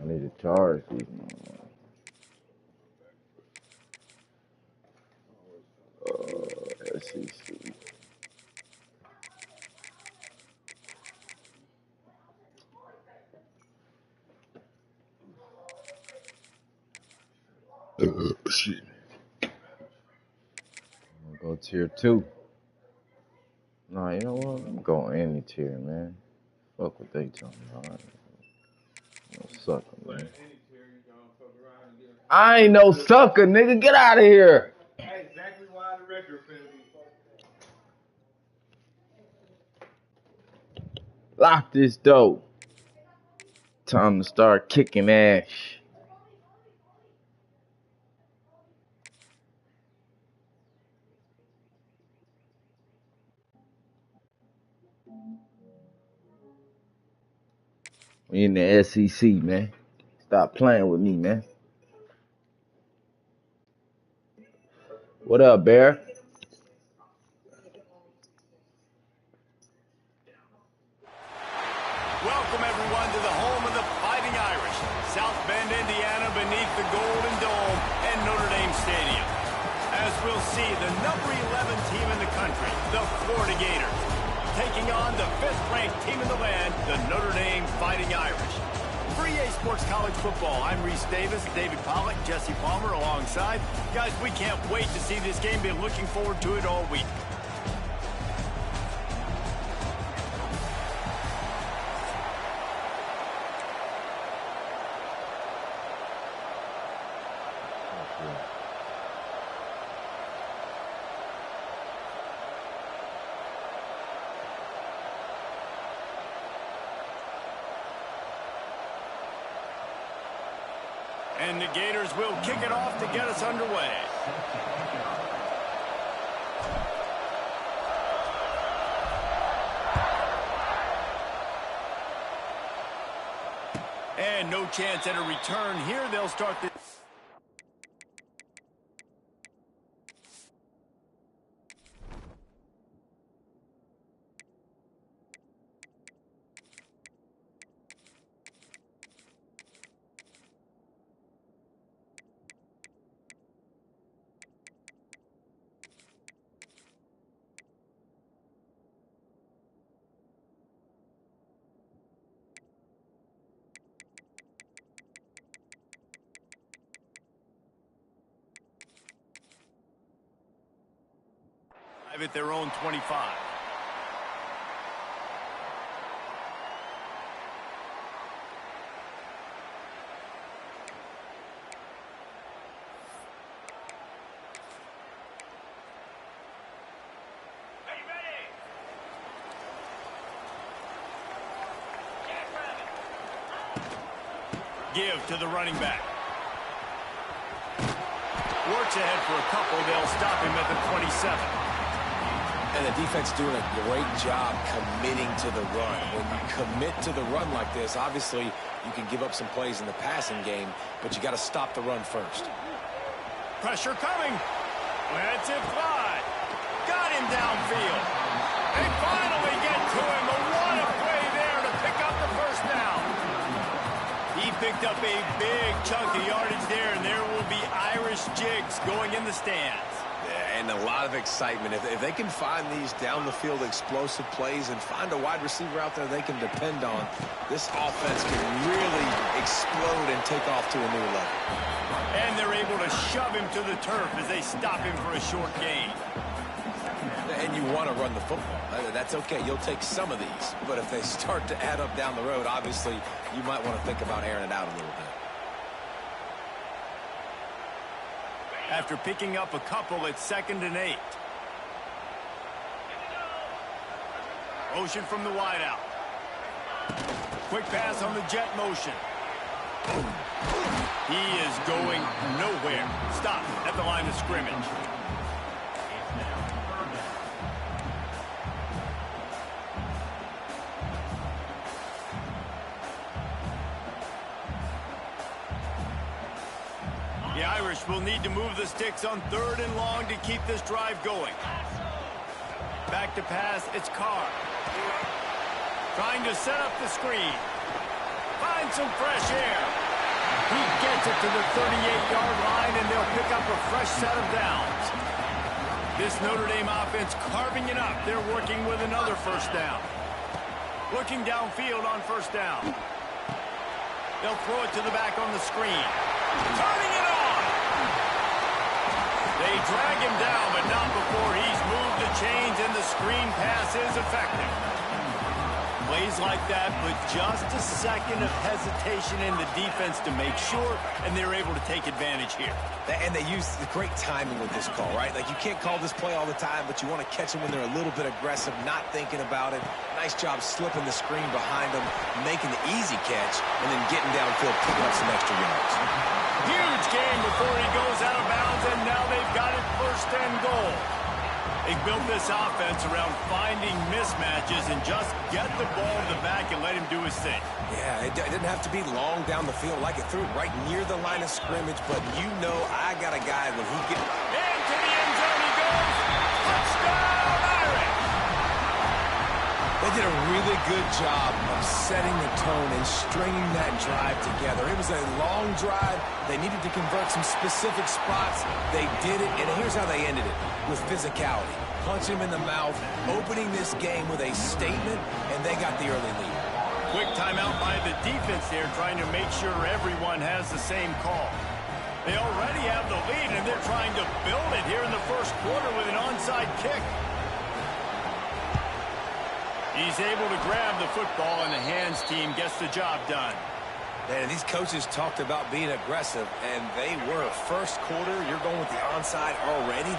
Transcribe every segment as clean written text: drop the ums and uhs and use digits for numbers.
I need to charge these. SEC. Shit. I'm gonna go tier 2. Nah, you know what? I'm going any tier, man. Fuck what they talking about. No sucker, man. I ain't no sucker, nigga. Get out of here. That's exactly why the record finna be fucked. Lock this door. Time to start kicking ass. We in the SEC, man. Stop playing with me, man. What up, Bear? Welcome, everyone, to the home of the Fighting Irish, South Bend, Indiana, beneath the Golden Dome and Notre Dame Stadium. As we'll see, the number 11 team in the country, the Florida Gators, taking on the 5th-ranked team in the land, the Notre Dame Fighting Irish. For EA Sports College Football, I'm Reese Davis, David Pollack, Jesse Palmer alongside. Guys, we can't wait to see this game. Been looking forward to it all week. And the Gators will kick it off to get us underway. And no chance at a return here. They'll start this. At their own 25. Give to the running back. Works ahead for a couple. They'll stop him at the 27. And the defense doing a great job committing to the run. When you commit to the run like this, obviously you can give up some plays in the passing game, but you got to stop the run first. Pressure coming. Lets it fly. Got him downfield. They finally get to him. But what a play there to pick up the first down. He picked up a big chunk of yardage there, and there will be Irish jigs going in the stands. And a lot of excitement. If they can find these down-the-field explosive plays and find a wide receiver out there they can depend on, this offense can really explode and take off to a new level. And they're able to shove him to the turf as they stop him for a short gain. And you want to run the football. That's okay. You'll take some of these. But if they start to add up down the road, obviously you might want to think about airing it out a little bit. After picking up a couple, it's 2nd and 8. Motion from the wideout. Quick pass on the jet motion. He is going nowhere. Stop at the line of scrimmage. The Irish will need to move the sticks on 3rd and long to keep this drive going. Back to pass, it's Carr. Trying to set up the screen. Find some fresh air. He gets it to the 38-yard line, and they'll pick up a fresh set of downs. This Notre Dame offense carving it up. They're working with another first down. Looking downfield on first down. They'll throw it to the back on the screen. Turning it on! They drag him down, but not before he's moved the chains, and the screen pass is effective. Plays like that, but just a second of hesitation in the defense to make sure, and they're able to take advantage here. And they use the great timing with this call, right? Like, you can't call this play all the time, but you want to catch them when they're a little bit aggressive, not thinking about it. Nice job slipping the screen behind them, making the easy catch, and then getting downfield, picking up some extra yards. Huge game before he goes out of bounds, and now they've got it first and goal. They built this offense around finding mismatches and just get the ball in the back and let him do his thing. Yeah, it didn't have to be long down the field. Like, it threw it right near the line of scrimmage, but you know I got a guy when he gets... Into the end zone he goes. Touchdown, Irish! They did a really good job of setting the tone and stringing that drive together. It was a long drive. They needed to convert some specific spots. They did it, and here's how they ended it, with physicality. Punch him in the mouth, opening this game with a statement, and they got the early lead. Quick timeout by the defense there, trying to make sure everyone has the same call. They already have the lead, and they're trying to build it here in the first quarter with an onside kick. He's able to grab the football, and the hands team gets the job done. And these coaches talked about being aggressive, and they were. First quarter, you're going with the onside already.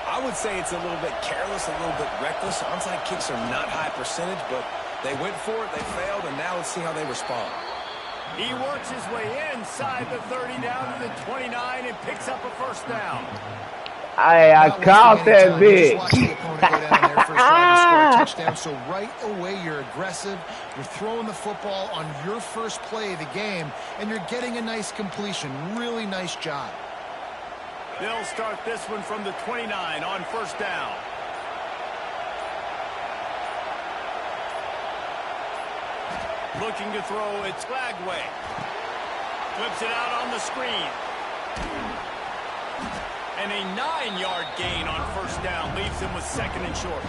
I would say it's a little bit careless, a little bit reckless. Onside kicks are not high percentage, but they went for it, they failed, and now let's see how they respond. He works his way inside the 30 down to the 29 and picks up a first down. I caught that bitch. Touchdown. So right away, you're aggressive. You're throwing the football on your first play of the game, and you're getting a nice completion. Really nice job. They'll start this one from the 29 on first down. Looking to throw, it's Flagway. Flips it out on the screen. And a 9-yard gain on first down leaves him with second and short.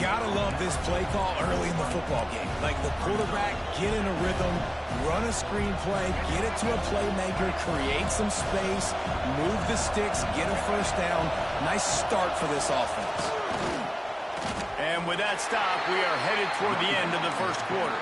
Gotta love this play call early in the football game. Like, the quarterback, get in a rhythm, run a screen play, get it to a playmaker, create some space, move the sticks, get a first down. Nice start for this offense. And with that stop, we are headed toward the end of the first quarter.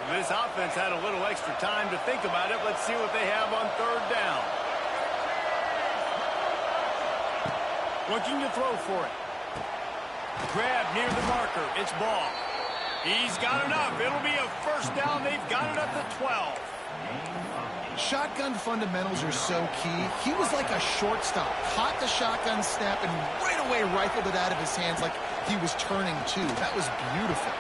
This offense had a little extra time to think about it. Let's see what they have on third down. Looking to throw for it. Grab near the marker. It's Ball. He's got enough. It'll be a first down. They've got it up to 12. Shotgun fundamentals are so key. He was like a shortstop. Caught the shotgun snap and right away rifled it out of his hands like he was turning two. That was beautiful.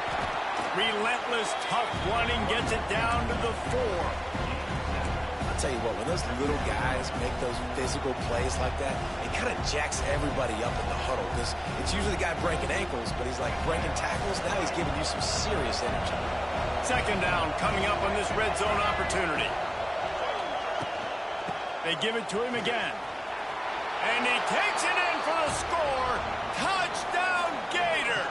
Relentless, tough running gets it down to the 4. I'll tell you what, when those little guys make those physical plays like that, it kind of jacks everybody up in the huddle, because it's usually the guy breaking ankles, but he's like breaking tackles. Now he's giving you some serious energy. Second down coming up on this red zone opportunity. They give it to him again. And he takes it in for the score. Touchdown, Gators!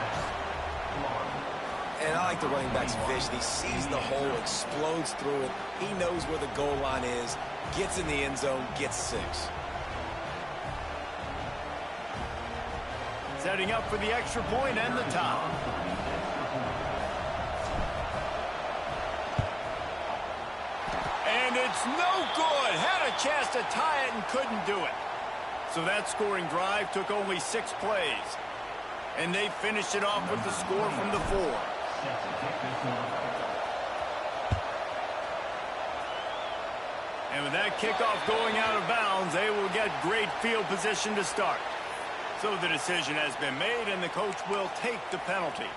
And I like the running back's vision. He sees the hole, explodes through it. He knows where the goal line is, gets in the end zone, gets 6. Setting up for the extra point and the top. And it's no good. Had a chance to tie it and couldn't do it. So that scoring drive took only 6 plays. And they finished it off with the score from the 4. And with that kickoff going out of bounds, they will get great field position to start. So the decision has been made, and the coach will take the penalty.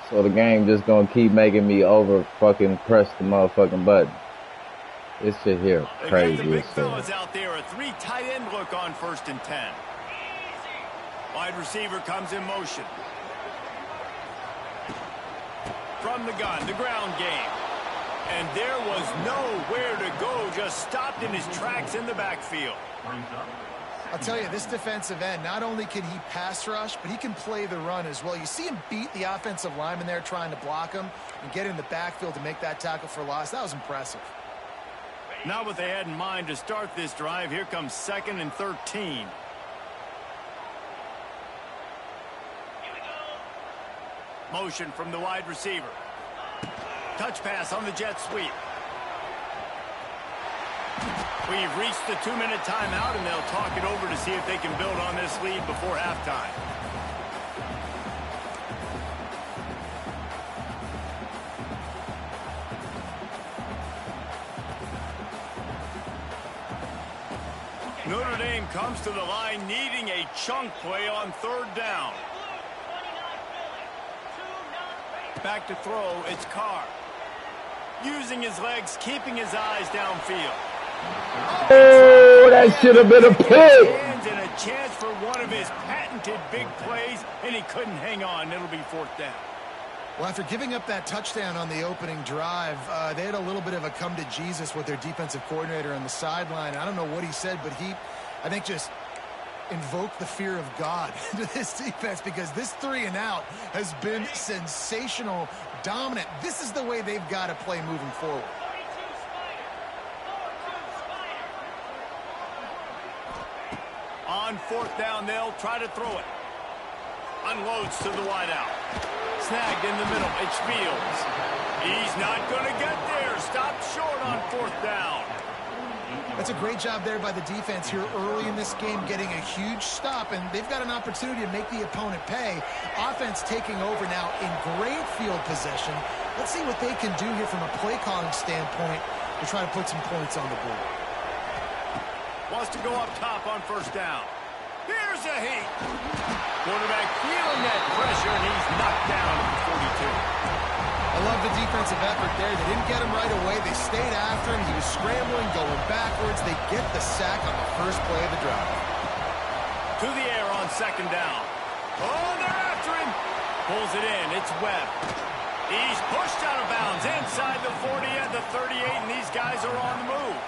So the game just gonna keep making me over fucking press the motherfucking button. This shit here crazy. The big fellas out there, a 3 tight end look on 1st and 10. Wide receiver comes in motion. From the gun, the ground game. And there was nowhere to go, just stopped in his tracks in the backfield. I'll tell you, this defensive end, not only can he pass rush, but he can play the run as well. You see him beat the offensive lineman there trying to block him and get in the backfield to make that tackle for loss. That was impressive. Not what they had in mind to start this drive. Here comes 2nd and 13. Motion from the wide receiver. Touch pass on the jet sweep. We've reached the 2-minute timeout, and they'll talk it over to see if they can build on this lead before halftime. Notre Dame comes to the line needing a chunk play on 3rd down. Back to throw, it's Carr. Using his legs, keeping his eyes downfield. Oh, that should have been a pick. And a chance for one of his patented big plays, and he couldn't hang on. It'll be 4th down. Well, after giving up that touchdown on the opening drive, they had a little bit of a come to Jesus with their defensive coordinator on the sideline. I don't know what he said, but he, I think, just invoked the fear of God into this defense, because this 3 and out has been sensational, dominant. This is the way they've got to play moving forward. On 4th down, they'll try to throw it. Unloads to the wideout. Snagged in the middle. It's Fields. He's not going to get there. Stopped short on 4th down. That's a great job there by the defense here early in this game, getting a huge stop, and they've got an opportunity to make the opponent pay. Offense taking over now in great field possession. Let's see what they can do here from a play calling standpoint to try to put some points on the board. Wants to go up top on 1st down. Here's a heat. Quarterback feeling that pressure, and he's knocked down at the 42. I love the defensive effort there. They didn't get him right away. They stayed after him. He was scrambling, going backwards. They get the sack on the first play of the drive. To the air on 2nd down. Oh, they're after him. Pulls it in. It's Webb. He's pushed out of bounds inside the 40 at the 38, and these guys are on the move.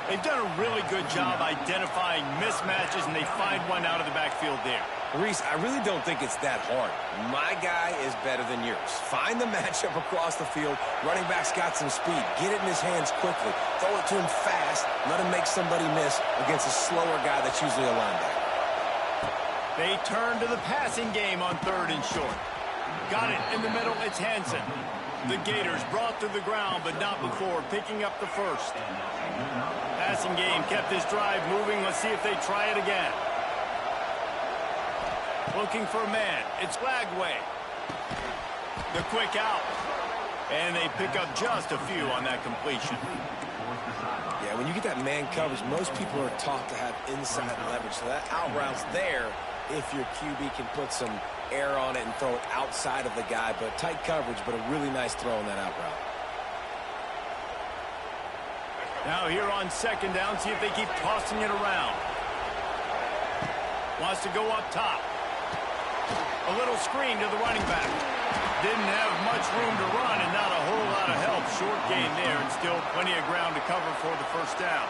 They've done a really good job identifying mismatches, and they find one out of the backfield there. Reese, I really don't think it's that hard. My guy is better than yours. Find the matchup across the field. Running back's got some speed. Get it in his hands quickly. Throw it to him fast. Let him make somebody miss against a slower guy that's usually a linebacker. They turn to the passing game on 3rd and short. Got it in the middle. It's Hansen. The Gators brought to the ground, but not before picking up the 1st. Passing game kept this drive moving. Let's see if they try it again. Looking for a man. It's Lagway. The quick out. And they pick up just a few on that completion. Yeah, when you get that man coverage, most people are taught to have inside leverage. So that out route's there if your QB can put some air on it and throw it outside of the guy. But tight coverage, but a really nice throw on that out route. Now here on 2nd down, see if they keep tossing it around. Wants to go up top. A little screen to the running back. Didn't have much room to run and not a whole lot of help. Short gain there and still plenty of ground to cover for the 1st down.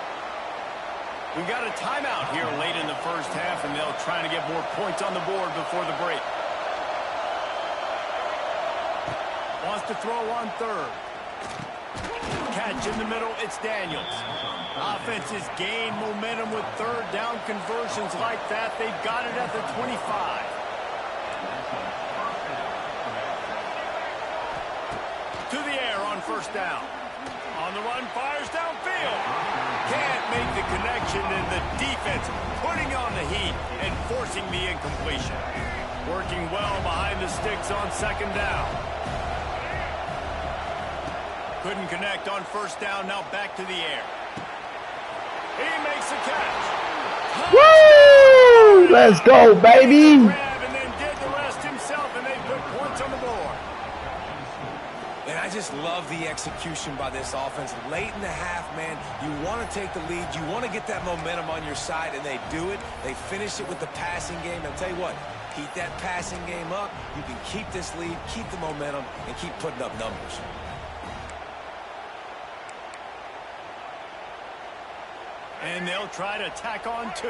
We've got a timeout here late in the 1st half, and they'll try to get more points on the board before the break. Wants to throw on 3rd. Catch in the middle, it's Daniels. Offenses gain momentum with 3rd down conversions like that. They've got it at the 25. To the air on 1st down. On the run, fires downfield. Can't make the connection, and the defense putting on the heat and forcing the incompletion. Working well behind the sticks on 2nd down. Couldn't connect on first down. Now back to the air. He makes the catch. Woo! Let's go, baby. Grab and then did the rest himself, and they put points on the board. And I just love the execution by this offense. Late in the half, man, you want to take the lead. You want to get that momentum on your side, and they do it. They finish it with the passing game. And I'll tell you what, keep that passing game up. You can keep this lead, keep the momentum, and keep putting up numbers. And they'll try to tack on 2.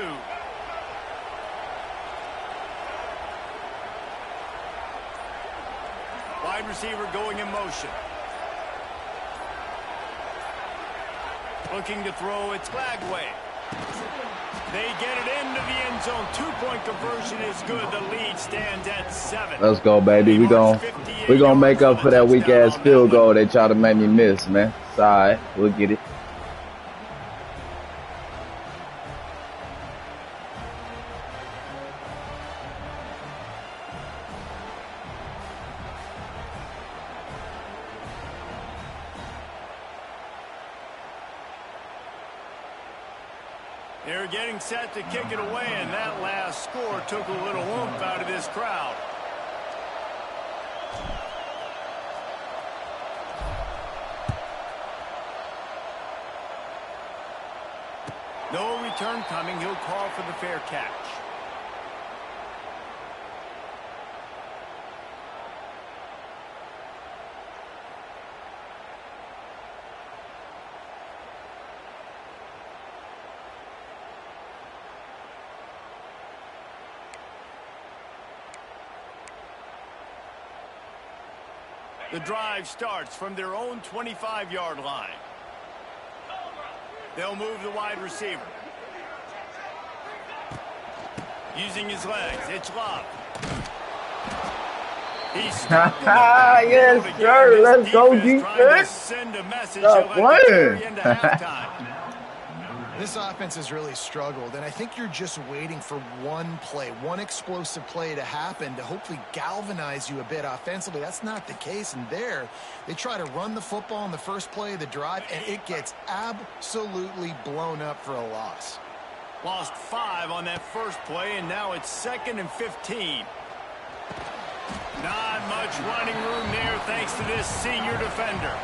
Wide receiver going in motion. Looking to throw, it's Glagway. They get it into the end zone. 2-point conversion is good. The lead stands at 7. Let's go, baby. We gonna make up for that weak ass field goal they try to make me miss, man. It's all right. We'll get it. They're getting set to kick it away, and that last score took a little oomph out of this crowd. No return coming. He'll call for the fair catch. The drive starts from their own 25-yard line. They'll move the wide receiver. Using his legs, it's Love. He's stopped in the back. Yes, sir. Let's go, defense. Send a message. Stop playing. Into halftime. This offense has really struggled, and I think you're just waiting for one play, one explosive play to happen to hopefully galvanize you a bit offensively. That's not the case, and there they try to run the football in the first play of the drive, and it gets absolutely blown up for a loss. Lost 5 on that first play, and now it's 2nd and 15. Not much running room there thanks to this senior defender.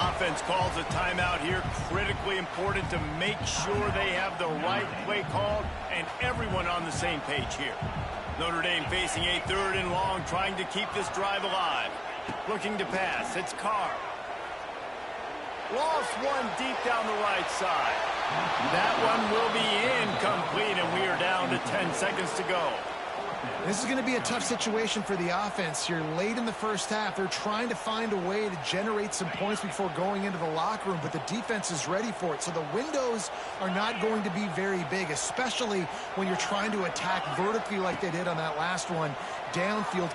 Offense calls a timeout here. Critically important to make sure they have the right play called and everyone on the same page here. Notre Dame facing a 3rd and long, trying to keep this drive alive. Looking to pass. It's Carr. Lost one deep down the right side. That one will be incomplete, and we are down to 10 seconds to go. This is going to be a tough situation for the offense here. Late in the first half, they're trying to find a way to generate some points before going into the locker room, but the defense is ready for it. So the windows are not going to be very big, especially when you're trying to attack vertically like they did on that last one. Downfield.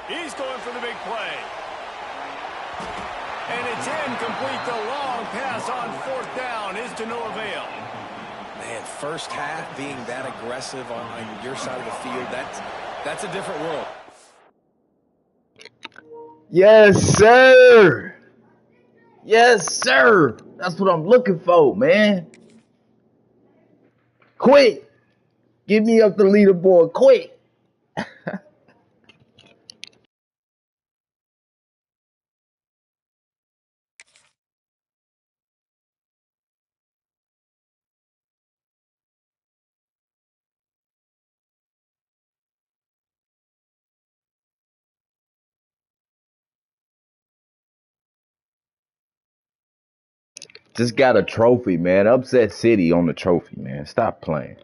He's going for the big play. And it's incomplete. The long pass on 4th down is to no avail. Man, first half being that aggressive on your side of the field, that's a different world. Yes, sir. Yes, sir. That's what I'm looking for, man. Quick. Get me up the leaderboard, quick. Just got a trophy, man. Upset City on the trophy, man. Stop playing.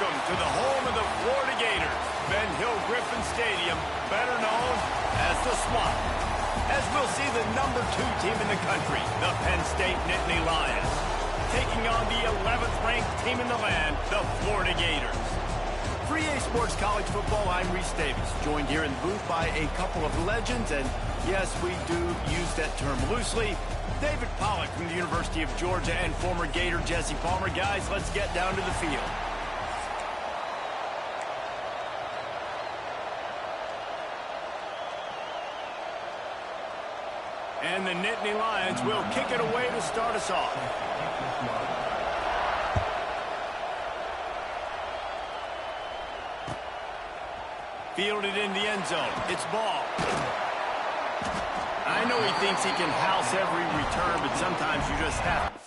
Welcome to the home of the Florida Gators, Ben Hill Griffin Stadium, better known as the Swamp. As we'll see the number 2 team in the country, the Penn State Nittany Lions, taking on the 11th ranked team in the land, the Florida Gators. For EA Sports College Football, I'm Reese Davis, joined here in the booth by a couple of legends, and yes, we do use that term loosely. David Pollack from the University of Georgia and former Gator Jesse Palmer. Guys, let's get down to the field. And the Nittany Lions will kick it away to start us off. Fielded in the end zone. It's ball. I know he thinks he can house every return, but sometimes you just have to.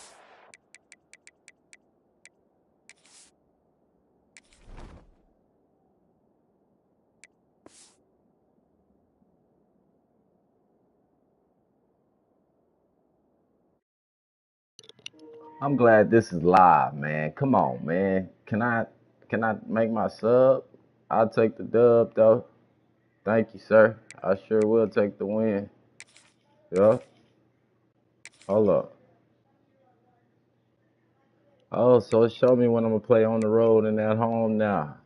I'm glad this is live, man. Come on, man. Can I make my sub? I'll take the dub, though. Thank you, sir. I sure will take the win. Yeah. Hold up. Oh, so it showed me when I'm gonna play on the road and at home now.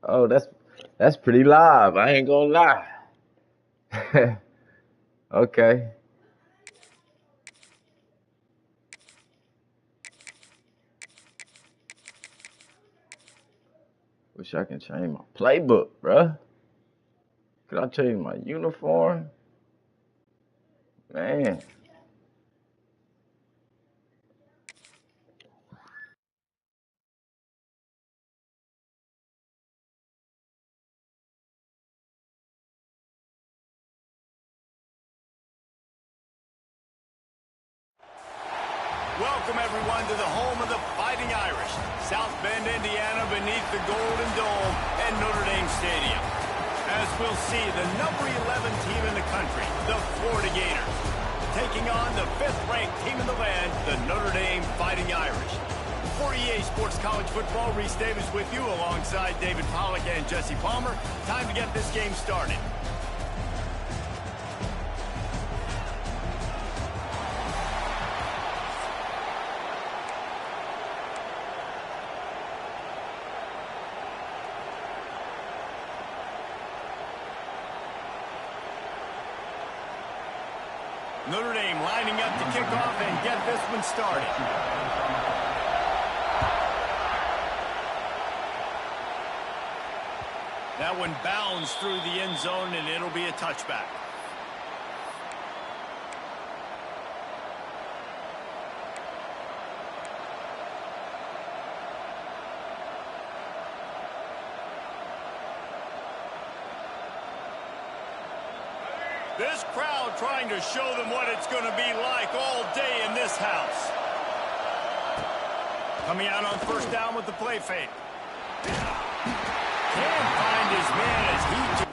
Oh, that's pretty live. I ain't gonna lie. Okay. Wish I can change my playbook, bruh. Could I change my uniform? Man. Welcome, everyone, to the home of the Fighting Irish, South Bend, Indiana, beneath the Golden Dome and Notre Dame Stadium. As we'll see, the number 11 team in the country, the Florida Gators, taking on the 5th-ranked team in the land, the Notre Dame Fighting Irish. For EA Sports College Football, Reese Davis with you alongside David Pollack and Jesse Palmer. Time to get this game started. Notre Dame lining up to kick off and get this one started. That one bounds through the end zone, and it'll be a touchback. This crowd trying to show them what it's going to be like all day in this house. Coming out on first down with the play fake. Can't find his man as he...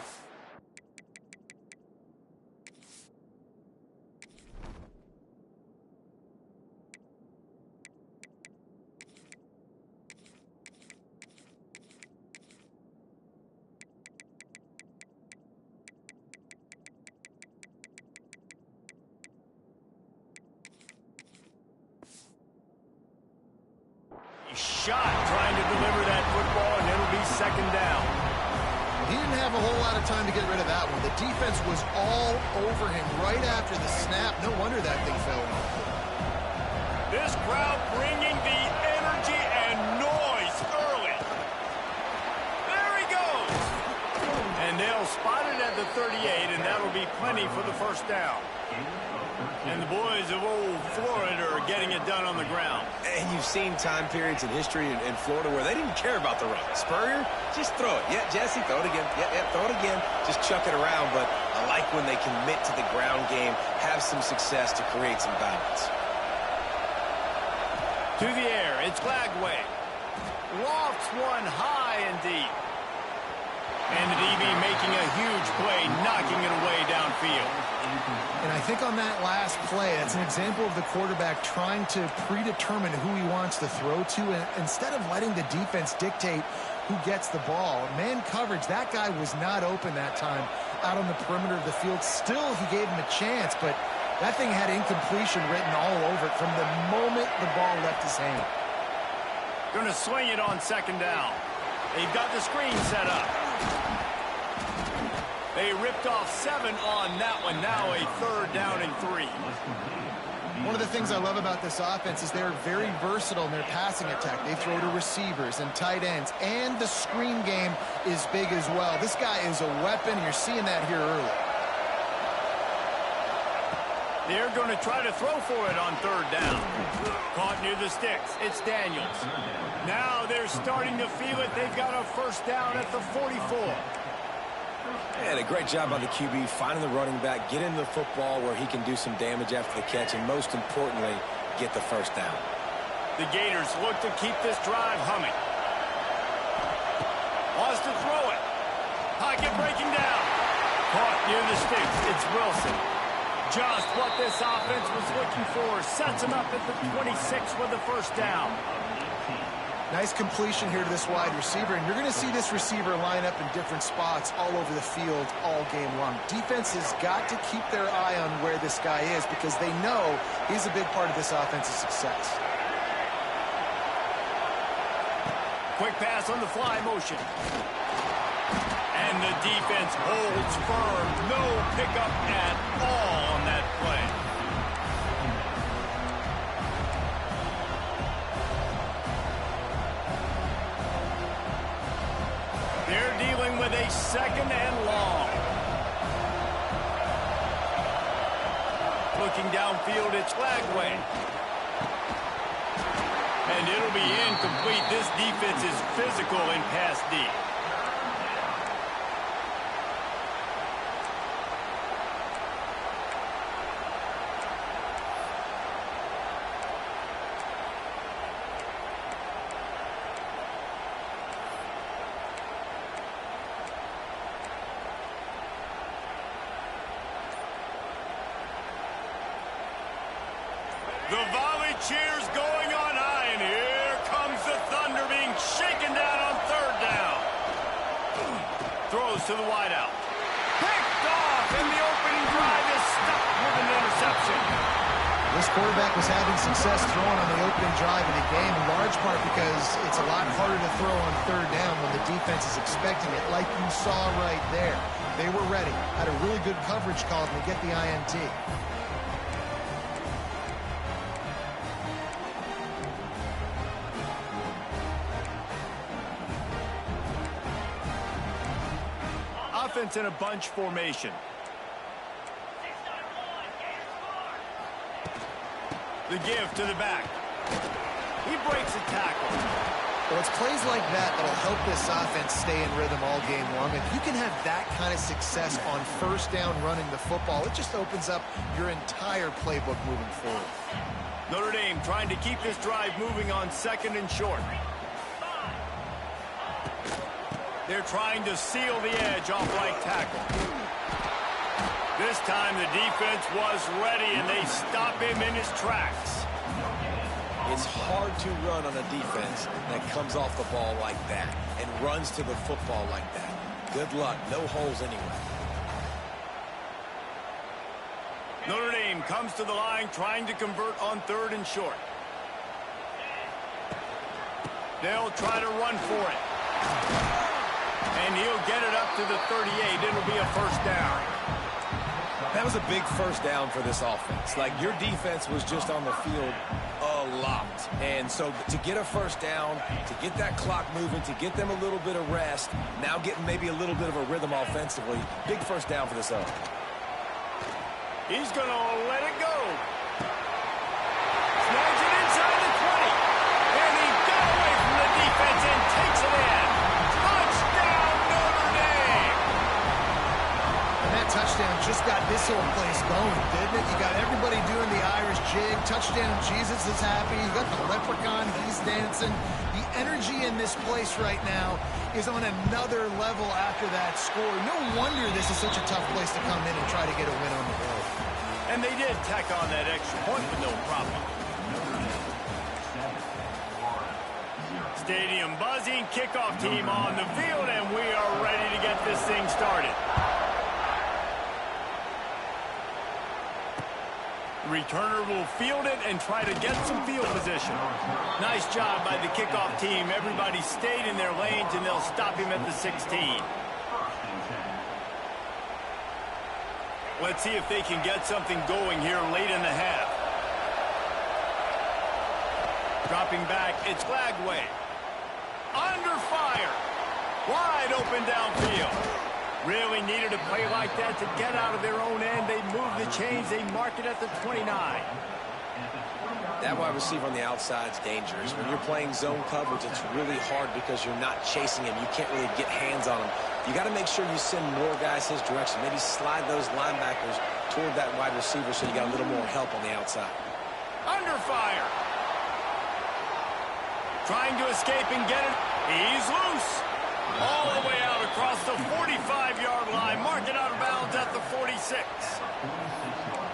shot trying to deliver that football, and it'll be second down. He didn't have a whole lot of time to get rid of that one. The defense was all over him right after the snap. No wonder that thing fell. This crowd bringing the energy and noise early. There he goes. And they'll spot it at the 38, and that'll be plenty for the first down. And the boys of old Florida are getting it done on the ground. And you've seen time periods in history in Florida where they didn't care about the run. Spurrier, just throw it. Yeah, Jesse, throw it again. Yeah, throw it again. Just chuck it around. But I like when they commit to the ground game, have some success to create some balance. To the air, it's Glagway. Lofts one high and deep. And the DB making a huge play, knocking it away downfield. field. And I think on that last play, it's an example of the quarterback trying to predetermine who he wants to throw to, and instead of letting the defense dictate who gets the ball. Man coverage, that guy was not open that time out on the perimeter of the field. Still, he gave him a chance, but that thing had incompletion written all over it from the moment the ball left his hand. Going to swing it on second down. They've got the screen set up. They ripped off 7 on that one. Now a 3rd down and 3. One of the things I love about this offense is they're very versatile in their passing attack. They throw to receivers and tight ends, and the screen game is big as well. This guy is a weapon. You're seeing that here early. They're going to try to throw for it on 3rd down. Caught near the sticks. It's Daniels. Now they're starting to feel it. They've got a 1st down at the 44. And a great job by the QB finding the running back, getting the football where he can do some damage after the catch, and most importantly, get the 1st down. The Gators look to keep this drive humming. Wants to throw it. Pocket breaking down. Caught near the sticks. It's Wilson. Just what this offense was looking for. Sets him up at the 26 with the 1st down. Nice completion here to this wide receiver, and you're going to see this receiver line up in different spots all over the field all game long. Defense has got to keep their eye on where this guy is because they know he's a big part of this offense's success. Quick pass on the fly motion. And the defense holds firm. No pickup at all on that play. They're dealing with a 2nd and long. Looking downfield, it's Lagway. And it'll be incomplete. This defense is physical in pass deep. The volley cheers going on high, and here comes the thunder being shaken down on 3rd down. Throws to the wideout. Picked off, and the opening drive is stuck with an interception. This quarterback was having success throwing on the opening drive of the game, in large part because it's a lot harder to throw on 3rd down when the defense is expecting it, like you saw right there. They were ready, had a really good coverage call to get the INT. Offense in a bunch formation. The give to the back. He breaks a tackle. Well, it's plays like that that'll help this offense stay in rhythm all game long. If you can have that kind of success on 1st down running the football, it just opens up your entire playbook moving forward. Notre Dame trying to keep this drive moving on 2nd and short. They're trying to seal the edge off right tackle. This time the defense was ready, and they stop him in his tracks. It's hard to run on a defense that comes off the ball like that and runs to the football like that. Good luck. No holes anyway. Notre Dame comes to the line trying to convert on 3rd and short. They'll try to run for it. And he'll get it up to the 38. It'll be a 1st down. That was a big 1st down for this offense. Like, your defense was just on the field a lot. And so to get a 1st down, to get that clock moving, to get them a little bit of rest, now getting maybe a little bit of a rhythm offensively, big 1st down for this offense. He's going to let it go. Snags it inside the 20. And he got away from the defense and takes it in. Touchdown, Notre Dame. And that touchdown just got this whole place going, didn't it? You got everybody doing the Irish jig. Touchdown, Jesus is happy. You got the leprechaun, he's dancing. The energy in this place right now is on another level after that score. No wonder this is such a tough place to come in and try to get a win on the road. And they did tack on that extra point with no problem. Stadium buzzing, kickoff team on the field, and we are ready to get this thing started. Returner will field it and try to get some field position. Nice job by the kickoff team. Everybody stayed in their lanes, and they'll stop him at the 16. Let's see if they can get something going here late in the half. Dropping back, it's Glagway. Under fire. Wide open downfield. Really needed a play like that to get out of their own end. They move the chains. They mark it at the 29. That wide receiver on the outside is dangerous. When you're playing zone coverage, it's really hard because you're not chasing him. You can't really get hands on him. You got to make sure you send more guys his direction. Maybe slide those linebackers toward that wide receiver so you got a little more help on the outside. Under fire. Trying to escape and get it. He's loose. All the way out across the 45-yard line. Mark it out of bounds at the 46.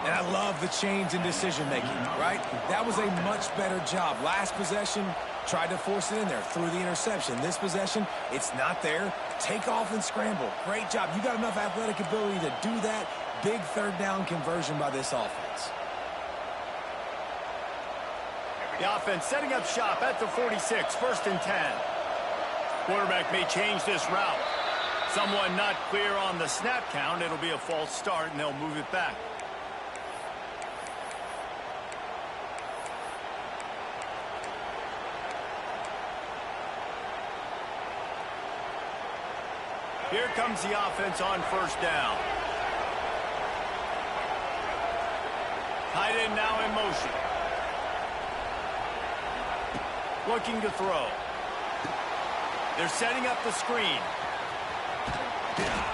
And I love the change in decision-making, right? That was a much better job. Last possession, tried to force it in there, threw the interception. This possession, it's not there. Take off and scramble. Great job. You got enough athletic ability to do that. Big third down conversion by this offense. The offense setting up shop at the 46, 1st and 10. Quarterback may change this route. Someone not clear on the snap count. It'll be a false start, and they'll move it back. Here comes the offense on 1st down. Tight end now in motion. Looking to throw. They're setting up the screen.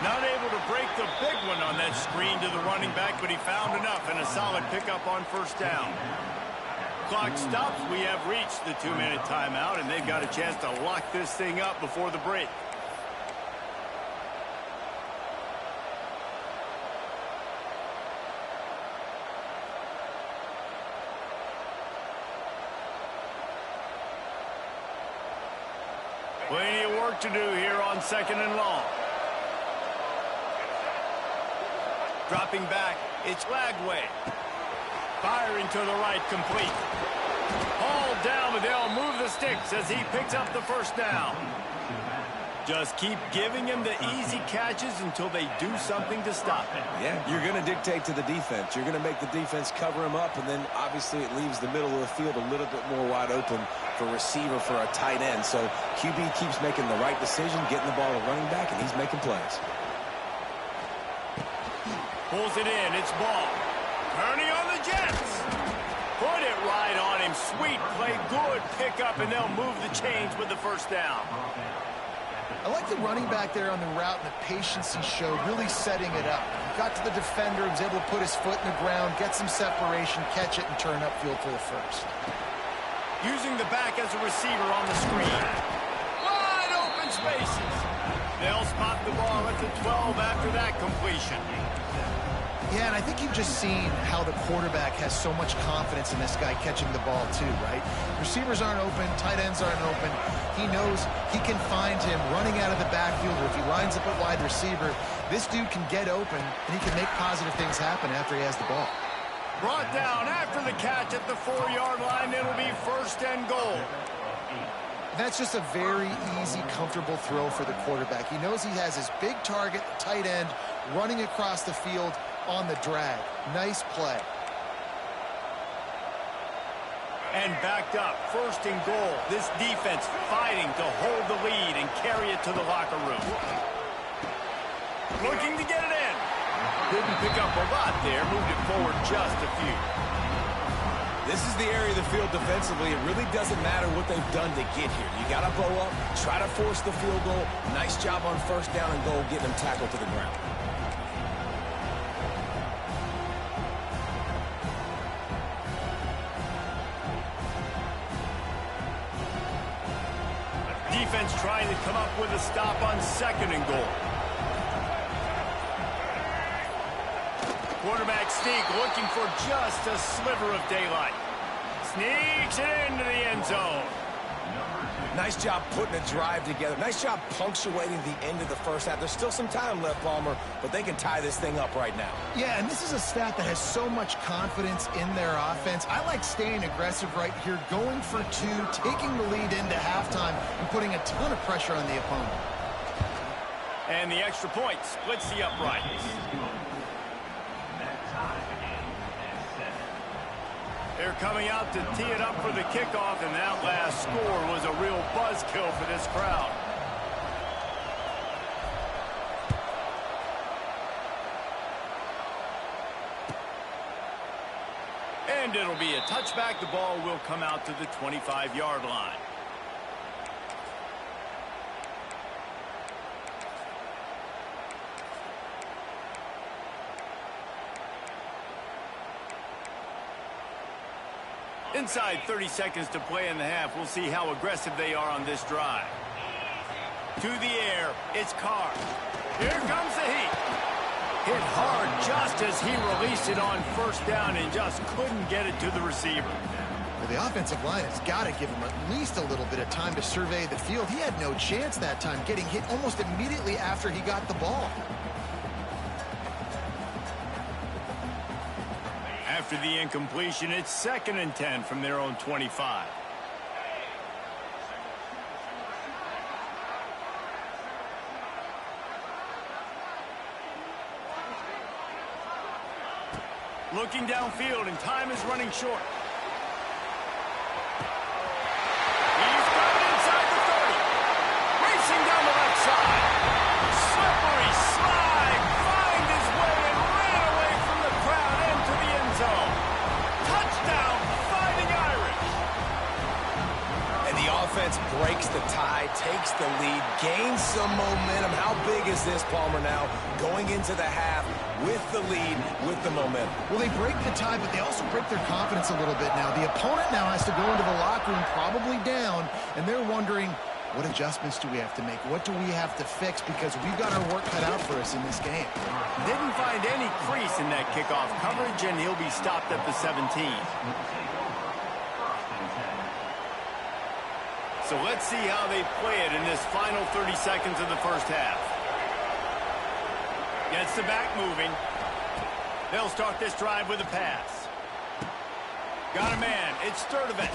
Not able to break the big one on that screen to the running back, but he found enough and a solid pickup on 1st down. Clock stops. We have reached the 2-minute timeout, and they've got a chance to lock this thing up before the break. Plenty of work to do here on 2nd and long. Dropping back, it's Lagway. Firing to the right, complete. Hauled down, but they'll move the sticks as he picks up the 1st down. Just keep giving him the easy catches until they do something to stop it. Yeah, you're going to dictate to the defense. You're going to make the defense cover him up, and then obviously it leaves the middle of the field a little bit more wide open for receiver for a tight end. So QB keeps making the right decision, getting the ball to running back, and he's making plays. Pulls it in. It's Ball. Turning on the Jets. Put it right on him. Sweet play. Good pickup, and they'll move the chains with the 1st down. I like the running back there on the route and the patience he showed, really setting it up. Got to the defender, was able to put his foot in the ground, get some separation, catch it, and turn upfield for the 1st. Using the back as a receiver on the screen. Wide open spaces. They'll spot the ball at the 12 after that completion. Yeah, and I think you've just seen how the quarterback has so much confidence in this guy catching the ball too, right? Receivers aren't open, tight ends aren't open. He knows he can find him running out of the backfield, or if he lines up at wide receiver, this dude can get open, and he can make positive things happen after he has the ball. Brought down after the catch at the 4-yard line. It'll be 1st and goal. That's just a very easy, comfortable throw for the quarterback. He knows he has his big target, the tight end, running across the field on the drag. Nice play. And backed up, 1st and goal. This defense fighting to hold the lead and carry it to the locker room. Looking to get it in. Didn't pick up a lot there, moved it forward just a few. This is the area of the field defensively. It really doesn't matter what they've done to get here. You got to bow up, try to force the field goal. Nice job on 1st down and goal, getting them tackled to the ground. defense trying to come up with a stop on 2nd and goal. Quarterback sneak, looking for just a sliver of daylight. Sneaks it into the end zone. Nice job putting a drive together. Nice job punctuating the end of the first half. There's still some time left, Palmer, but they can tie this thing up right now. Yeah, and this is a stat that has so much confidence in their offense. I like staying aggressive right here, going for 2, taking the lead into halftime, and putting a ton of pressure on the opponent. And the extra point splits the uprights. They're coming out to tee it up for the kickoff, and that last score was a real buzzkill for this crowd. And it'll be a touchback. The ball will come out to the 25-yard line. Inside 30 seconds to play in the half. We'll see how aggressive they are on this drive. To the air, it's Carr. Here comes the heat. Hit hard just as he released it on 1st down and just couldn't get it to the receiver. Well, the offensive line has got to give him at least a little bit of time to survey the field. He had no chance that time, getting hit almost immediately after he got the ball. After the incompletion, it's 2nd and 10 from their own 25. Looking downfield, and time is running short. He's got it inside the 30. Racing down the left side. Slippery slide. Find his way and ran away from the crowd into the end zone. Touchdown, Fighting Irish. And the offense breaks the tie, takes the lead, gains some momentum. How big is this, Palmer, now? Going into the half with the lead, with the momentum. Well, they break the tie, but they also break their confidence a little bit now. The opponent now has to go into the locker room probably down, and they're wondering, what adjustments do we have to make? What do we have to fix? Because we've got our work cut out for us in this game. Didn't find any crease in that kickoff coverage, and he'll be stopped at the 17. So let's see how they play it in this final 30 seconds of the first half. Gets the back moving. They'll start this drive with a pass. Got a man. It's Sturdivant.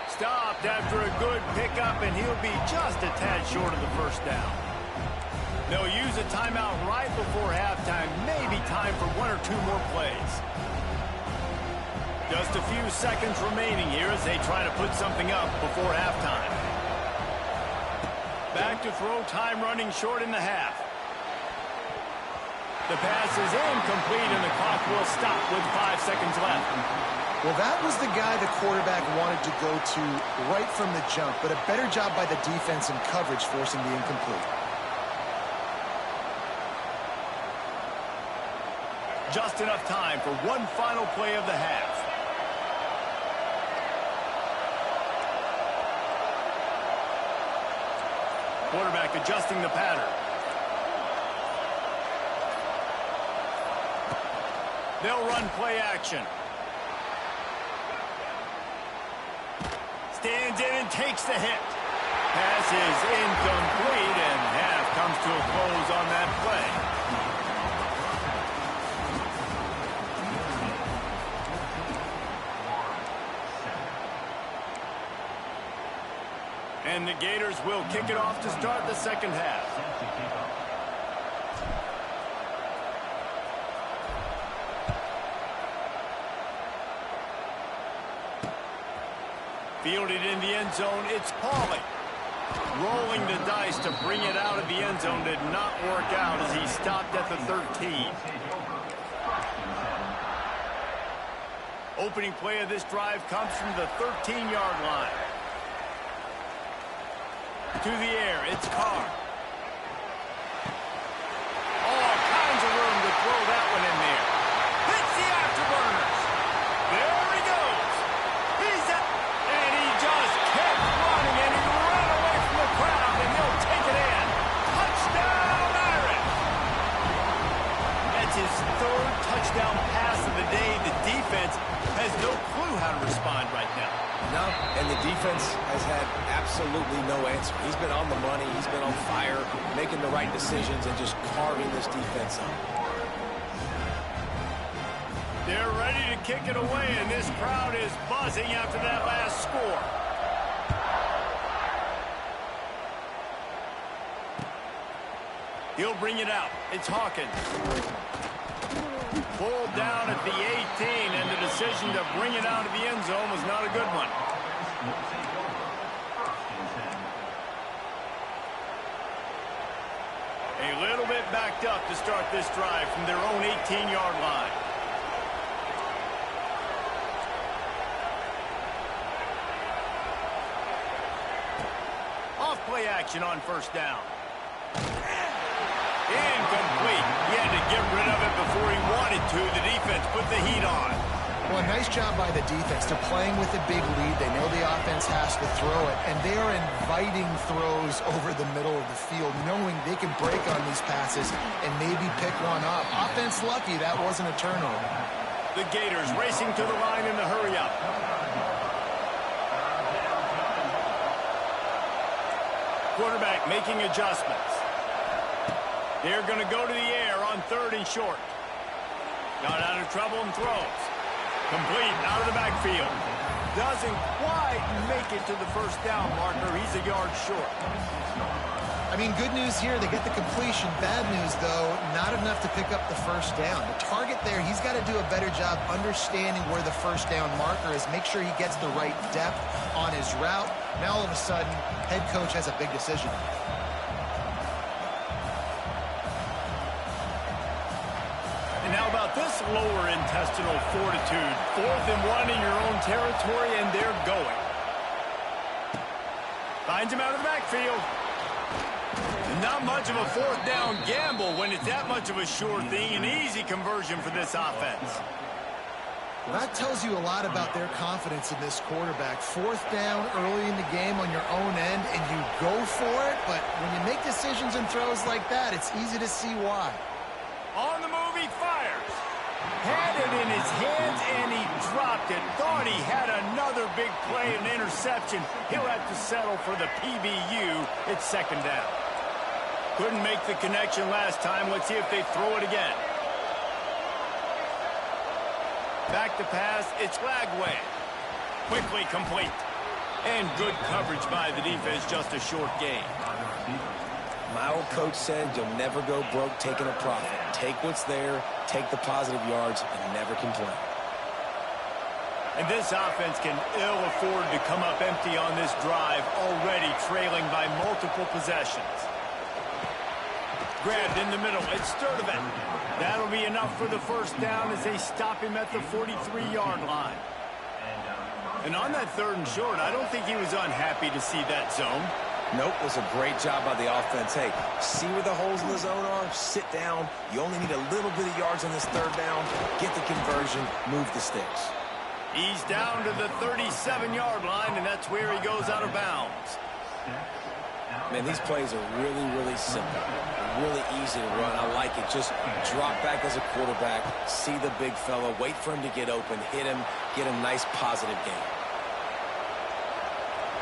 Stopped after a good pickup, and he'll be just a tad short of the 1st down. They'll use a timeout right before halftime. Maybe time for 1 or 2 more plays. Just a few seconds remaining here as they try to put something up before halftime. Back to throw, time running short in the half. The pass is incomplete, and the clock will stop with 5 seconds left. Well, that was the guy the quarterback wanted to go to right from the jump, but a better job by the defense in coverage forcing the incomplete. Just enough time for one final play of the half. Quarterback adjusting the pattern. They'll run play action. Stands in and takes the hit. Pass is incomplete, and half comes to a close on that play. And the Gators will kick it off to start the second half. Fielded in the end zone, it's Pauly. Rolling the dice to bring it out of the end zone did not work out as he stopped at the 13. Opening play of this drive comes from the 13-yard line. To the air, it's Carr. All kinds of room to throw that one in there. Hits the afterburners. There he goes. He's up. And he just kept running, and he ran away from the crowd third touchdown pass of the day. The defense has no clue how to respond right now. No, and the defense has had absolutely no answer. He's been on the money. He's been on fire, making the right decisions and just carving this defense up. They're ready to kick it away, and this crowd is buzzing after that last score. He'll bring it out. It's Hawkins. Pulled down at the 18, and the decision to bring it out of the end zone was not a good one. A little bit backed up to start this drive from their own 18-yard line. Off play action on first down. Incomplete. He had to get rid of it before he wanted to. The defense put the heat on. Well, nice job by the defense. They're playing with a big lead. They know the offense has to throw it, and they are inviting throws over the middle of the field, knowing they can break on these passes and maybe pick one up. Offense lucky that wasn't a turnover. The Gators racing to the line in the hurry-up. Quarterback making adjustments. They're going to go to the air on third and short. Got out of trouble and throws. Complete out of the backfield. Doesn't quite make it to the first down marker. He's a yard short. I mean, good news here. They get the completion. Bad news, though, not enough to pick up the first down. The target there, he's got to do a better job understanding where the first down marker is. Make sure he gets the right depth on his route. Now, all of a sudden, head coach has a big decision. And how about this lower intestinal fortitude? 4th and 1 in your own territory, and they're going. Finds him out of the backfield. Not much of a fourth down gamble when it's that much of a sure thing. An easy conversion for this offense. Well, that tells you a lot about their confidence in this quarterback. Fourth down early in the game on your own end, and you go for it. But when you make decisions and throws like that, it's easy to see why. On the move, he fires. Had it in his hands, and he dropped it. Thought he had another big play, an interception. He'll have to settle for the PBU. It's second down. Couldn't make the connection last time. Let's see if they throw it again. Back to pass. It's Lagway. Quickly complete. And good coverage by the defense. Just a short gain. My old coach said you'll never go broke taking a profit. Take what's there, take the positive yards, and never complain. And this offense can ill afford to come up empty on this drive, already trailing by multiple possessions. Grabbed in the middle. It's Sturdivant. That'll be enough for the first down as they stop him at the 43-yard line. And on that third and short, I don't think he was unhappy to see that zone. Nope, it was a great job by the offense. Hey, see where the holes in the zone are? Sit down. You only need a little bit of yards on this third down. Get the conversion. Move the sticks. He's down to the 37-yard line, and that's where he goes out of bounds. Man, these plays are really, really simple. Really easy to run. I like it. Just drop back as a quarterback, see the big fella, wait for him to get open, hit him, get a nice positive gain.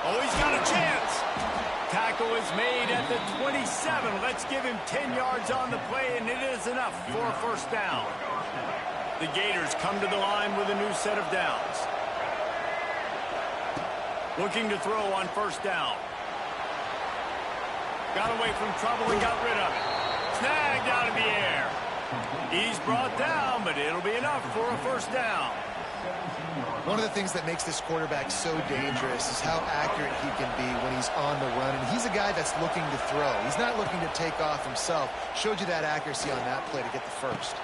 Oh, he's got a chance. Tackle is made at the 27. Let's give him 10 yards on the play, and it is enough for a first down. The Gators come to the line with a new set of downs. Looking to throw on first down. Got away from trouble and got rid of it. Snagged out of the air. He's brought down, but it'll be enough for a first down. One of the things that makes this quarterback so dangerous is how accurate he can be when he's on the run. And he's a guy that's looking to throw. He's not looking to take off himself. Showed you that accuracy on that play to get the first.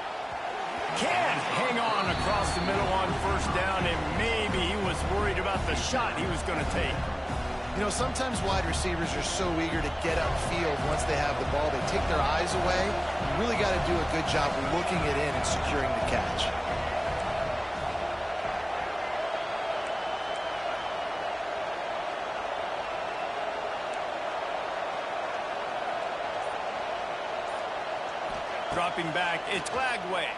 Can hang on across the middle on first down, and maybe he was worried about the shot he was going to take. You know, sometimes wide receivers are so eager to get upfield once they have the ball. They take their eyes away. You really got to do a good job looking it in and securing the catch. Dropping back, it's Lagway.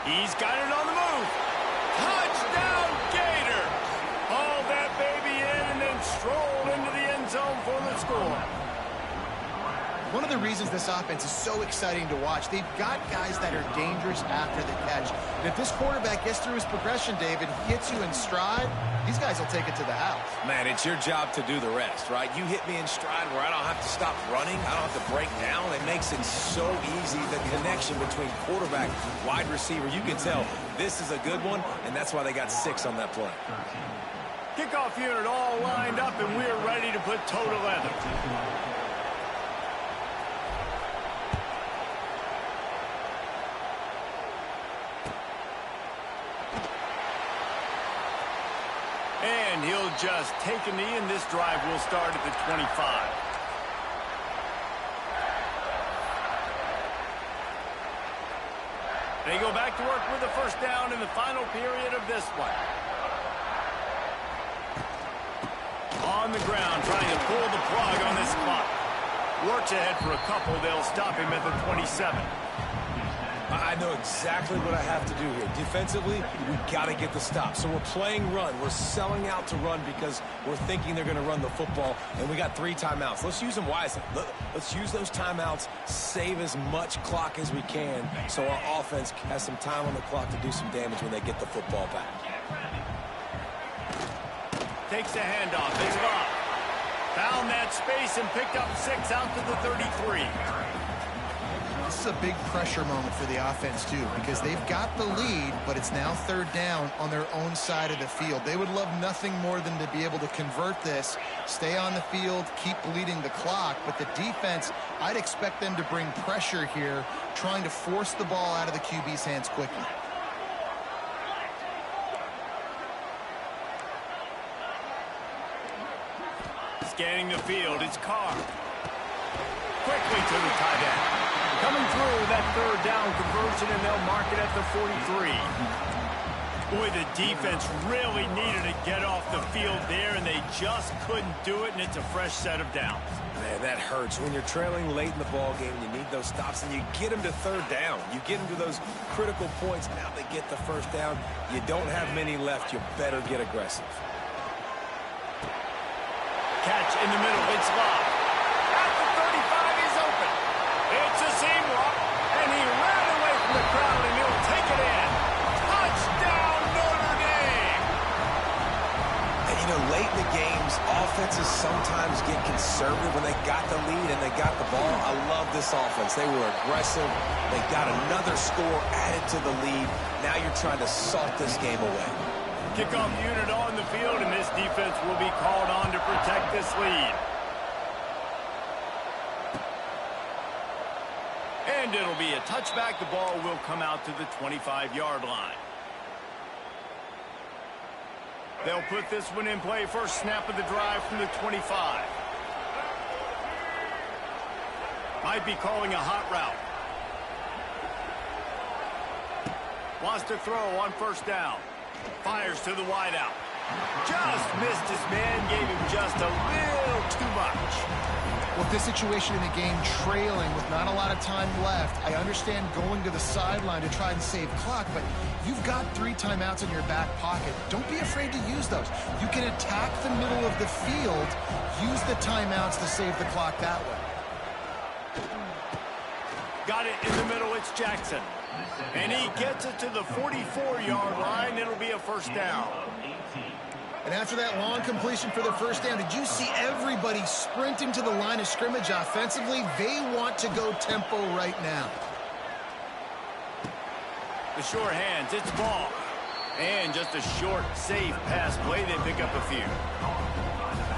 He's got it on the move. Touchdown, Gator. Haul that baby in and then stroll into the end zone for the score. One of the reasons this offense is so exciting to watch, they've got guys that are dangerous after the catch. And if this quarterback gets through his progression, David, hits you in stride, these guys will take it to the house. Man, it's your job to do the rest, right? You hit me in stride where I don't have to stop running. I don't have to break down. It makes it so easy, the connection between quarterback, wide receiver. You can tell this is a good one, and that's why they got 6 on that play. Kickoff unit all lined up, and we're ready to put toe to leather. And he'll just take a knee, and this drive will start at the 25. They go back to work with a first down in the final period of this one. On the ground, trying to pull the plug on this clock. Works ahead for a couple. They'll stop him at the 27. I know exactly what I have to do here. Defensively, we've got to get the stop. So we're playing run. We're selling out to run because we're thinking they're going to run the football, and we got 3 timeouts. Let's use them wisely. Let's use those timeouts, save as much clock as we can so our offense has some time on the clock to do some damage when they get the football back. Takes a handoff. It's off. Found that space and picked up 6 out to the 33. This is a big pressure moment for the offense, too, because they've got the lead, but it's now 3rd down on their own side of the field. They would love nothing more than to be able to convert this, stay on the field, keep bleeding the clock. But the defense, I'd expect them to bring pressure here, trying to force the ball out of the QB's hands quickly. Scanning the field, it's Carr. Quickly to the tight end. Coming through that 3rd down conversion, and they'll mark it at the 43. Boy, the defense really needed to get off the field there, and they just couldn't do it, and it's a fresh set of downs. Man, that hurts. When you're trailing late in the ball game, you need those stops, and you get them to 3rd down. You get them to those critical points. Now they get the 1st down. You don't have many left. You better get aggressive. Catch in the middle. It's Love. At the 35, he's open. It's a seam walk, and he ran away from the crowd, and he'll take it in. Touchdown, Notre Dame! And, you know, late in the games, offenses sometimes get conservative when they got the lead and they got the ball. I love this offense. They were aggressive. They got another score added to the lead. Now you're trying to salt this game away. Kickoff unit on the field, and this defense will be called on to protect this lead. And it'll be a touchback. The ball will come out to the 25-yard line. They'll put this one in play. First snap of the drive from the 25. Might be calling a hot route. Wants to throw on 1st down. Fires to the wideout. Just missed his man. Gave him just a little too much. With this situation in the game, trailing with not a lot of time left, I understand going to the sideline to try and save clock, but you've got 3 timeouts in your back pocket. Don't be afraid to use those. You can attack the middle of the field, use the timeouts to save the clock that way. Got it in the middle. It's Jackson. And he gets it to the 44-yard line. It'll be a 1st down. And after that long completion for the 1st down, did you see everybody sprinting to the line of scrimmage offensively? They want to go tempo right now. The short hands, it's ball. And just a short, safe pass play. They pick up a few.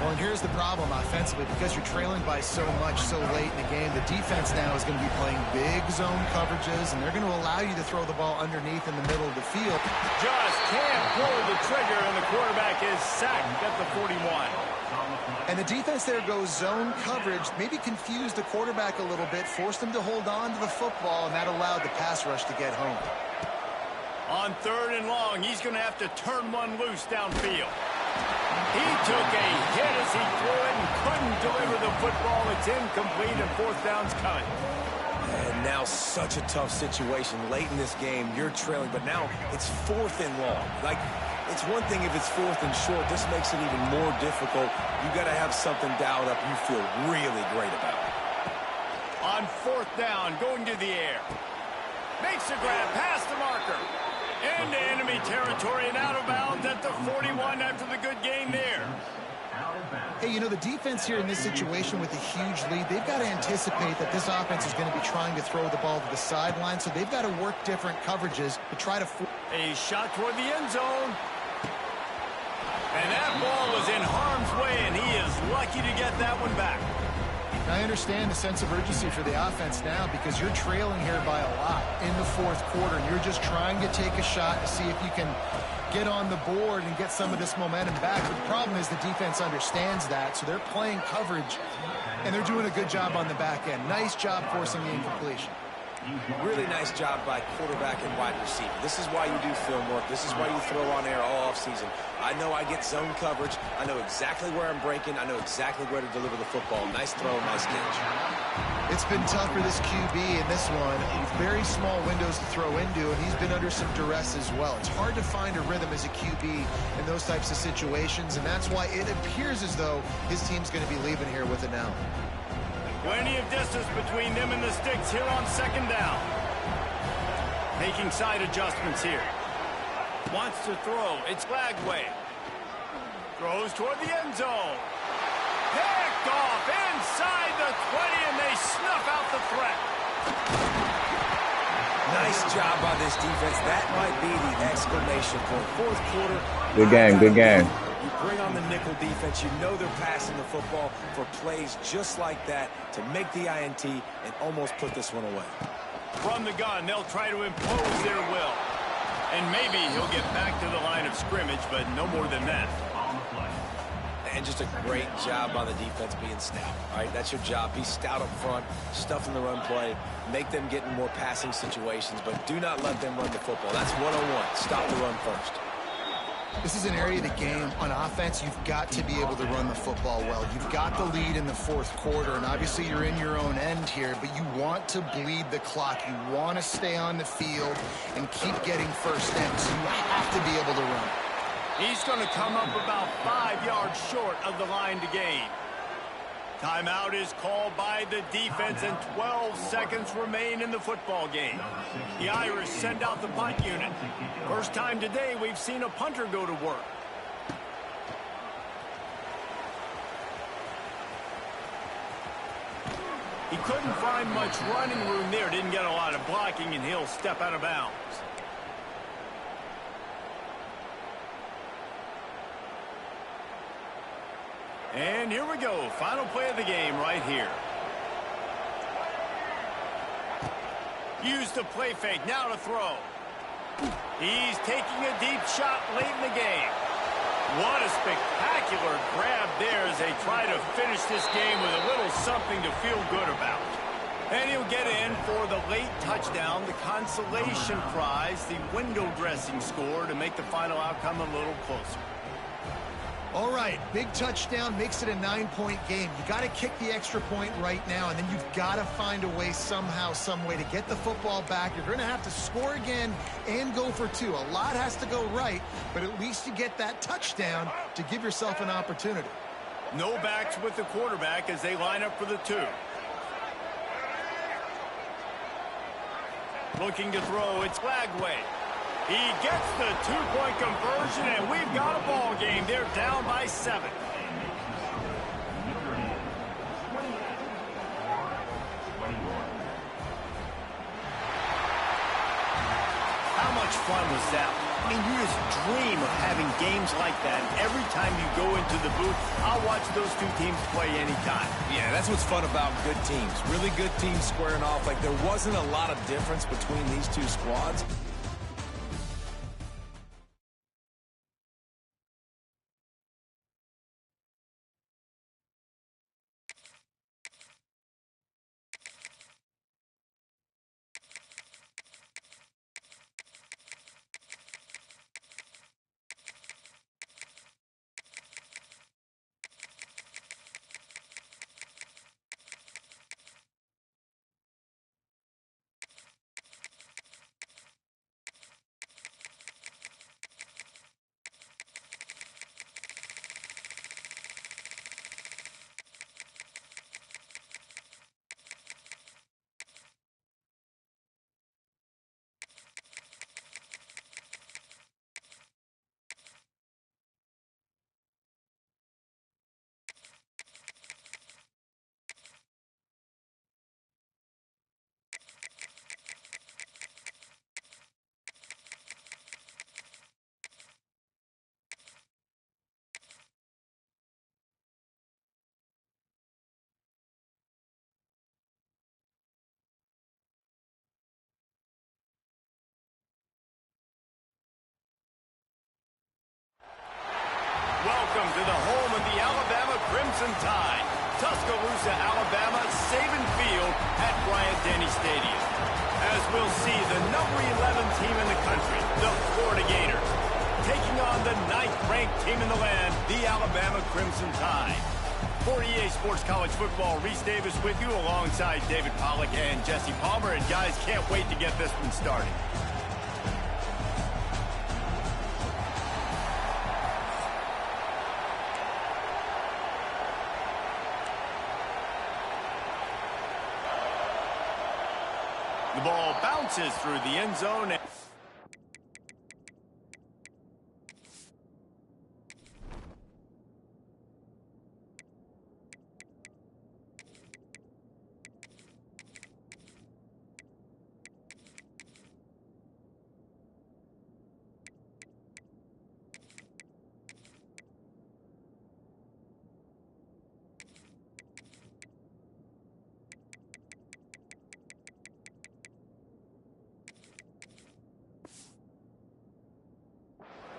Well, and here's the problem offensively. Because you're trailing by so much so late in the game, the defense now is going to be playing big zone coverages, and they're going to allow you to throw the ball underneath in the middle of the field. Just can't pull the trigger, and the quarterback is sacked at the 41. And the defense there goes zone coverage, maybe confused the quarterback a little bit, forced him to hold on to the football, and that allowed the pass rush to get home. On 3rd and long, he's going to have to turn one loose downfield. He took a hit as he threw it and couldn't deliver the football. It's incomplete, and 4th down's coming. And Now such a tough situation. Late in this game, you're trailing, but now it's 4th and long. Like, it's one thing if it's 4th and short. This makes it even more difficult. You got to have something dialed up you feel really great about. On 4th down, going to the air. Makes a grab past the marker. Into enemy territory and out of bounds at the 41 after the good gain there. Hey, you know, the defense here in this situation with a huge lead, they've got to anticipate that this offense is going to be trying to throw the ball to the sideline, so they've got to work different coverages to try to... A shot toward the end zone. And that ball was in harm's way, and he is lucky to get that one back. I understand the sense of urgency for the offense now because you're trailing here by a lot in the 4th quarter, and you're just trying to take a shot to see if you can get on the board and get some of this momentum back. But the problem is the defense understands that, so they're playing coverage, and they're doing a good job on the back end. Nice job forcing the incompletion. Really nice job by quarterback and wide receiver. This is why you do film work. This is why you throw on air all offseason. I know I get zone coverage. I know exactly where I'm breaking. I know exactly where to deliver the football. Nice throw, nice catch. It's been tough for this QB in this one. Very small windows to throw into, and he's been under some duress as well. It's hard to find a rhythm as a QB in those types of situations, and that's why it appears as though his team's going to be leaving here with an L. Plenty of distance between them and the sticks here on 2nd down. Making side adjustments here. Wants to throw. It's Lagway. Throws toward the end zone. Picked off inside the 20, and they snuff out the threat. Nice job by this defense. That might be the exclamation point. 4th quarter. Good game, good game. You bring on the nickel defense. You know they're passing the football for plays just like that to make the INT and almost put this one away. From the gun, they'll try to impose their will. And maybe he'll get back to the line of scrimmage, but no more than that. And just a great job by the defense being stout. All right, that's your job. Be stout up front, stuff in the run play, make them get in more passing situations, but do not let them run the football. That's 101. Stop the run first. This is an area of the game on offense you've got to be able to run the football well. You've got the lead in the 4th quarter, and obviously you're in your own end here, but you want to bleed the clock. You want to stay on the field and keep getting first downs. So you have to be able to run. He's going to come up about 5 yards short of the line to gain. Timeout is called by the defense, and 12 seconds remain in the football game. The Irish send out the punt unit. First time today we've seen a punter go to work. He couldn't find much running room there. Didn't get a lot of blocking, and he'll step out of bounds. And here we go. Final play of the game right here. Used the play fake. Now to throw. He's taking a deep shot late in the game. What a spectacular grab there as they try to finish this game with a little something to feel good about. And he'll get in for the late touchdown, the consolation prize, the window dressing score to make the final outcome a little closer. All right, big touchdown makes it a 9-point game. You got to kick the extra point right now, and then you've got to find a way somehow, some way to get the football back. You're going to have to score again and go for 2. A lot has to go right, but at least you get that touchdown to give yourself an opportunity. No backs with the quarterback as they line up for the 2. Looking to throw, it's Lagway. He gets the 2-point conversion, and we've got a ball game. They're down by 7. How much fun was that? I mean, you just dream of having games like that. Every time you go into the booth, I'll watch those 2 teams play anytime. Yeah, that's what's fun about good teams. Really good teams squaring off. Like, there wasn't a lot of difference between these 2 squads. welcome to the home of the Alabama Crimson Tide. Tuscaloosa, Alabama, Saban Field at Bryant-Denny Stadium. As we'll see, the number 11 team in the country, the Florida Gators, taking on the 9th-ranked team in the land, the Alabama Crimson Tide. For EA Sports College Football, Reese Davis with you alongside David Pollack and Jesse Palmer. And guys, can't wait to get this one started. The ball bounces through the end zone.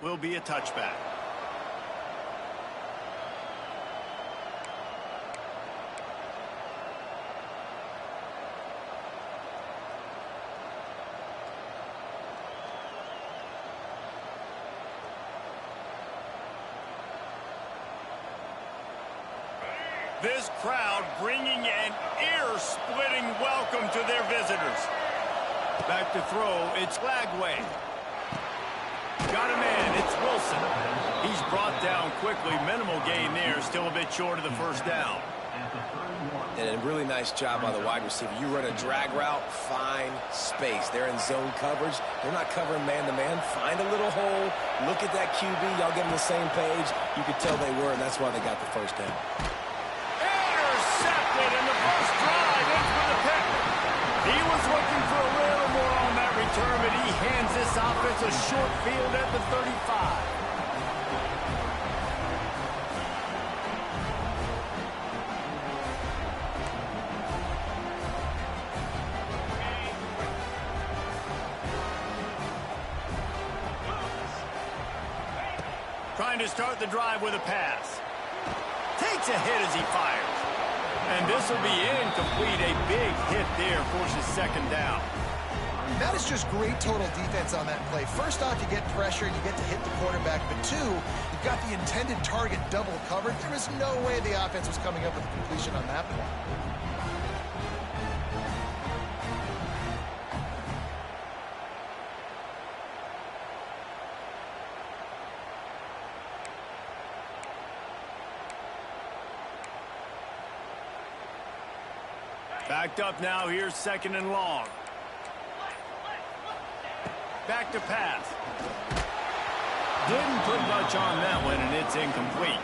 Will be a touchback. This crowd bringing an ear-splitting welcome to their visitors. Back to throw, it's Lagway. Got a man, it's Wilson. He's brought down quickly. Minimal gain there, still a bit short of the first down. And a really nice job by the wide receiver. You run a drag route, find space. They're in zone coverage. They're not covering man-to-man. Find a little hole. Look at that QB. Y'all get on the same page. You could tell they were, and that's why they got the first down. Intercepted in the first drive. In for the pick. He was looking for a little more on that return, but he hands this offense a short field at the 35. Trying to start the drive with a pass. Takes a hit as he fires. And this will be incomplete. A big hit there forces second down. That is just great total defense on that play. First off, you get pressure, you get to hit the quarterback. But two, you've got the intended target double covered. There was no way the offense was coming up with a completion on that play. Backed up now, here's second and long. Back to pass. Didn't put much on that one, and it's incomplete.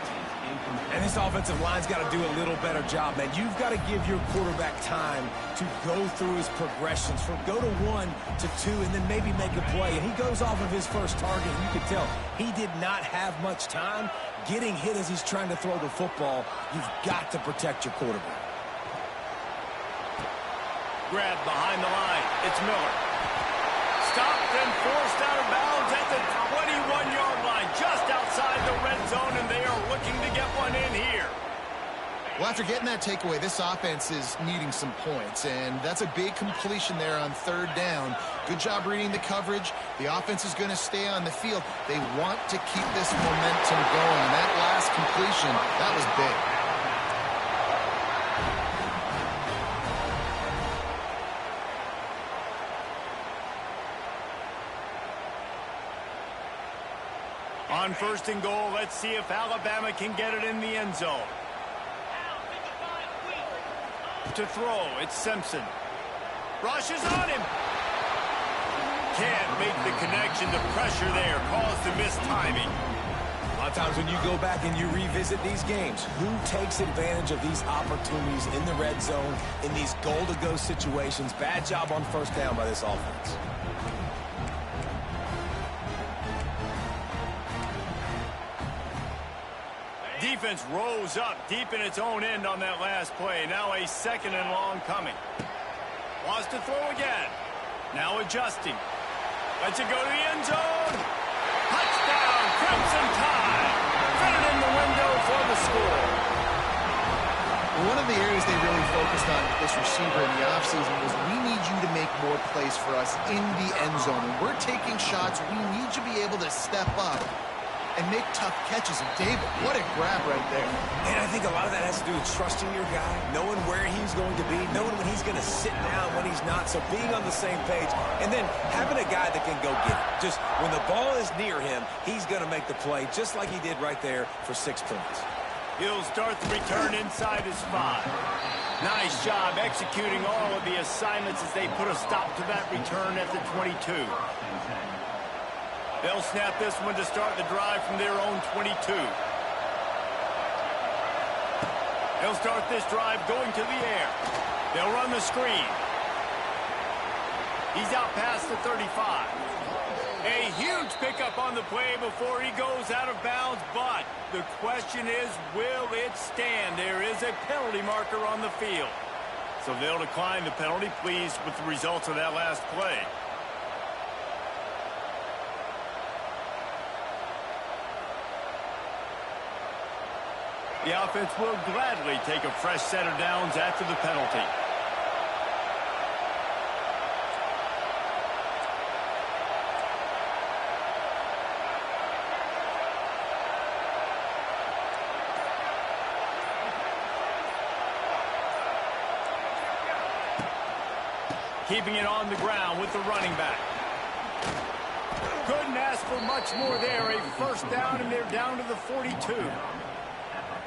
And this offensive line's got to do a little better job, man. You've got to give your quarterback time to go through his progressions from go to 1 to 2 and then maybe make a play. And he goes off of his first target, and you can tell he did not have much time getting hit as he's trying to throw the football. You've got to protect your quarterback. Grabbed behind the line. It's Miller. Stopped and forced out of bounds at the 21-yard line, just outside the red zone, and they are looking to get one in here. Well, after getting that takeaway, this offense is needing some points, and that's a big completion there on third down. Good job reading the coverage. The offense is going to stay on the field. They want to keep this momentum going. That last completion, that was big. On first and goal, let's see if Alabama can get it in the end zone. To throw, it's Simpson. Rushes on him. Can't make the connection. The pressure there caused the missed timing. A lot of times when you go back and you revisit these games, who takes advantage of these opportunities in the red zone, in these goal-to-go situations? Bad job on first down by this offense. Defense rose up deep in its own end on that last play. Now a second and long coming. Wants to throw again. Now adjusting. Lets it go to the end zone. Touchdown, Crimson Tide. Fit it in the the score. One of the areas they really focused on with this receiver in the offseason was we need you to make more plays for us in the end zone. When we're taking shots, we need you to be able to step up and make tough catches. And David, what a grab right there. And I think a lot of that has to do with trusting your guy, knowing where he's going to be, knowing when he's going to sit down, when he's not, so being on the same page, and then having a guy that can go get it. Just when the ball is near him, he's going to make the play, just like he did right there for 6 points. He'll start the return inside his 5. Nice job executing all of the assignments as they put a stop to that return at the 22. They'll snap this one to start the drive from their own 22. They'll start this drive going to the air. They'll run the screen. He's out past the 35. A huge pickup on the play before he goes out of bounds, but the question is, will it stand? There is a penalty marker on the field. So they'll decline the penalty, pleased with the results of that last play. The offense will gladly take a fresh set of downs after the penalty. Keeping it on the ground with the running back. Couldn't ask for much more there. A first down, and they're down to the 42.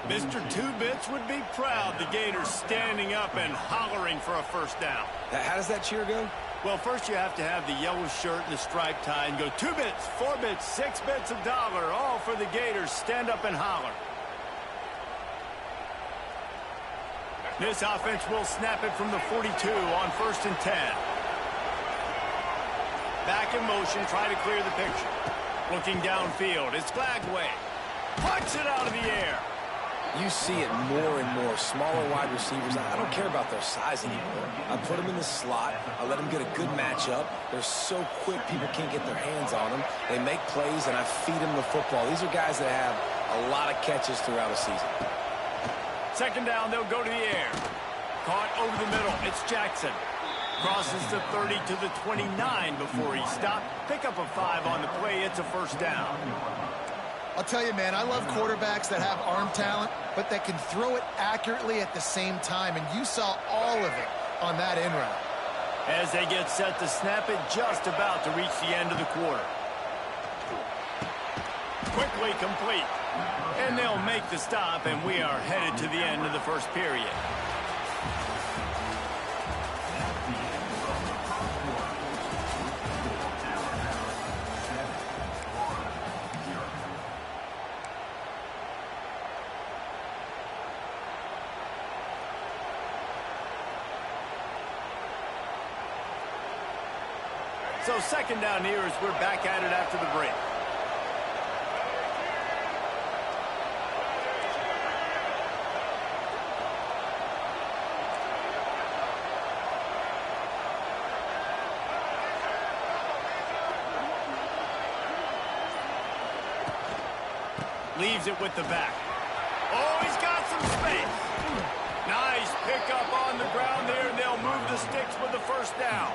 Mr. Two-Bits would be proud. The Gators standing up and hollering for a first down. How does that cheer go? Well, first you have to have the yellow shirt and the striped tie and go 2 bits, 4 bits, 6 bits, $1, all for the Gators. Stand up and holler. This offense will snap it from the 42 on 1st and 10. Back in motion, try to clear the picture. Looking downfield, it's Glagway. Punch it out of the air. You see it more and more. Smaller wide receivers, I don't care about their size anymore. I put them in the slot. I let them get a good matchup. They're so quick, people can't get their hands on them. They make plays, and I feed them the football. These are guys that have a lot of catches throughout a season. Second down, they'll go to the air. Caught over the middle. It's Jackson. Crosses the 30 to the 29 before he stopped. Pick up a 5 on the play. It's a first down. I'll tell you, man, I love quarterbacks that have arm talent, but that can throw it accurately at the same time, and you saw all of it on that in route. As they get set to snap it, just about to reach the end of the quarter. Quickly complete. And they'll make the stop, and we are headed to the end of the first period. So second down here as we're back at it after the break. Leaves it with the back. Oh, he's got some space. Nice pickup on the ground there, and they'll move the sticks with the first down.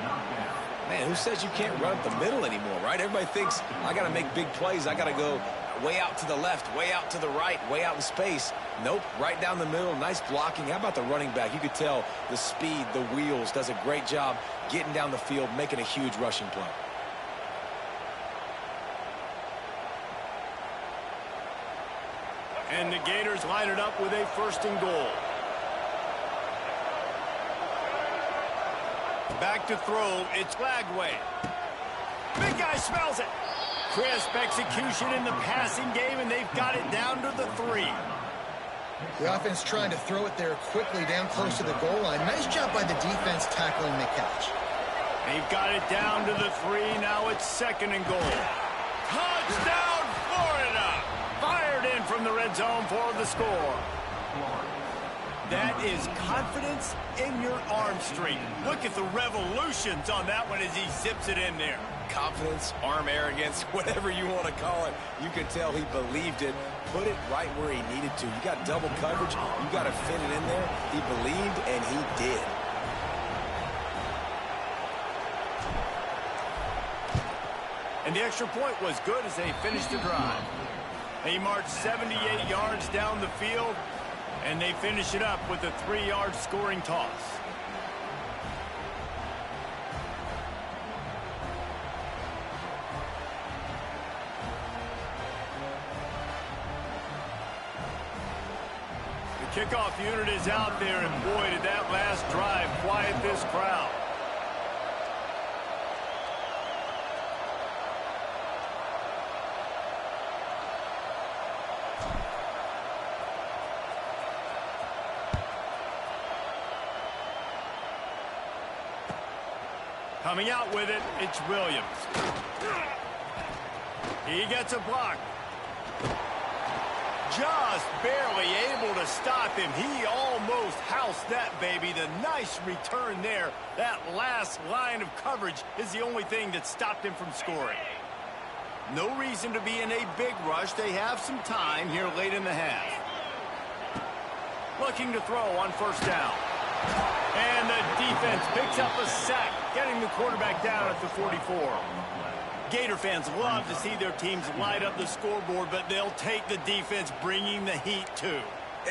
Man, who says you can't run up the middle anymore, right? Everybody thinks, I got to make big plays. I got to go way out to the left, way out to the right, way out in space. Nope, right down the middle. Nice blocking. How about the running back? You could tell the speed, the wheels, does a great job getting down the field, making a huge rushing play. And the Gators line it up with a 1st and goal. Back to throw, it's Glagway. Big guy smells it. Crisp execution in the passing game, and they've got it down to the 3. The offense trying to throw it there quickly down close to the goal line. Nice job by the defense tackling the catch. They've got it down to the 3. Now it's 2nd and goal. Touchdown, Florida! Fired in from the red zone for the score. That is confidence in your arm strength. Look at the revolutions on that one as he zips it in there. Confidence, arm arrogance, whatever you want to call it. You can tell he believed it, put it right where he needed to. You got double coverage, you got to fit it in there. He believed, and he did. And the extra point was good as they finished the drive. They marched 78 yards down the field, and they finish it up with a 3-yard scoring toss. The kickoff unit is out there, and boy, did that last drive quiet this crowd. Coming out with it, it's Williams. He gets a block. Just barely able to stop him. He almost housed that baby. The nice return there. That last line of coverage is the only thing that stopped him from scoring. No reason to be in a big rush. They have some time here late in the half. Looking to throw on first down. And the defense picks up a sack, getting the quarterback down at the 44. Gator fans love to see their teams light up the scoreboard, but they'll take the defense bringing the heat too.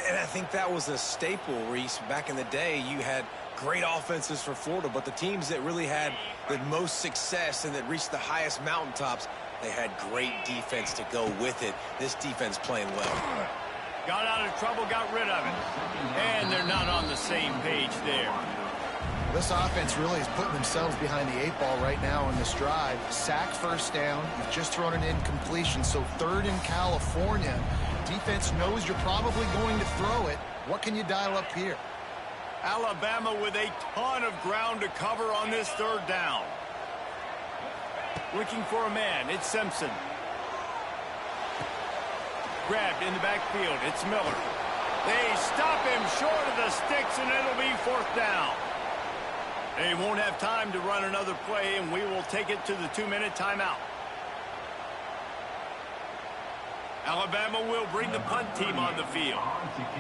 And I think that was a staple, Reese. Back in the day, you had great offenses for Florida, but the teams that really had the most success and that reached the highest mountaintops, they had great defense to go with it. This defense playing well. Got out of trouble, got rid of it. And they're not on the same page there. This offense really is putting themselves behind the 8 ball right now in this drive. Sack first down. You've just thrown an incompletion, so 3rd in California. Defense knows you're probably going to throw it. What can you dial up here? Alabama with a ton of ground to cover on this 3rd down. Looking for a man. It's Simpson. Grabbed in the backfield. It's Miller. They stop him short of the sticks, and it'll be 4th down. They won't have time to run another play, and we will take it to the 2-minute timeout. Alabama will bring the punt team on the field.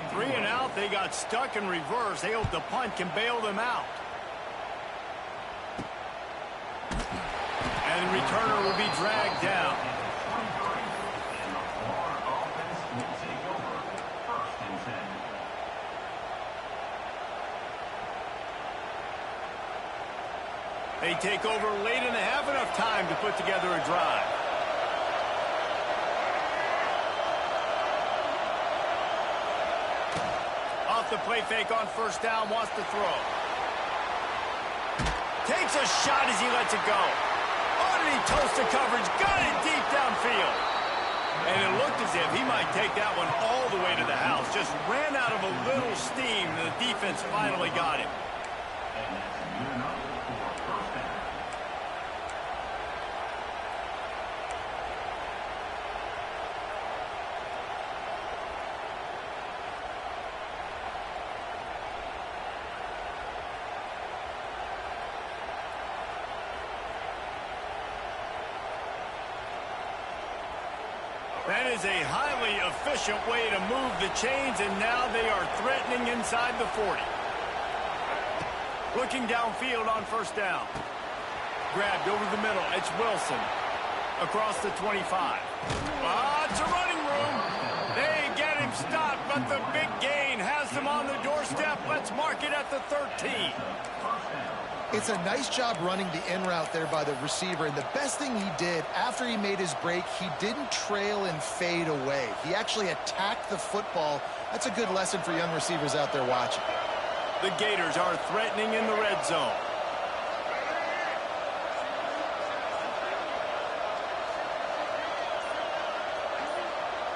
3 and out. They got stuck in reverse. They hope the punt can bail them out. And the returner will be dragged down. They take over late and have enough time to put together a drive. Off the play fake on first down, wants to throw. Takes a shot as he lets it go. Underneath toast to coverage, got it deep downfield. And it looked as if he might take that one all the way to the house. Just ran out of a little steam, and the defense finally got him. That is a highly efficient way to move the chains, and now they are threatening inside the 40. Looking downfield on first down. Grabbed over the middle. It's Wilson. Across the 25. It's a running room. They get him stopped, but the big gain has them on the doorstep. Let's mark it at the 13. It's a nice job running the in route there by the receiver, and the best thing he did after he made his break, he didn't trail and fade away. He actually attacked the football. That's a good lesson for young receivers out there watching. The Gators are threatening in the red zone.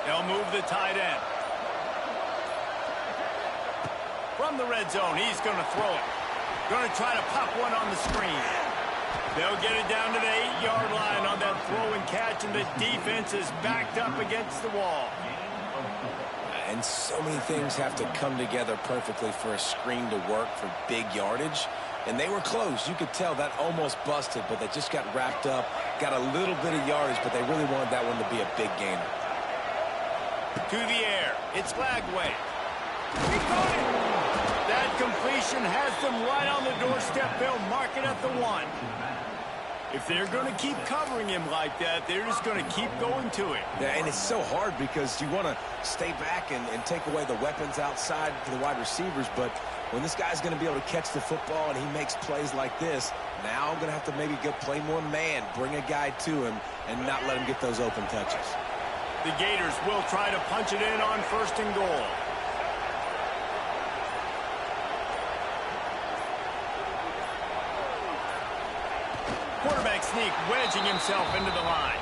They'll move the tight end. From the red zone, he's going to throw it. Going to try to pop one on the screen. They'll get it down to the 8-yard line on that throw and catch, and the defense is backed up against the wall. And so many things have to come together perfectly for a screen to work for big yardage. And they were close. You could tell that almost busted, but they just got wrapped up, got a little bit of yardage, but they really wanted that one to be a big gainer. To the air. It's Lagway. He caught it. That completion has them right on the doorstep. They'll mark it at the 1. If they're going to keep covering him like that, they're just going to keep going to it. Yeah, and it's so hard because you want to stay back and take away the weapons outside for the wide receivers, but when this guy's going to be able to catch the football and he makes plays like this, now I'm going to have to maybe go play more man, bring a guy to him, and not let him get those open touches. The Gators will try to punch it in on 1st and goal. Quarterback sneak, wedging himself into the line.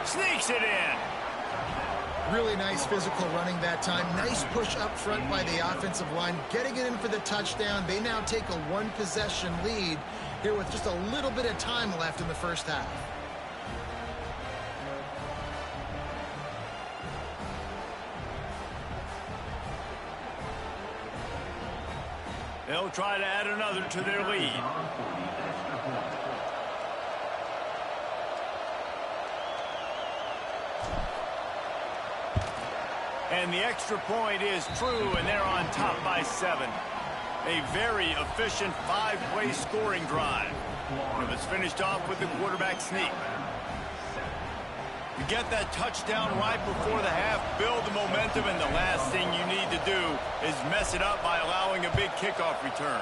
Sneaks it in. Really nice physical running that time. Nice push up front by the offensive line. Getting it in for the touchdown. They now take a 1-possession lead here with just a little bit of time left in the first half. They'll try to add another to their lead. And the extra point is true, and they're on top by 7. A very efficient 5-play scoring drive. And it was finished off with the quarterback sneak. You get that touchdown right before the half, build the momentum, and the last thing you need to do is mess it up by allowing a big kickoff return.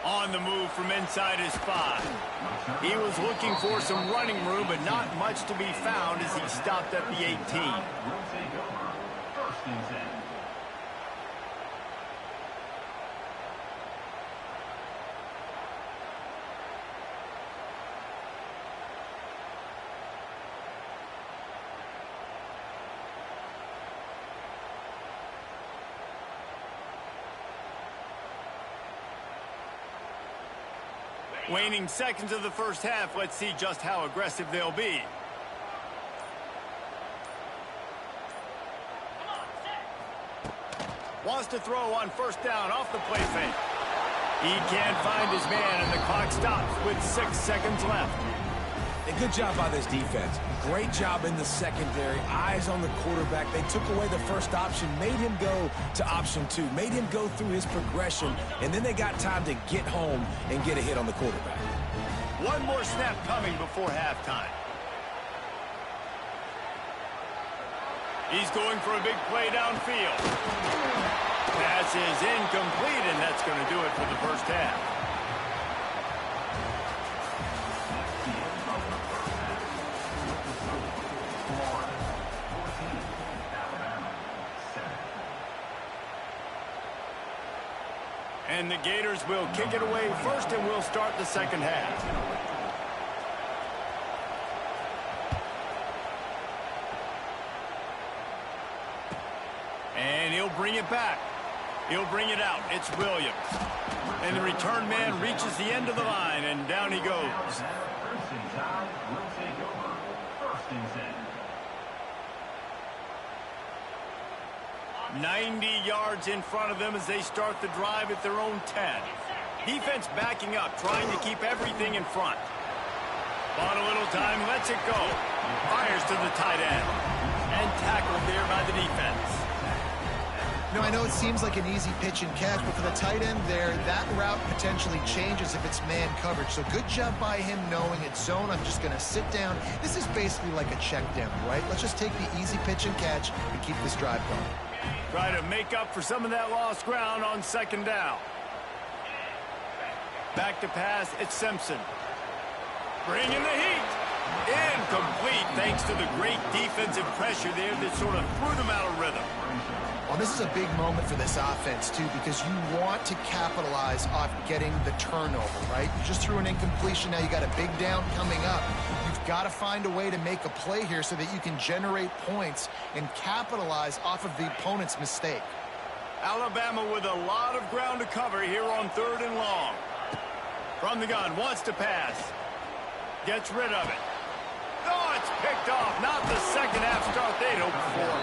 On the move from inside his 5. He was looking for some running room, but not much to be found as he stopped at the 18. Waning seconds of the first half. Let's see just how aggressive they'll be. Wants to throw on 1st down off the play fake. He can't find his man, and the clock stops with 6 seconds left. A good job by this defense. Great job in the secondary. Eyes on the quarterback. They took away the first option, made him go to option 2, made him go through his progression, and then they got time to get home and get a hit on the quarterback. One more snap coming before halftime. He's going for a big play downfield. Pass is incomplete, and that's going to do it for the first half. And the Gators will kick it away first, and we'll start the second half. And he'll bring it back. He'll bring it out. It's Williams. And the return man reaches the end of the line, and down he goes. 90 yards in front of them as they start the drive at their own 10. Defense backing up, trying to keep everything in front. On a little time, lets it go. Fires to the tight end. And tackled there by the defense. You know, I know it seems like an easy pitch and catch, but for the tight end there, that route potentially changes if it's man coverage. So good job by him knowing it's zone. I'm just going to sit down. This is basically like a check down, right? Let's just take the easy pitch and catch and keep this drive going. Try to make up for some of that lost ground on 2nd down. Back to pass, it's Simpson. Bringing the heat. Incomplete thanks to the great defensive pressure there that sort of threw them out of rhythm. Well, this is a big moment for this offense, too, because you want to capitalize off getting the turnover, right? You just threw an incompletion. Now you got a big down coming up. You've got to find a way to make a play here so that you can generate points and capitalize off of the opponent's mistake. Alabama with a lot of ground to cover here on 3rd and long. From the gun, wants to pass. Gets rid of it. Oh, it's picked off. Not the second half start they'd hoped for.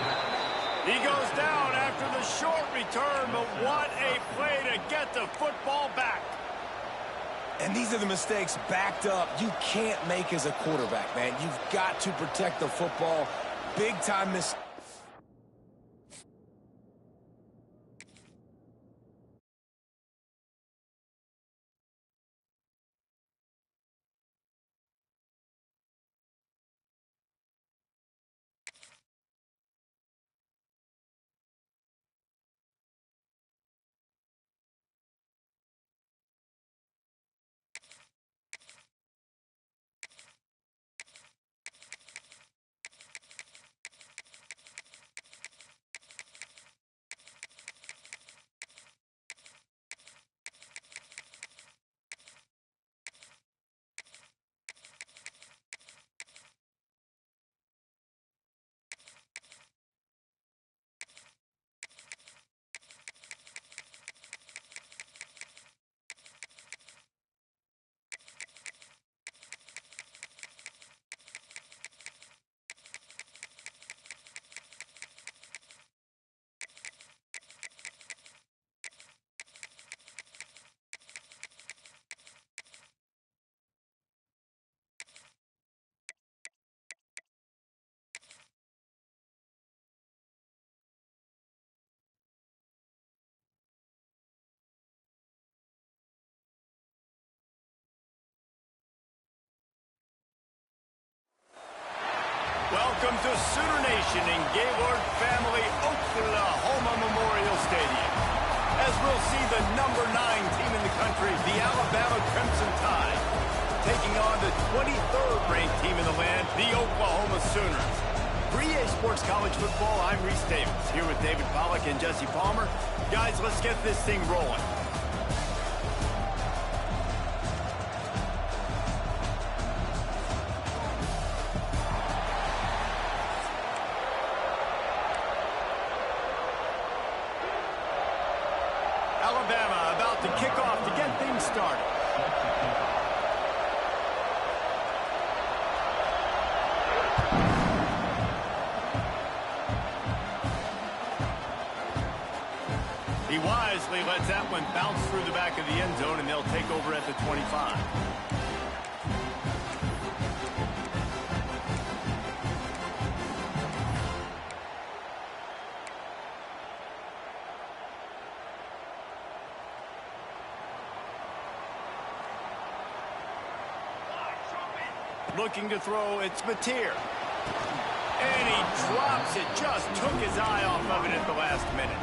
He goes down after the short return, but what a play to get the football back. And these are the mistakes backed up you can't make as a quarterback, man. You've got to protect the football. Big-time mistake. Welcome to Sooner Nation in Gaylord Family Oklahoma Memorial Stadium. As we'll see the number 9 team in the country, the Alabama Crimson Tide, taking on the 23rd ranked team in the land, the Oklahoma Sooners. For EA Sports College Football, I'm Reese Davis, here with David Pollack and Jesse Palmer. Guys, let's get this thing rolling. Alabama about to kick off to get things started. He wisely lets that one bounce through the back of the end zone, and they'll take over at the 25. Looking to throw, it's Mateer. And he drops it, just took his eye off of it at the last minute.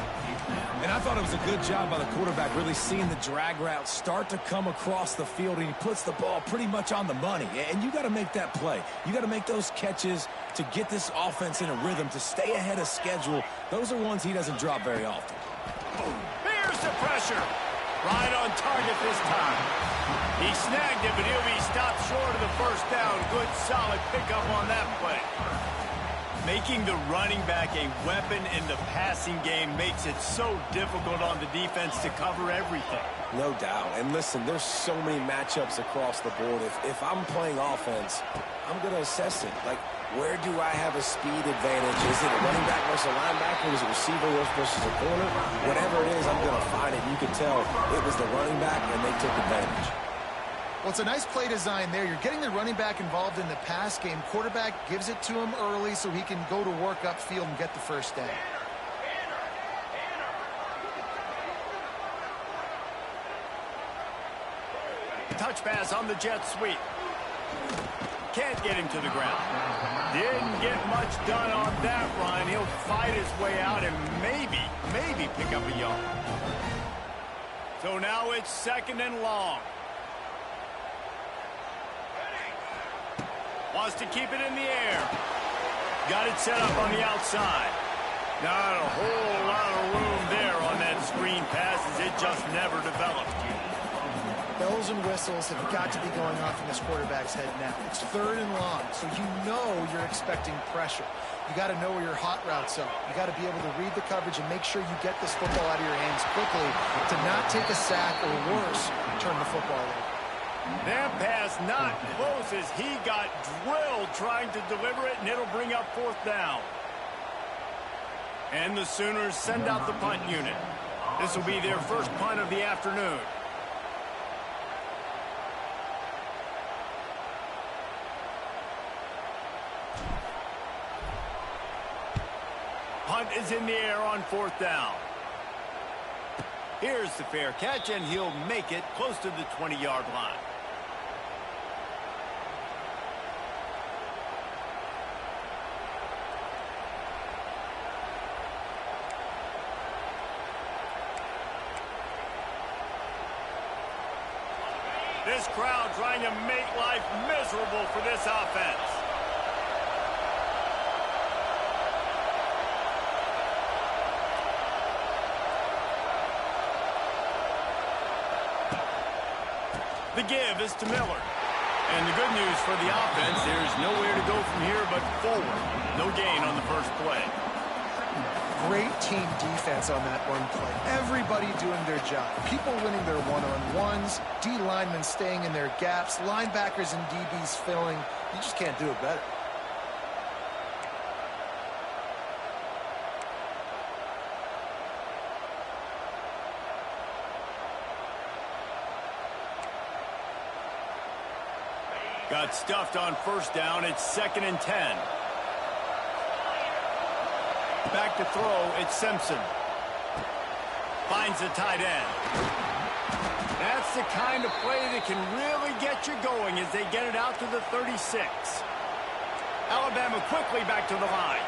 And I thought it was a good job by the quarterback, really seeing the drag route start to come across the field, and he puts the ball pretty much on the money. And you got to make that play. You got to make those catches to get this offense in a rhythm, to stay ahead of schedule. Those are ones he doesn't drop very often. Here's the pressure. Right on target this time. He snagged it, but he'll be stopped short of the first down. Good, solid pickup on that play. Making the running back a weapon in the passing game makes it so difficult on the defense to cover everything. No doubt. And listen, there's so many matchups across the board. If I'm playing offense, I'm going to assess it. Like, where do I have a speed advantage? Is it a running back versus a linebacker? Is it receiver versus a corner? Whatever it is, I'm going to find it. You can tell it was the running back, and they took advantage. Well, it's a nice play design there. You're getting the running back involved in the pass game. Quarterback gives it to him early so he can go to work upfield and get the first down. Touch pass on the jet sweep. Can't get him to the ground. Didn't get much done on that run. He'll fight his way out and maybe pick up a yard. So now it's 2nd and long. Wants to keep it in the air. Got it set up on the outside. Not a whole lot of room there on that screen pass as it just never developed. Bells and whistles have got to be going off in this quarterback's head now. It's 3rd and long, so you know you're expecting pressure. You got to know where your hot routes are. You got to be able to read the coverage and make sure you get this football out of your hands quickly to not take a sack or worse, turn the football over. That pass not close as he got drilled trying to deliver it, and it'll bring up 4th down. And the Sooners send out the punt unit. This will be their first punt of the afternoon. Punt is in the air on 4th down. Here's the fair catch, and he'll make it close to the 20-yard line. This crowd trying to make life miserable for this offense. The give is to Miller. And the good news for the offense, there's nowhere to go from here but forward. No gain on the first play. Great team defense on that one play. Everybody doing their job. People winning their one-on-ones, D linemen staying in their gaps, linebackers and DBs filling. You just can't do it better. Got stuffed on 1st down. It's 2nd and 10. Back to throw. It's Simpson. Finds the tight end. That's the kind of play that can really get you going as they get it out to the 36. Alabama quickly back to the line.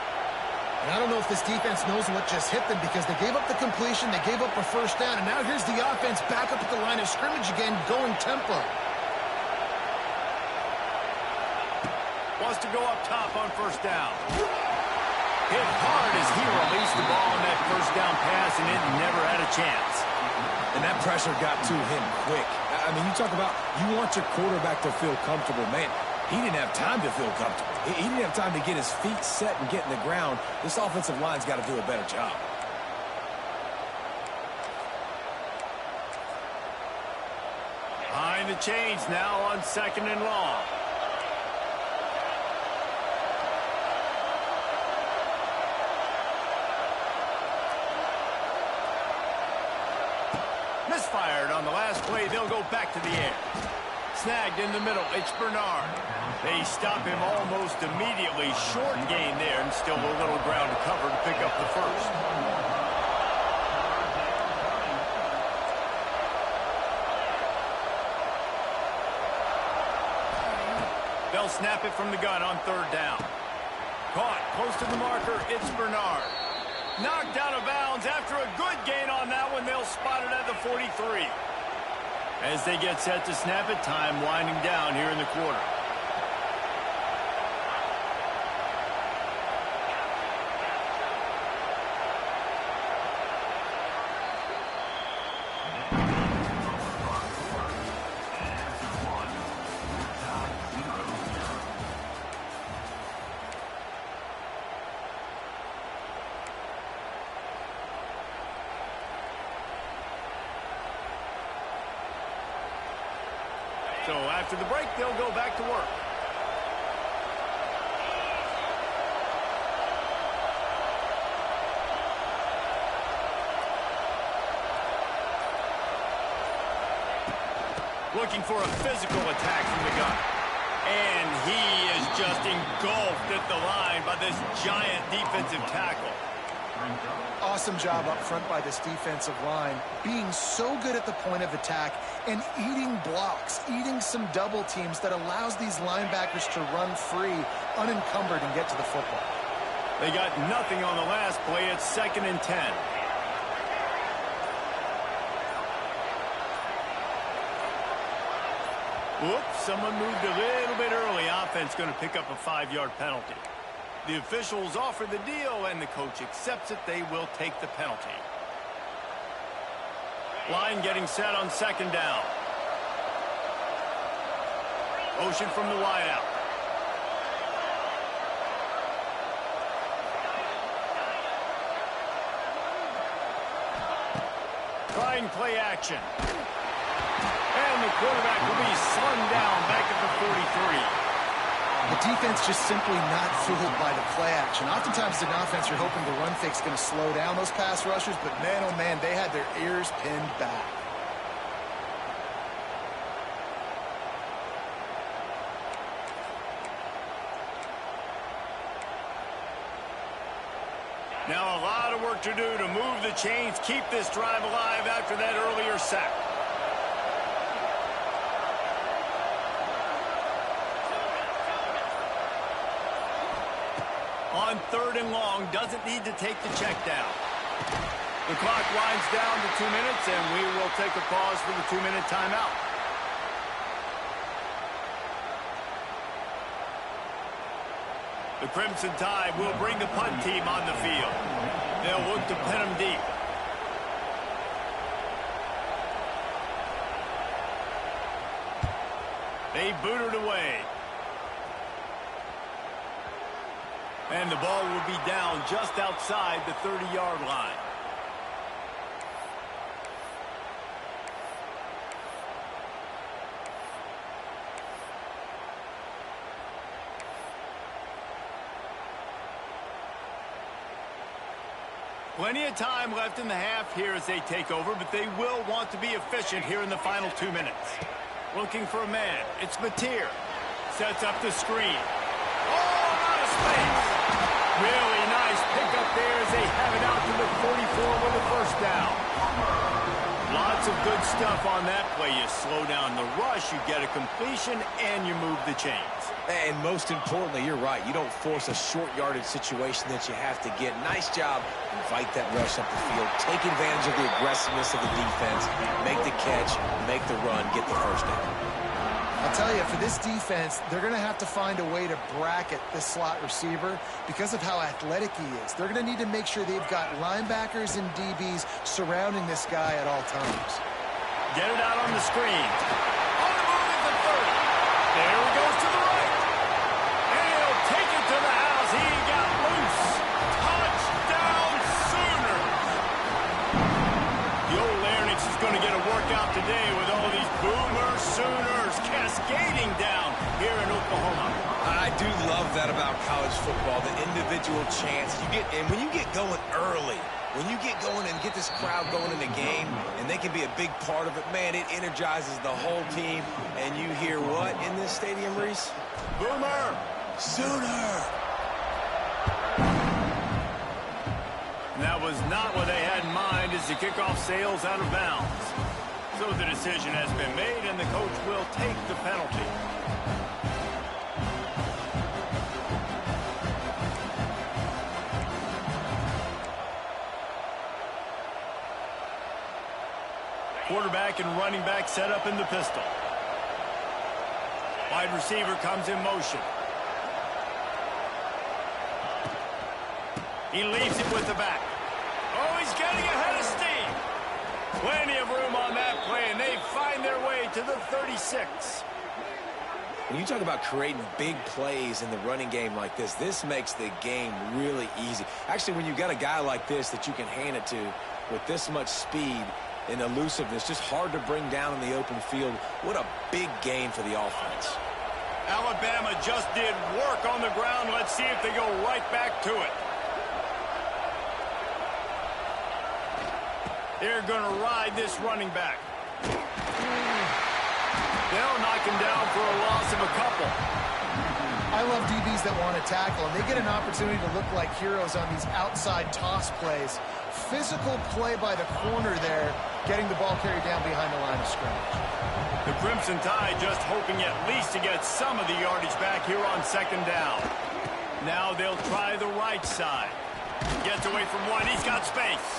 And I don't know if this defense knows what just hit them because they gave up the completion, they gave up a 1st down, and now here's the offense back up at the line of scrimmage again, going tempo. Wants to go up top on 1st down. Hit hard as he released the ball on that 1st down pass, and it never had a chance. And that pressure got to him quick. I mean, you talk about you want your quarterback to feel comfortable. Man, he didn't have time to feel comfortable. He didn't have time to get his feet set and get in the ground. This offensive line's got to do a better job. Behind the chains now on 2nd and long. Misfired on the last play. They'll go back to the air. Snagged in the middle. It's Bernard. They stop him almost immediately. Short gain there, and still a little ground to cover to pick up the 1st. They'll snap it from the gun on 3rd down. Caught close to the marker. It's Bernard. Knocked out of bounds after a good gain on that one. They'll spot it at the 43. As they get set to snap it, time winding down here in the quarter. So after the break, they'll go back to work. Looking for a physical attack from the gun. And he is just engulfed at the line by this giant defensive tackle. Awesome job up front by this defensive line, being so good at the point of attack and eating blocks, eating some double teams that allows these linebackers to run free, unencumbered, and get to the football. They got nothing on the last play. It's 2nd and 10. Whoops, someone moved a little bit early. Offense going to pick up a 5-yard penalty. The officials offer the deal, and the coach accepts it. They will take the penalty. Line getting set on 2nd down. Motion from the wideout. Trying play action. And the quarterback will be slung down back at the 43. The defense just simply not fooled by the play action. Oftentimes, as an offense, you're hoping the run fake's going to slow down those pass rushers, but man, oh man, they had their ears pinned back. Now a lot of work to do to move the chains, keep this drive alive after that earlier sack. On 3rd and long, doesn't need to take the check down. The clock winds down to 2 minutes, and we will take a pause for the 2-minute timeout. The Crimson Tide will bring the punt team on the field. They'll look to pin them deep. They boot it away. And the ball will be down just outside the 30-yard line. Plenty of time left in the half here as they take over, but they will want to be efficient here in the final 2 minutes. Looking for a man. It's Mateer. Sets up the screen. Oh, out of space. Really nice pickup there as they have it out to the 44 with a first down. Lots of good stuff on that play. You slow down the rush, you get a completion, and you move the chains. And most importantly, you're right. You don't force a short yardage situation that you have to get. Nice job. Invite that rush up the field. Take advantage of the aggressiveness of the defense. Make the catch, make the run, get the first down. I'll tell you, for this defense, they're going to have to find a way to bracket this slot receiver because of how athletic he is. They're going to need to make sure they've got linebackers and DBs surrounding this guy at all times. Get it out on the screen. On the move at the 30. There he goes to the right. And he'll take it to the house. He got loose. Touchdown Sooners. The old Larynx is going to get a workout today with all these Boomer Sooners cascading down here in Oklahoma. I do love that about college football, the individual chance you get. And when you get going early, when you get going and get this crowd going in the game, and they can be a big part of it, man, it energizes the whole team. And you hear what in this stadium, Reese? Boomer Sooner! And that was not what they had in mind as the kickoff sails out of bounds. So the decision has been made, and the coach will take the penalty. Quarterback and running back set up in the pistol. Wide receiver comes in motion. He leaves it with the back. Oh, he's getting ahead of steam. Plenty of room on that play, and they find their way to the 36. When you talk about creating big plays in the running game like this makes the game really easy. Actually, when you got a guy like this that you can hand it to with this much speed and elusiveness, just hard to bring down in the open field, what a big gain for the offense. Alabama just did work on the ground. Let's see if they go right back to it. They're going to ride this running back. They'll knock him down for a loss of a couple. I love DBs that want to tackle, and they get an opportunity to look like heroes on these outside toss plays. Physical play by the corner there, getting the ball carried down behind the line of scrimmage. The Crimson Tide just hoping at least to get some of the yardage back here on second down. Now they'll try the right side. Gets away from one. He's got space.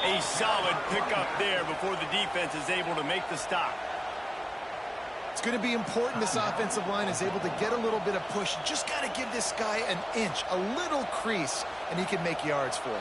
A solid pickup there before the defense is able to make the stop. It's going to be important this offensive line is able to get a little bit of push. Just got to give this guy an inch, a little crease, and he can make yards for you.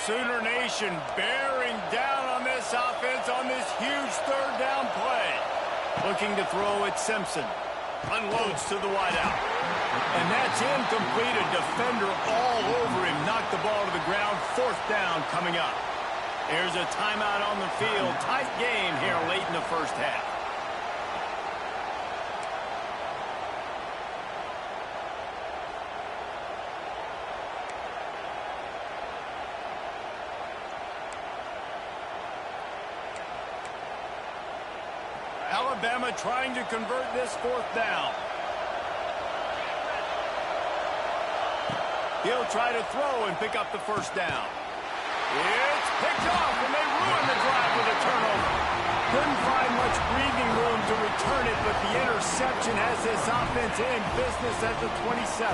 Sooner Nation bearing down on this offense on this huge third down play. Looking to throw at Simpson. Unloads to the wideout. And that's incomplete. A defender all over him. Knocked the ball to the ground. 4th down coming up. Here's a timeout on the field. Tight game here late in the first half. Alabama trying to convert this 4th down. He'll try to throw and pick up the 1st down. It's picked off, and they ruin the drive with a turnover. Couldn't find much breathing room to return it, but the interception has this offense in business at the 27.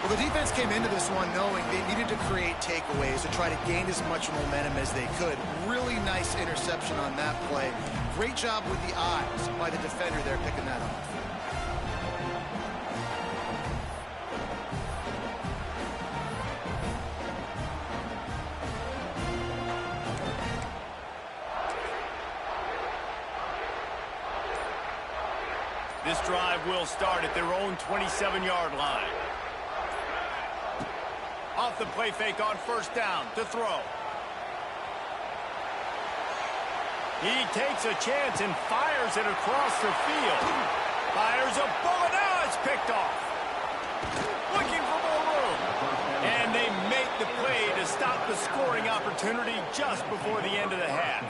Well, the defense came into this one knowing they needed to create takeaways to try to gain as much momentum as they could. Really nice interception on that play. Great job with the eyes by the defender there picking that off. This drive will start at their own 27-yard line. Off the play fake on 1st down to throw. He takes a chance and fires it across the field. Fires a bullet. Now it's picked off. Looking for more room. And they make the play to stop the scoring opportunity just before the end of the half.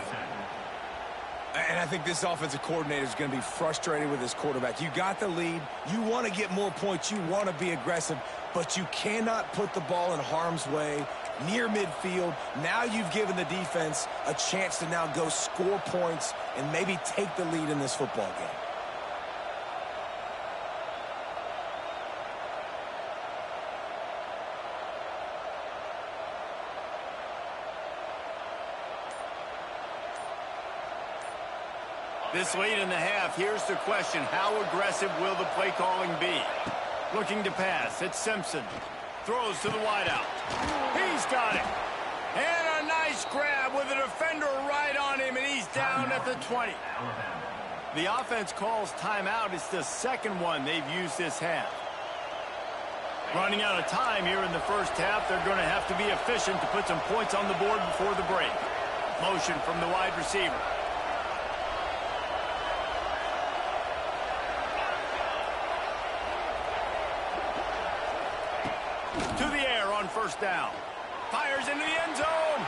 And I think this offensive coordinator is going to be frustrated with his quarterback. You got the lead. You want to get more points. You want to be aggressive. But you cannot put the ball in harm's way near midfield. Now you've given the defense a chance to now go score points and maybe take the lead in this football game. This late in the half, here's the question. How aggressive will the play calling be? Looking to pass. It's Simpson. Throws to the wideout. He's got it. And a nice grab with a defender right on him, and he's down at the 20. The offense calls timeout. It's the second one they've used this half. Running out of time here in the first half. They're going to have to be efficient to put some points on the board before the break. Motion from the wide receiver. To the air on 1st down. Fires into the end zone.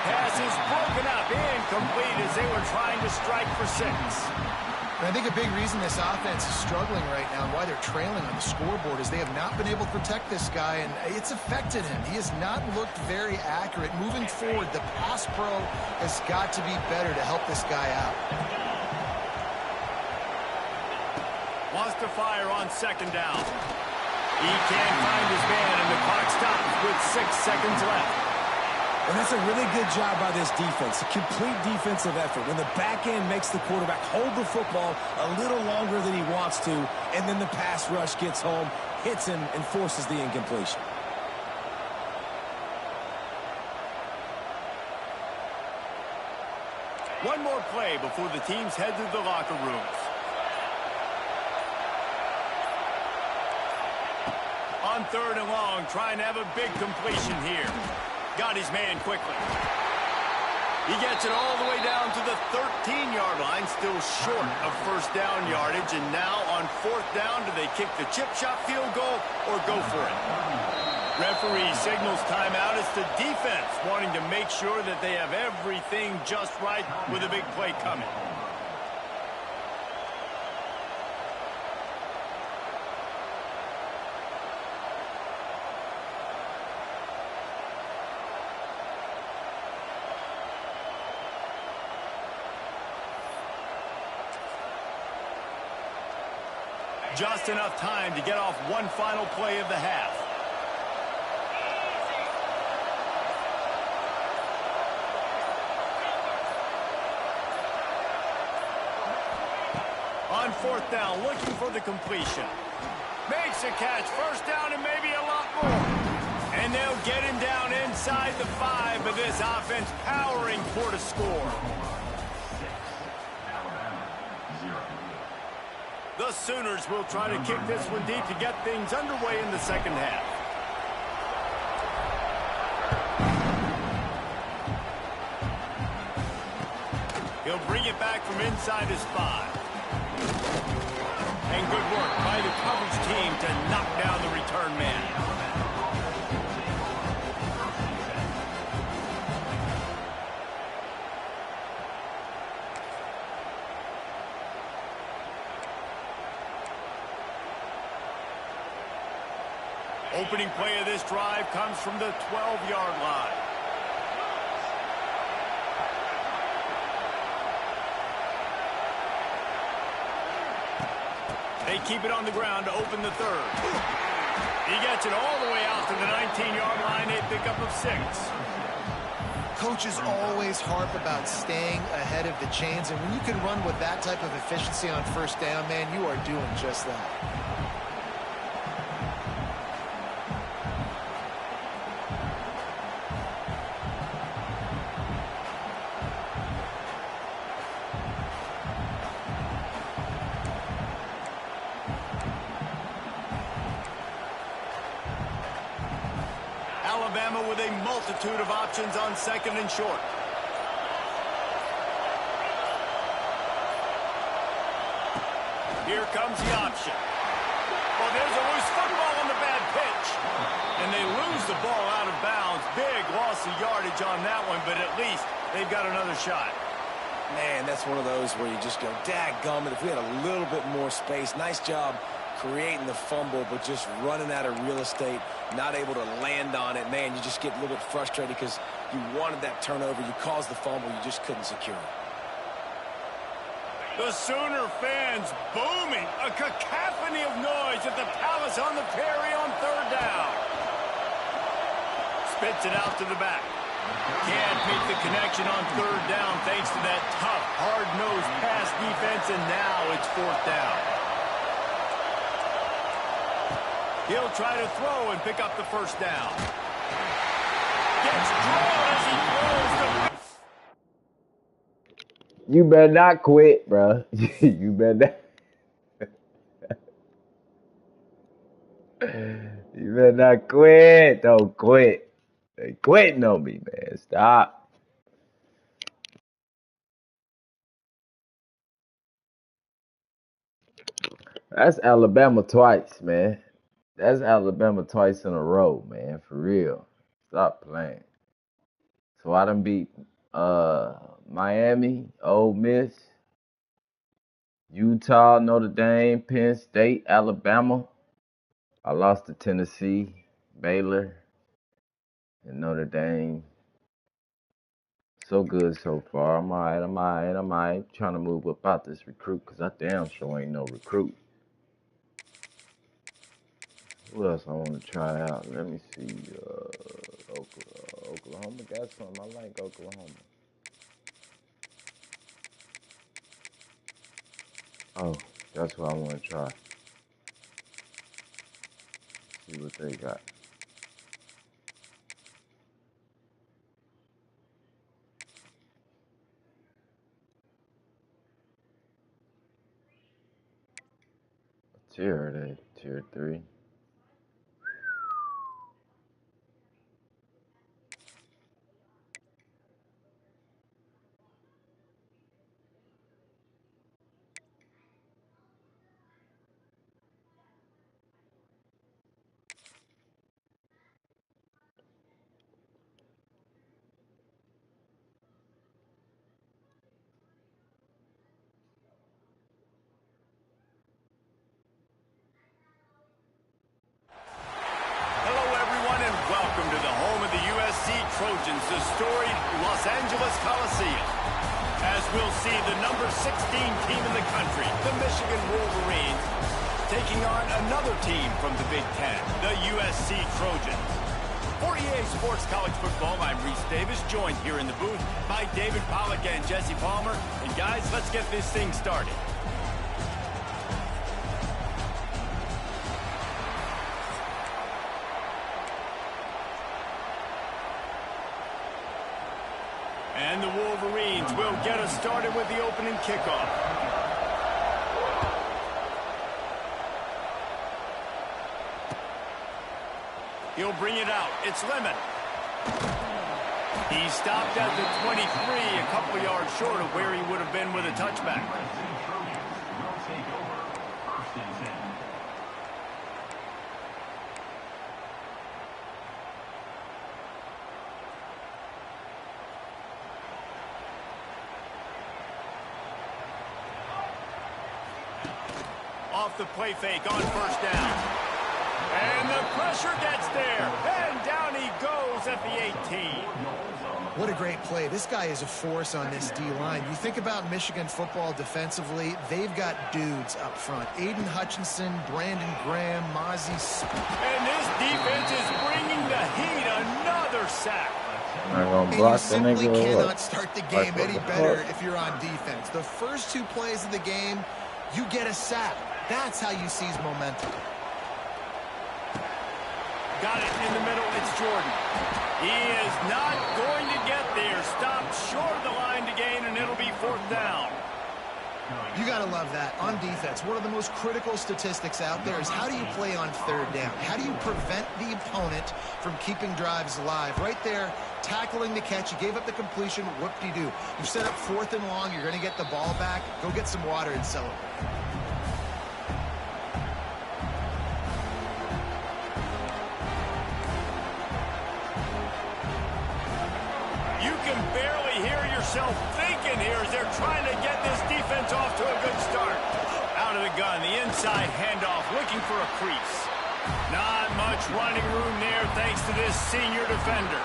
Pass is broken up. Incomplete as they were trying to strike for 6. And I think a big reason this offense is struggling right now and why they're trailing on the scoreboard is they have not been able to protect this guy, and it's affected him. He has not looked very accurate. Moving forward, the pass pro has got to be better to help this guy out. Wants to fire on 2nd down. He can't find his man, and the clock stops with 6 seconds left. And that's a really good job by this defense, a complete defensive effort. When the back end makes the quarterback hold the football a little longer than he wants to, and then the pass rush gets home, hits him, and forces the incompletion. One more play before the teams head to the locker rooms. On 3rd and long, trying to have a big completion here. Got his man quickly. He gets it all the way down to the 13-yard line, still short of 1st down yardage. And now on 4th down, do they kick the chip shot field goal or go for it? Referee signals timeout. It's the defense wanting to make sure that they have everything just right with a big play coming. Just enough time to get off one final play of the half. On 4th down, looking for the completion. Makes a catch, 1st down and maybe a lot more. And they'll get him down inside the 5, but this offense powering for the score. The The Sooners will try to kick this one deep to get things underway in the second half. He'll bring it back from inside his 5. And good work by the coverage team to knock down the return man. Opening play of this drive comes from the 12-yard line. They keep it on the ground to open the 3rd. He gets it all the way out to the 19-yard line, a pickup of 6. Coaches always harp about staying ahead of the chains, and when you can run with that type of efficiency on first down, man, you are doing just that. Alabama with a multitude of options on 2nd and short. Here comes the option. Oh, there's a loose football on the bad pitch. And they lose the ball out of bounds. Big loss of yardage on that one, but at least they've got another shot. Man, that's one of those where you just go, dadgummit, if we had a little bit more space. Nice job creating the fumble, but just running out of real estate, not able to land on it. Man, you just get a little bit frustrated because you wanted that turnover. You caused the fumble. You just couldn't secure it. The Sooner fans booming. A cacophony of noise at the Palace on the Perry on 3rd down. Spits it out to the back. Can't make the connection on 3rd down thanks to that tough, hard-nosed pass defense, and now it's 4th down. He'll try to throw and pick up the 1st down. Gets drawn as he throws the... You better not quit, bro. You better not. You better not quit. Don't quit. They quitting on me, man. Stop. That's Alabama twice, man. That's Alabama twice in a row, man. For real. Stop playing. So I done beat Miami, Ole Miss, Utah, Notre Dame, Penn State, Alabama. I lost to Tennessee, Baylor, and Notre Dame. So good so far. I'm all right. Trying to move up out this recruit because I damn sure ain't no recruit. Who else I want to try out? Let me see. Oklahoma got some. I like Oklahoma. Oh, that's what I want to try. See what they got. What tier are they? Tier 3. Trojans, the storied Los Angeles Coliseum. As we'll see, the number 16 team in the country, the Michigan Wolverines, taking on another team from the Big Ten, the USC Trojans. For EA Sports College Football, I'm Reese Davis, joined here in the booth by David Pollack and Jesse Palmer. And guys, let's get this thing started. And the Wolverines will get us started with the opening kickoff. He'll bring it out. It's Lemon. He stopped at the 23, a couple yards short of where he would have been with a touchback. Off the play fake on first down. And the pressure gets there. And down he goes at the 18. What a great play. This guy is a force on this D-line. You think about Michigan football defensively, they've got dudes up front. Aiden Hutchinson, Brandon Graham, Mozzie. And this defense is bringing the heat. Another sack. And you simply cannot start the game any better if you're on defense. The first 2 plays of the game, you get a sack. That's how you seize momentum. Got it in the middle. It's Jordan. He is not going to get there. Stopped short of the line to gain, and it'll be 4th down. You got to love that. On defense, one of the most critical statistics out there is how do you play on 3rd down? How do you prevent the opponent from keeping drives alive? Right there, tackling the catch. You gave up the completion. What do? You set up 4th and long. You're going to get the ball back. Go get some water and celebrate. Thinking here as they're trying to get this defense off to a good start. Out of the gun, the inside handoff, looking for a crease. Not much running room there thanks to this senior defender.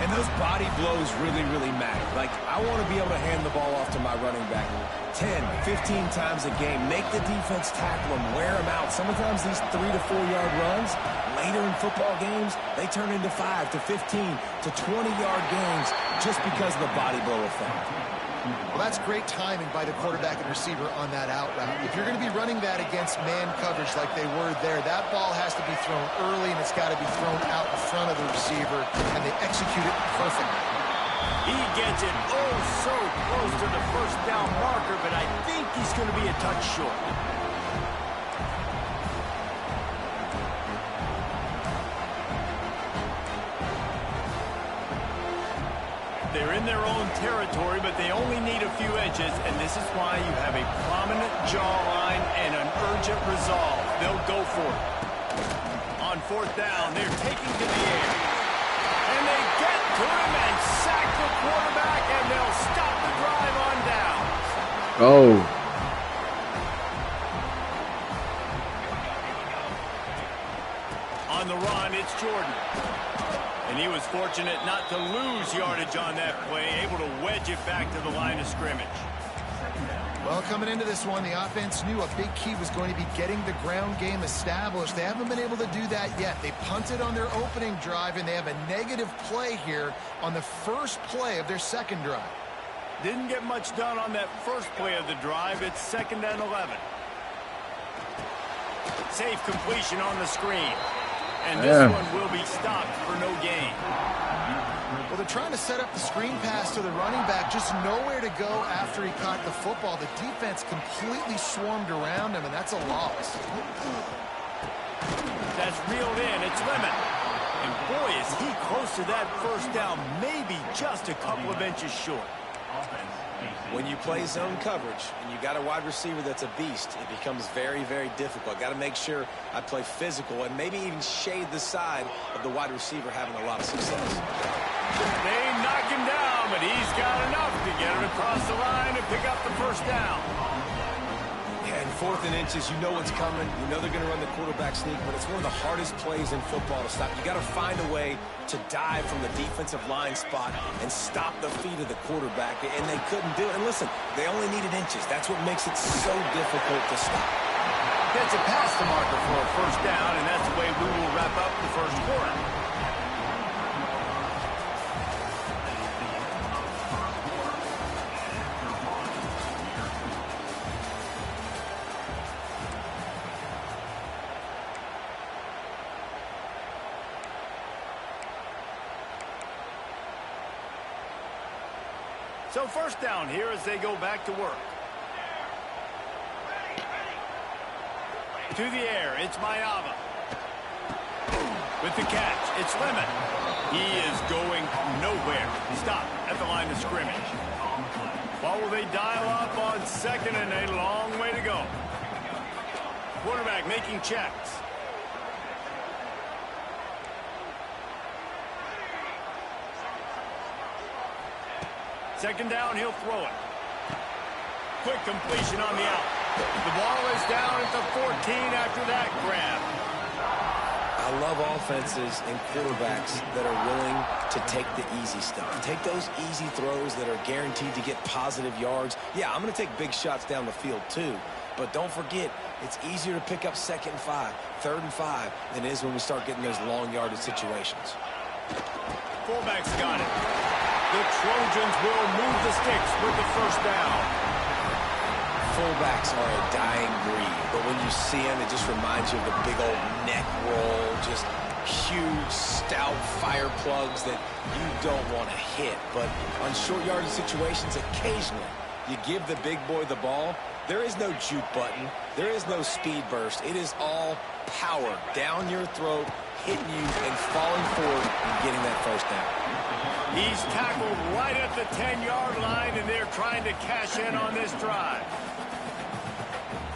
And those body blows really, really matter. Like, I want to be able to hand the ball off to my running back 10, 15 times a game. Make the defense tackle them, wear them out. Sometimes these 3 to 4 yard runs, later in football games, they turn into 5 to 15 to 20 yard gains just because of the body blow effect. Well, that's great timing by the quarterback and receiver on that out route. If you're going to be running that against man coverage like they were there, that ball has to be thrown early, and it's got to be thrown out in front of the receiver, and they execute it perfectly. He gets it oh so close to the 1st down marker, but I think he's going to be a touch short. They're in their own territory, but they only need a few inches, and this is why you have a prominent jawline and an urgent resolve. They'll go for it. On 4th down, they're taking to the air. And they get to him and sack the quarterback, and they'll stop the drive on down. Oh. On the run, it's Jordan. And he was fortunate not to lose yardage on that play, able to wedge it back to the line of scrimmage. Well, coming into this one, the offense knew a big key was going to be getting the ground game established. They haven't been able to do that yet. They punted on their opening drive, and they have a negative play here on the first play of their 2nd drive. Didn't get much done on that first play of the drive. It's 2nd and 11. Safe completion on the screen. And this one will be stopped for no gain. Well, they're trying to set up the screen pass to the running back, just nowhere to go after he caught the football. The defense completely swarmed around him, and that's a loss. That's reeled in. It's Lemon. And boy, is he close to that 1st down, maybe just a couple of inches short. When you play zone coverage and you got a wide receiver that's a beast, it becomes very, very difficult. Got to make sure I play physical and maybe even shade the side of the wide receiver having a lot of success. They knock him down, but he's got enough to get it across the line and pick up the 1st down. Yeah, and 4th and inches, you know what's coming. You know they're going to run the quarterback sneak, but it's one of the hardest plays in football to stop. You got to find a way to dive from the defensive line spot and stop the feet of the quarterback, and they couldn't do it. And listen, they only needed inches. That's what makes it so difficult to stop. Gets it past the marker for a 1st down, and that's the way we will wrap up the 1st quarter. So 1st down here as they go back to work. To the air, it's Mayava. With the catch, it's Lemon. He is going nowhere. Stop at the line of scrimmage. What will they dial up on second and a long way to go? Quarterback making checks. Second down, he'll throw it. Quick completion on the out. The ball is down at the 14 after that grab. I love offenses and quarterbacks that are willing to take the easy stuff. Take those easy throws that are guaranteed to get positive yards. Yeah, I'm going to take big shots down the field too. But don't forget, it's easier to pick up 2nd and 5, 3rd and 5 than it is when we start getting those long yardage situations. Fullback's got it. The Trojans will move the sticks with the first down. Fullbacks are a dying breed, but when you see them, it just reminds you of the big old neck roll, just huge, stout fire plugs that you don't want to hit. But on short yardage situations, occasionally, you give the big boy the ball. There is no juke button. There is no speed burst. It is all power down your throat, hitting you and falling forward and getting that first down. He's tackled right at the 10-yard line, and they're trying to cash in on this drive.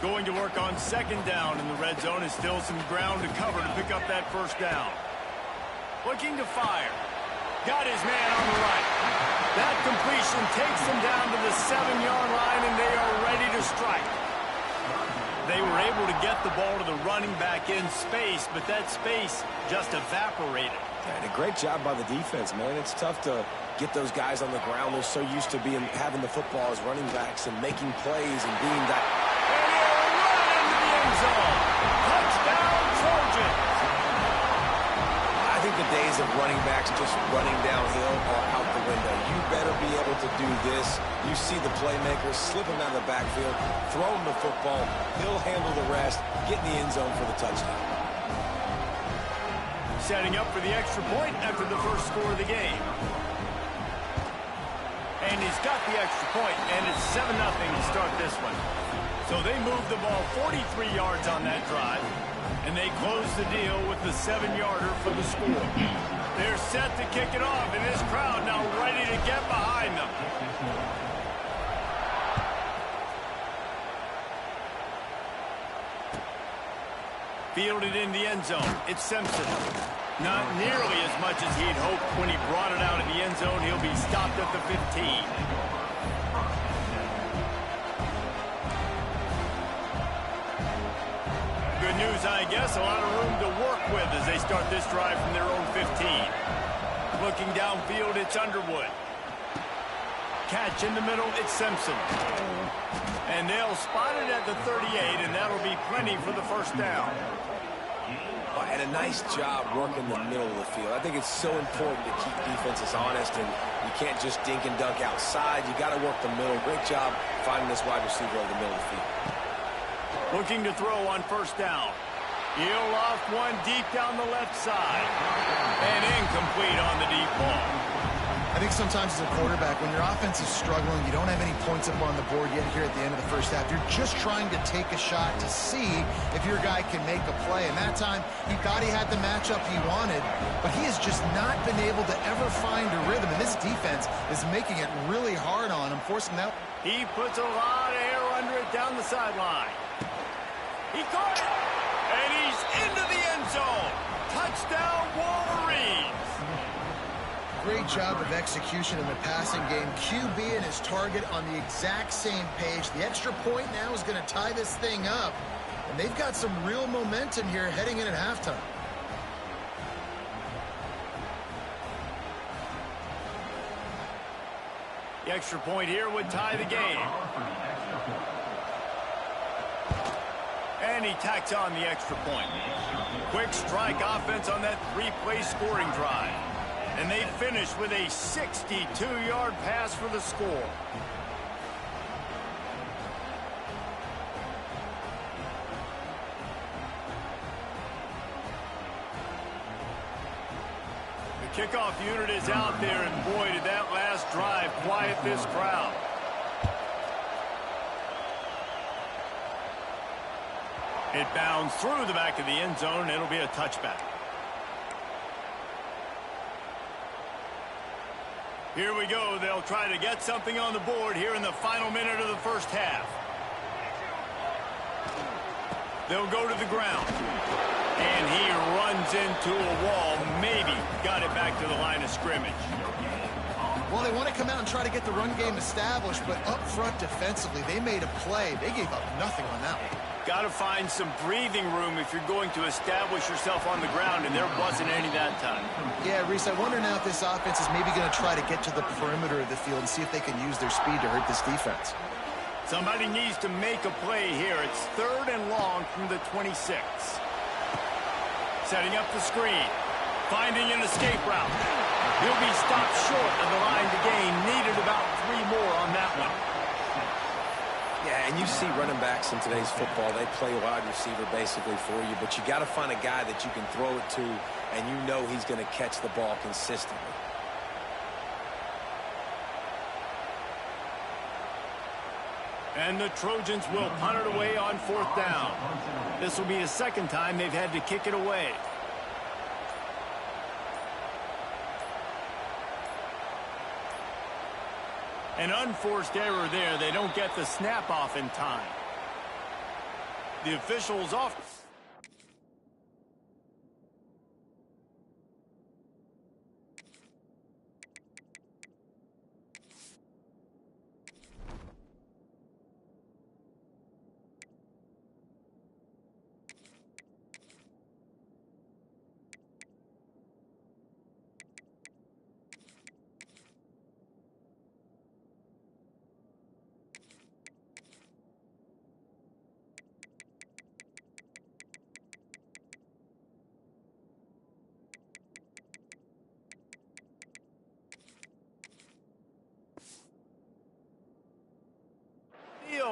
Going to work on second down in the red zone is still some ground to cover to pick up that first down. Looking to fire. Got his man on the right. That completion takes him down to the 7-yard line, and they are ready to strike. They were able to get the ball to the running back in space, but that space just evaporated. And a great job by the defense, man. It's tough to get those guys on the ground. They're so used to having the football as running backs and making plays and being that. And he'll run into the end zone. Touchdown, Trojans. I think the days of running backs just running downhill are out the window. You better be able to do this. You see the playmaker, slip him out of the backfield, throw him the football. He'll handle the rest, get in the end zone for the touchdown. Setting up for the extra point after the first score of the game. And he's got the extra point, and it's 7-0 to start this one. So they move the ball 43 yards on that drive, and they close the deal with the 7-yarder for the score. They're set to kick it off, and this crowd now ready to get behind them. Fielded in the end zone. It's Simpson. Not nearly as much as he'd hoped when he brought it out of the end zone. He'll be stopped at the 15. Good news, I guess. A lot of room to work with as they start this drive from their own 15. Looking downfield, it's Underwood. Catch in the middle, it's Simpson. And they'll spot it at the 38, and that'll be plenty for the first down. And a nice job working the middle of the field. I think it's so important to keep defenses honest, and you can't just dink and dunk outside. You got to work the middle. Great job finding this wide receiver over the middle of the field. Looking to throw on first down. He'll loft one deep down the left side. And incomplete on the deep ball. I think sometimes as a quarterback, when your offense is struggling, you don't have any points up on the board yet here at the end of the first half. You're just trying to take a shot to see if your guy can make a play. And that time, he thought he had the matchup he wanted, but he has just not been able to ever find a rhythm. And this defense is making it really hard on him, forcing that. He puts a lot of air under it down the sideline. He caught it, and he's into the end zone. Touchdown, Wolverines. Great job of execution in the passing game. QB and his target on the exact same page. The extra point now is going to tie this thing up. And they've got some real momentum here heading in at halftime. The extra point here would tie the game. And he tacks on the extra point. Quick strike offense on that 3-play scoring drive. And they finish with a 62-yard pass for the score. The kickoff unit is out there, and boy, did that last drive quiet this crowd. It bounds through the back of the end zone, and it'll be a touchback. Here we go. They'll try to get something on the board here in the final minute of the first half. They'll go to the ground. And he runs into a wall. Maybe got it back to the line of scrimmage. Well, they want to come out and try to get the run game established, but up front defensively, they made a play. They gave up nothing on that one. Got to find some breathing room if you're going to establish yourself on the ground, and there wasn't any that time. Yeah, Reese, I wonder now if this offense is maybe going to try to get to the perimeter of the field and see if they can use their speed to hurt this defense. Somebody needs to make a play here. It's 3rd and long from the 26. Setting up the screen. Finding an escape route. He'll be stopped short of the line to gain. Needed about 3 more on that one. Yeah, and you see running backs in today's football, they play wide receiver basically for you, but you got to find a guy that you can throw it to, and you know he's going to catch the ball consistently. And the Trojans will punt it away on 4th down. This will be the 2nd time they've had to kick it away. An unforced error there. They don't get the snap off in time. The officials off.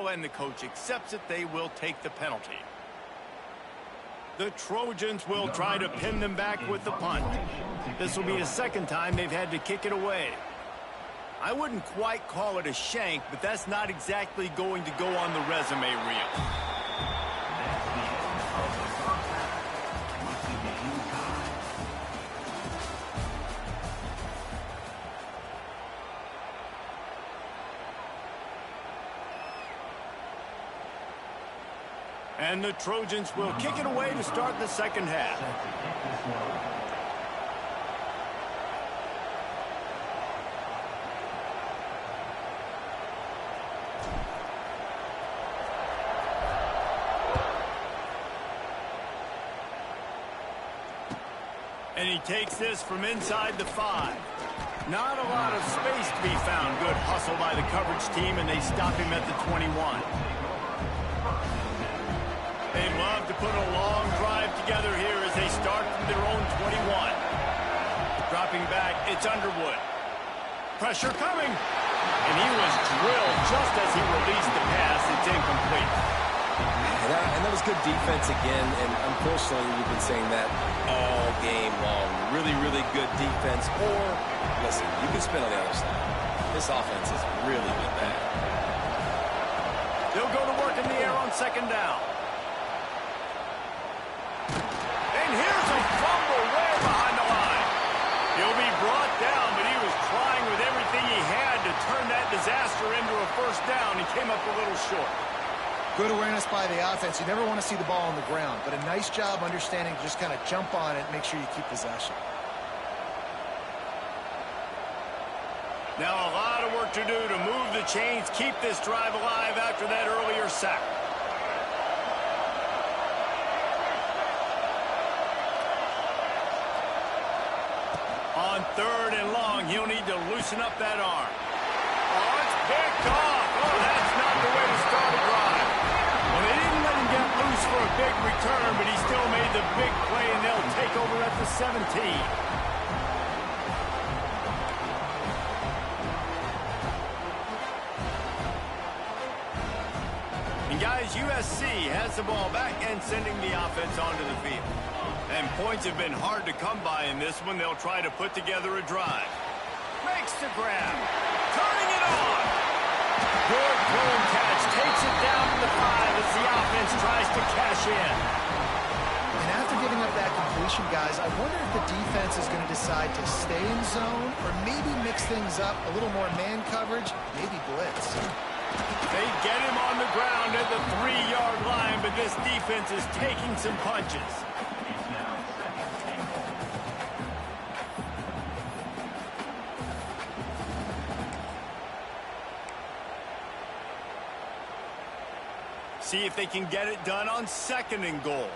And the coach accepts it. They will take the penalty. The Trojans will try to pin them back with the punt. This will be the 2nd time they've had to kick it away. I wouldn't quite call it a shank, but that's not exactly going to go on the resume reel. And the Trojans will kick it away to start the 2nd half. And he takes this from inside the 5. Not a lot of space to be found. Good hustle by the coverage team, and they stop him at the 21. They'd love to put a long drive together here as they start from their own 21. Dropping back, it's Underwood. Pressure coming. And he was drilled just as he released the pass. It's incomplete. And that was good defense again, and unfortunately we've been saying that all game long. Really, really good defense. Or, listen, you can spin on the other side. This offense has really been bad. They'll go to work in the air on 2nd down. And here's a fumble way behind the line. He'll be brought down, but he was trying with everything he had to turn that disaster into a 1st down. He came up a little short. Good awareness by the offense. You never want to see the ball on the ground, but a nice job understanding to just kind of jump on it and make sure you keep possession. Now a lot of work to do to move the chains, keep this drive alive after that earlier sack. On 3rd and long, he'll need to loosen up that arm. Oh, it's picked off. Oh, that's not the way to start a drive. Well, they didn't let him get loose for a big return, but he still made the big play, and they'll take over at the 17. Guys, USC has the ball back and sending the offense onto the field. And points have been hard to come by in this one. They'll try to put together a drive. Makes the grab. Turning it on. Good throw and catch. Takes it down to the 5 as the offense tries to cash in. And after giving up that completion, formation, guys, I wonder if the defense is going to decide to stay in zone or maybe mix things up, a little more man coverage, maybe blitz. They get him on the ground at the 3-yard line, but this defense is taking some punches. See if they can get it done on 2nd and goal.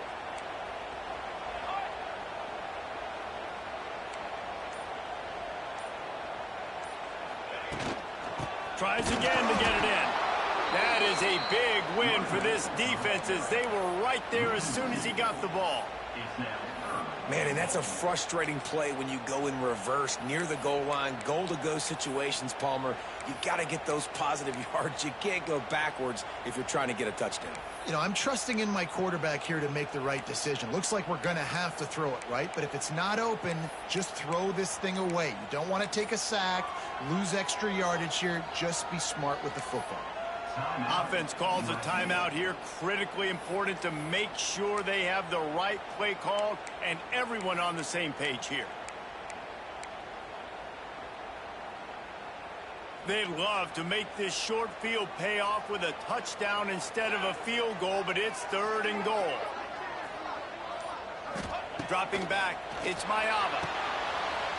Tries again to get it in. That is a big win for this defense as they were right there as soon as he got the ball. Man, and that's a frustrating play when you go in reverse near the goal line, goal-to-go situations, Palmer. You got to get those positive yards. You can't go backwards if you're trying to get a touchdown. You know, I'm trusting in my quarterback here to make the right decision. Looks like we're going to have to throw it, right? But if it's not open, just throw this thing away. You don't want to take a sack, lose extra yardage here. Just be smart with the football. Offense calls a timeout here. Critically important to make sure they have the right play call and everyone on the same page here. They'd love to make this short field pay off with a touchdown instead of a field goal, but it's 3rd and goal. Dropping back, it's Mayava.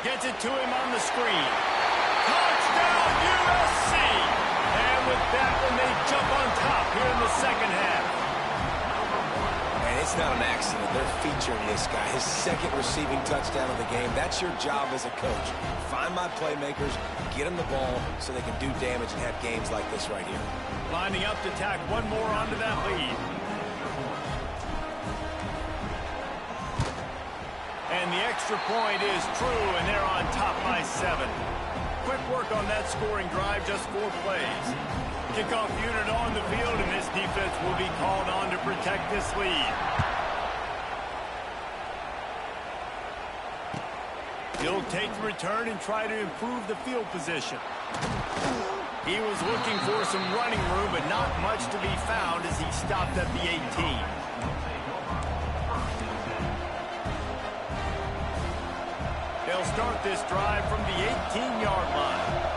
Gets it to him on the screen. Touchdown, USC! And with that one, they jump on top here in the 2nd half. And it's not an accident. They're featuring this guy. His 2nd receiving touchdown of the game. That's your job as a coach. Find my playmakers, get them the ball so they can do damage and have games like this right here. Lining up to tack one more onto that lead. And the extra point is true, and they're on top by 7. Quick work on that scoring drive, just 4 plays. Kickoff unit on the field, and this defense will be called on to protect this lead. He'll take the return and try to improve the field position. He was looking for some running room, but not much to be found as he stopped at the 18. They'll start this drive from the 18-yard line.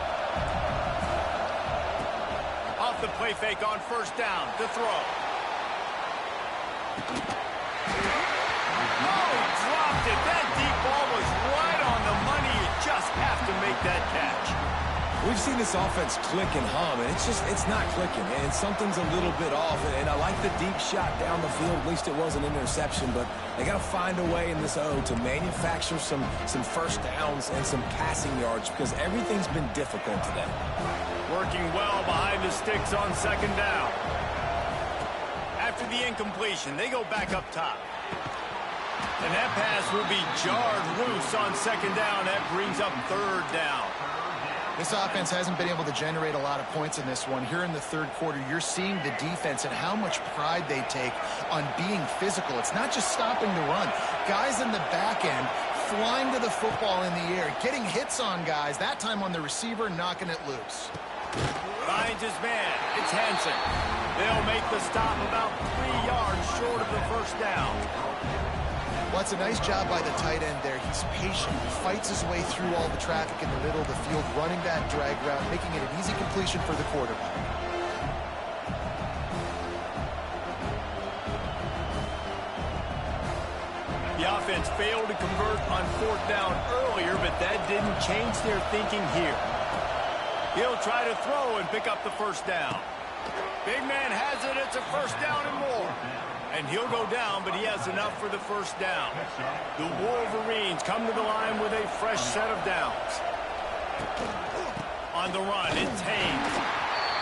Off the play fake on 1st down to throw. Oh, dropped it. That deep ball was right on the money. You just have to make that catch. We've seen this offense click and hum, and it's not clicking, and something's a little bit off. And I like the deep shot down the field. At least it was an interception, but they got to find a way in this O to manufacture some 1st downs and some passing yards because everything's been difficult today. Working well behind the sticks on 2nd down. After the incompletion, they go back up top. And that pass will be jarred loose on 2nd down. That brings up 3rd down. This offense hasn't been able to generate a lot of points in this one. Here in the 3rd quarter, you're seeing the defense and how much pride they take on being physical. It's not just stopping the run. Guys in the back end flying to the football in the air, getting hits on guys, that time on the receiver, knocking it loose. Finds his man. It's Hansen. They'll make the stop about 3 yards short of the 1st down. Well, it's a nice job by the tight end there. He's patient. He fights his way through all the traffic in the middle of the field, running that drag route, making it an easy completion for the quarterback. The offense failed to convert on 4th down earlier, but that didn't change their thinking here. He'll try to throw and pick up the 1st down. Big man has it. It's a 1st down and more. And he'll go down, but he has enough for the 1st down. The Wolverines come to the line with a fresh set of downs. On the run, it's Haynes.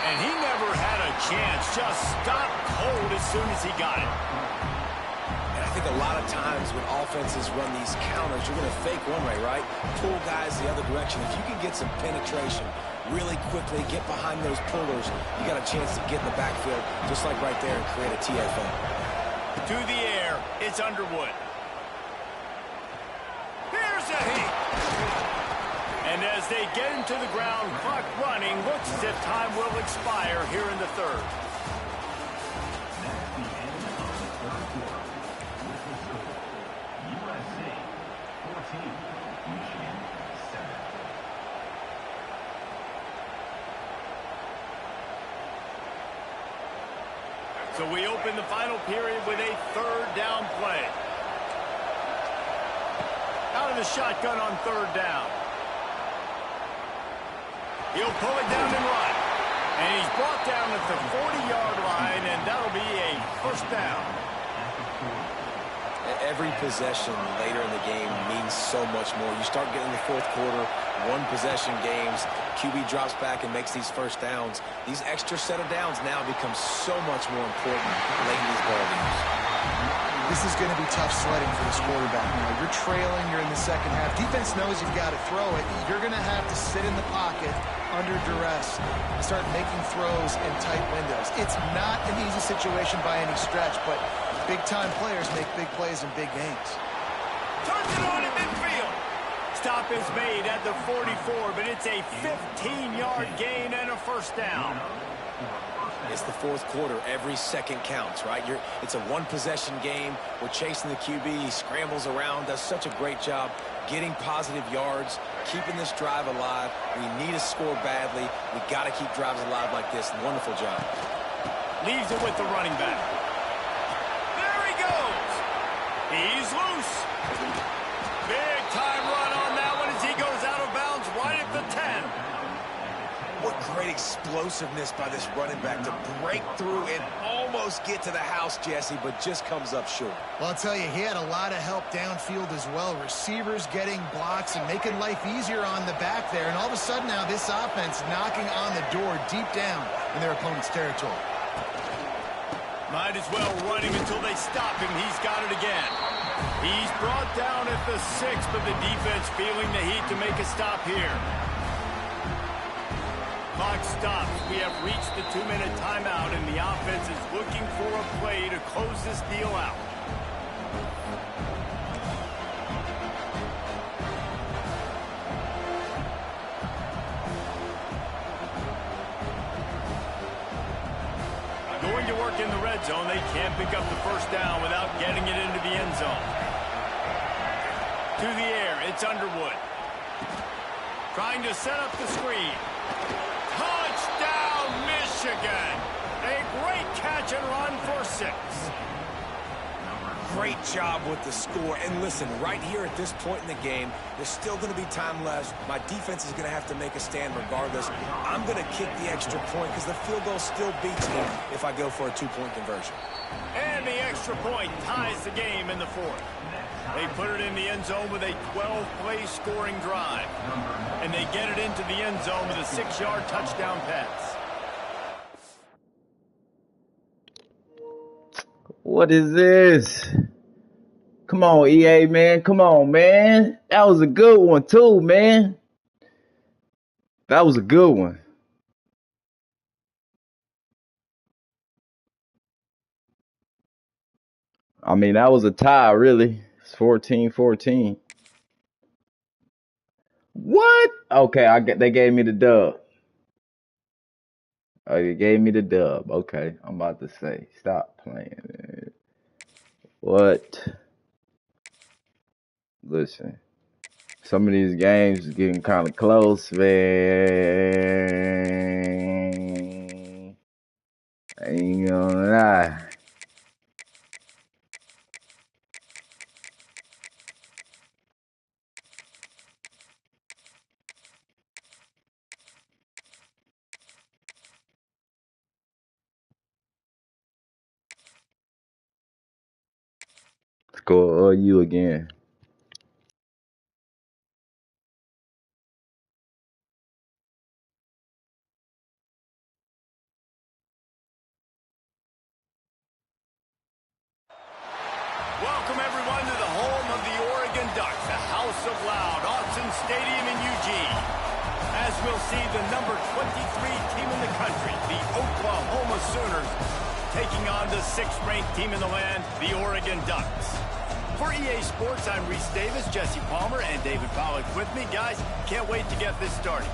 And he never had a chance. Just stopped cold as soon as he got it. And I think a lot of times when offenses run these counters, you're going to fake one way, right? Pull guys the other direction. If you can get some penetration really quickly, get behind those pullers, you got a chance to get in the backfield, just like right there, and create a TFL. To the air, it's Underwood. Here's a hit. And as they get him to the ground, clock running, looks as if time will expire here in the 3rd. So we open the final period with a third down play. Out of the shotgun on third down. He'll pull it down and run. And he's brought down at the 40-yard line, and that'll be a first down. Every possession later in the game means so much more. You start getting the fourth quarter, one-possession games, QB drops back and makes these first downs. These extra set of downs now become so much more important late in these ball games. This is going to be tough sledding for this quarterback. You know, you're trailing, you're in the second half. Defense knows you've got to throw it. You're going to have to sit in the pocket under duress and start making throws in tight windows. It's not an easy situation by any stretch, but big-time players make big plays in big games. Turns it on in midfield. Stop is made at the 44, but it's a 15-yard gain and a first down. It's the fourth quarter. Every second counts, right? It's a one-possession game. We're chasing the QB. He scrambles around, does such a great job getting positive yards, keeping this drive alive. We need a score badly. We got to keep drives alive like this. Wonderful job. Leaves it with the running back. There he goes. He's loose. Big time run on that one as he goes out of bounds right at the 10. What great explosiveness by this running back to break through and almost get to the house, Jesse, but just comes up short. Well, I'll tell you, he had a lot of help downfield as well. Receivers getting blocks and making life easier on the back there. And all of a sudden now this offense knocking on the door deep down in their opponent's territory. Might as well run him until they stop him. He's got it again. He's brought down at the 6, but the defense feeling the heat to make a stop here. Clock stops. We have reached the 2-minute timeout, and the offense is looking for a play to close this deal out. Going to work in the red zone. They can't pick up the first down without getting it into the end zone. To the air, it's Underwood. Trying to set up the screen. Touchdown, Michigan! A great catch and run for 6. Great job with the score. And listen, right here at this point in the game, there's still going to be time left. My defense is going to have to make a stand regardless. I'm going to kick the extra point because the field goal still beats me if I go for a 2-point conversion. And the extra point ties the game in the 4th. They put it in the end zone with a 12-play scoring drive. And they get it into the end zone with a 6-yard touchdown pass. What is this? Come on, EA, man. Come on, man. That was a good one, too, man. That was a good one. I mean, that was a tie, really. It's 14-14. What? Okay, they gave me the dub. Oh, they gave me the dub. Okay, I'm about to say, stop playing, man. What? Listen, some of these games is getting kind of close, man. I ain't gonna lie. Score you again. Welcome, everyone, to the home of the Oregon Ducks, the House of Loud, Autzen Stadium in Eugene. As we'll see, the number 23 team in the country, the Oklahoma Sooners, taking on the 6th-ranked team in the land, the Oregon Ducks. For EA Sports, I'm Reese Davis, Jesse Palmer, and David Pollack with me. Guys, can't wait to get this started.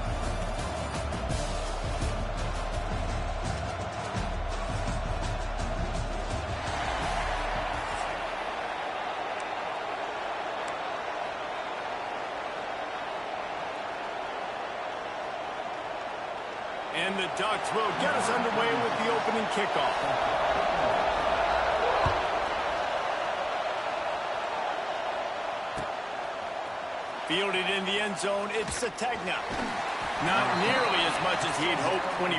And the Ducks will get us underway with the opening kickoff. Fielded in the end zone, it's Sategna. Not nearly as much as he'd hoped when he...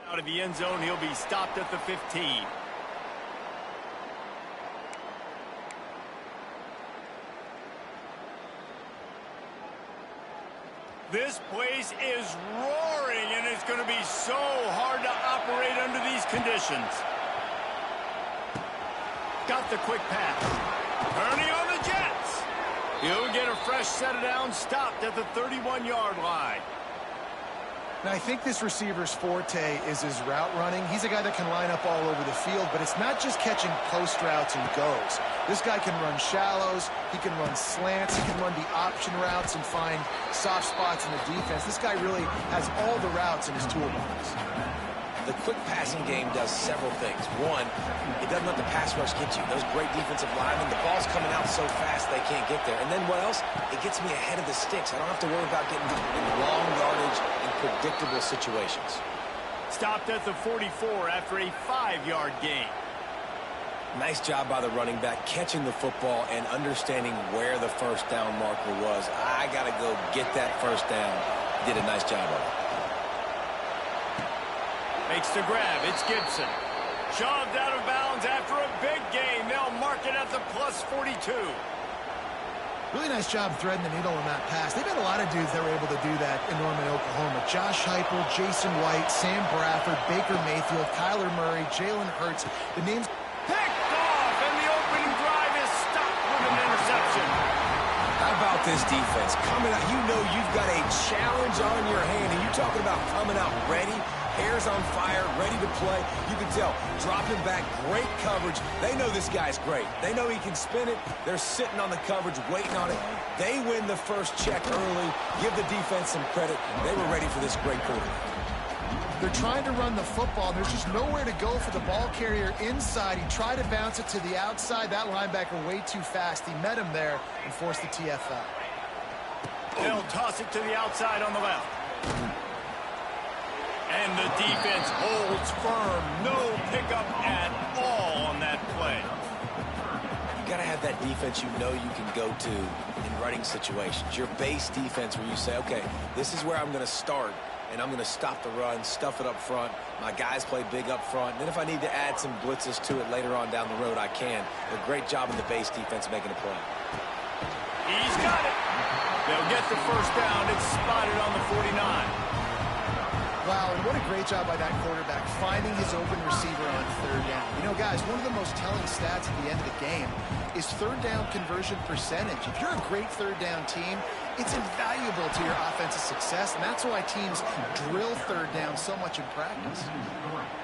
Out of the end zone, he'll be stopped at the 15. This place is roaring, and it's going to be so hard to operate under these conditions. Got the quick pass. Turning on the Jets. He'll get a fresh set of downs, stopped at the 31-yard line. Now, I think this receiver's forte is his route running. He's a guy that can line up all over the field, but it's not just catching post routes and goes. This guy can run shallows, he can run slants, he can run the option routes and find soft spots in the defense. This guy really has all the routes in his toolbox. The quick passing game does several things. One, it doesn't let the pass rush get you. Those great defensive linemen, the ball's coming out so fast they can't get there. And then what else? It gets me ahead of the sticks. I don't have to worry about getting in long yardage and predictable situations. Stopped at the 44 after a 5-yard gain. Nice job by the running back catching the football and understanding where the first down marker was. I got to go get that first down. Did a nice job of it. Makes the grab. It's Gibson. Shoved out of bounds after a big gain. They'll mark it at the plus 42. Really nice job threading the needle on that pass. They've had a lot of dudes that were able to do that in Norman, Oklahoma. Josh Heupel, Jason White, Sam Bradford, Baker Mayfield, Kyler Murray, Jalen Hurts. The names picked off, and the opening drive is stopped with an interception. How about this defense? Coming out, you know you've got a challenge on your hand, and you're talking about coming out ready. Hair's on fire, ready to play. You can tell, dropping back, great coverage. They know this guy's great. They know he can spin it. They're sitting on the coverage, waiting on it. They win the first check early. Give the defense some credit. They were ready for this great quarterback. They're trying to run the football. There's just nowhere to go for the ball carrier inside. He tried to bounce it to the outside. That linebacker way too fast. He met him there and forced the TFL. They'll toss it to the outside on the left. And the defense holds firm. No pickup at all on that play. You got to have that defense you know you can go to in running situations. Your base defense where you say, okay, this is where I'm going to start, and I'm going to stop the run, stuff it up front. My guys play big up front. And then if I need to add some blitzes to it later on down the road, I can. A great job in the base defense making a play. He's got it. They'll get the first down. It's spotted on the 49. Wow, and what a great job by that quarterback, finding his open receiver on third down. You know, guys, one of the most telling stats at the end of the game is third down conversion percentage. If you're a great third down team, it's invaluable to your offensive success, and that's why teams drill third down so much in practice.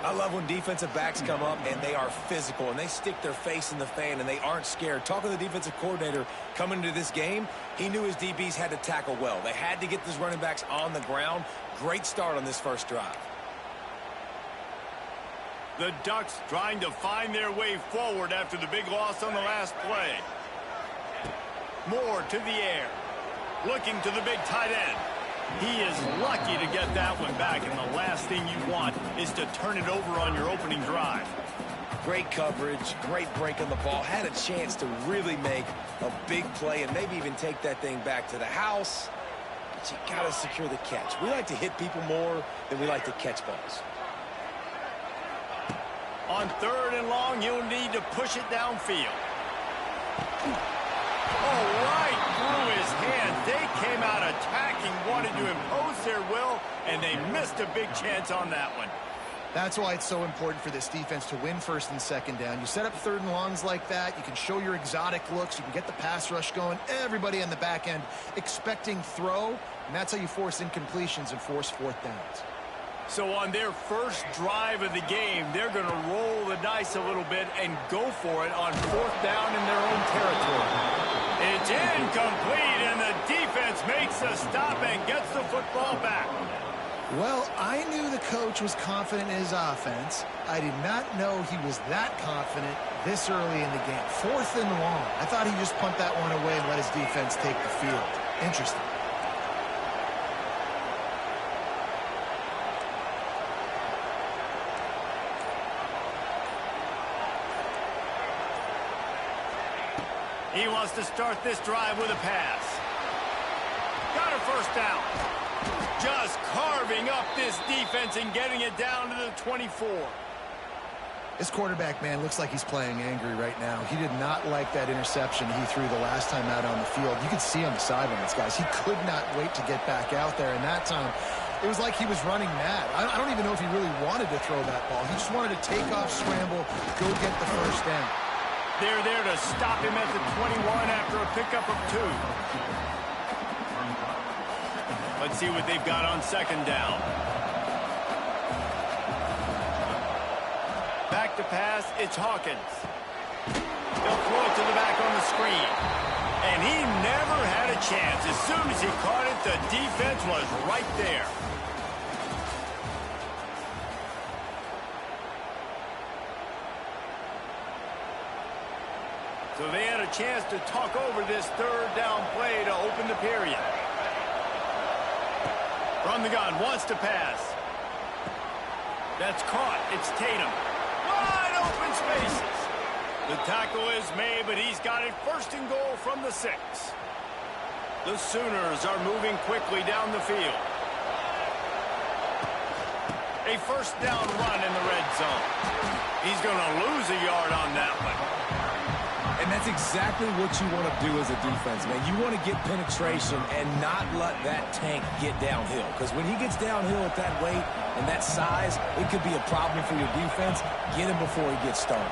I love when defensive backs come up and they are physical and they stick their face in the fan and they aren't scared. Talking to the defensive coordinator coming into this game, he knew his DBs had to tackle well. They had to get these running backs on the ground. Great start on this first drive. The Ducks trying to find their way forward after the big loss on the last play. Moore to the air. Looking to the big tight end. He is lucky to get that one back, and the last thing you want is to turn it over on your opening drive. Great coverage, great break on the ball. Had a chance to really make a big play and maybe even take that thing back to the house. But you got to secure the catch. We like to hit people more than we like to catch balls. On 3rd and long, you'll need to push it downfield. Oh, right through his hands. They came out attacking, wanted to impose their will, and they missed a big chance on that one. That's why it's so important for this defense to win 1st and 2nd down. You set up 3rd and longs like that. You can show your exotic looks. You can get the pass rush going. Everybody on the back end expecting throw, and that's how you force incompletions and force 4th downs. So on their first drive of the game, they're going to roll the dice a little bit and go for it on 4th down in their own territory. It's incomplete, and the defense makes a stop and gets the football back. Well, I knew the coach was confident in his offense. I did not know he was that confident this early in the game. 4th and long. I thought he'd just punt that one away and let his defense take the field. Interesting. He wants to start this drive with a pass. Got a 1st down. Just carving up this defense and getting it down to the 24. This quarterback, man, looks like he's playing angry right now. He did not like that interception he threw the last time out on the field. You could see on the sidelines, guys. He could not wait to get back out there. And that time, it was like he was running mad. I don't even know if he really wanted to throw that ball. He just wanted to take off, scramble, go get the 1st down. They're there to stop him at the 21 after a pickup of 2. Let's see what they've got on 2nd down. Back to pass, it's Hawkins. They'll throw it to the back on the screen. And he never had a chance. As soon as he caught it, the defense was right there. So they had a chance to talk over this 3rd down play to open the period. From the gun, wants to pass. That's caught. It's Tatum. Wide open spaces. The tackle is made, but he's got it 1st and goal from the 6. The Sooners are moving quickly down the field. A 1st down run in the red zone. He's going to lose a yard on that one. And that's exactly what you want to do as a defense, man. You want to get penetration and not let that tank get downhill. Because when he gets downhill at that weight and that size, it could be a problem for your defense. Get him before he gets started.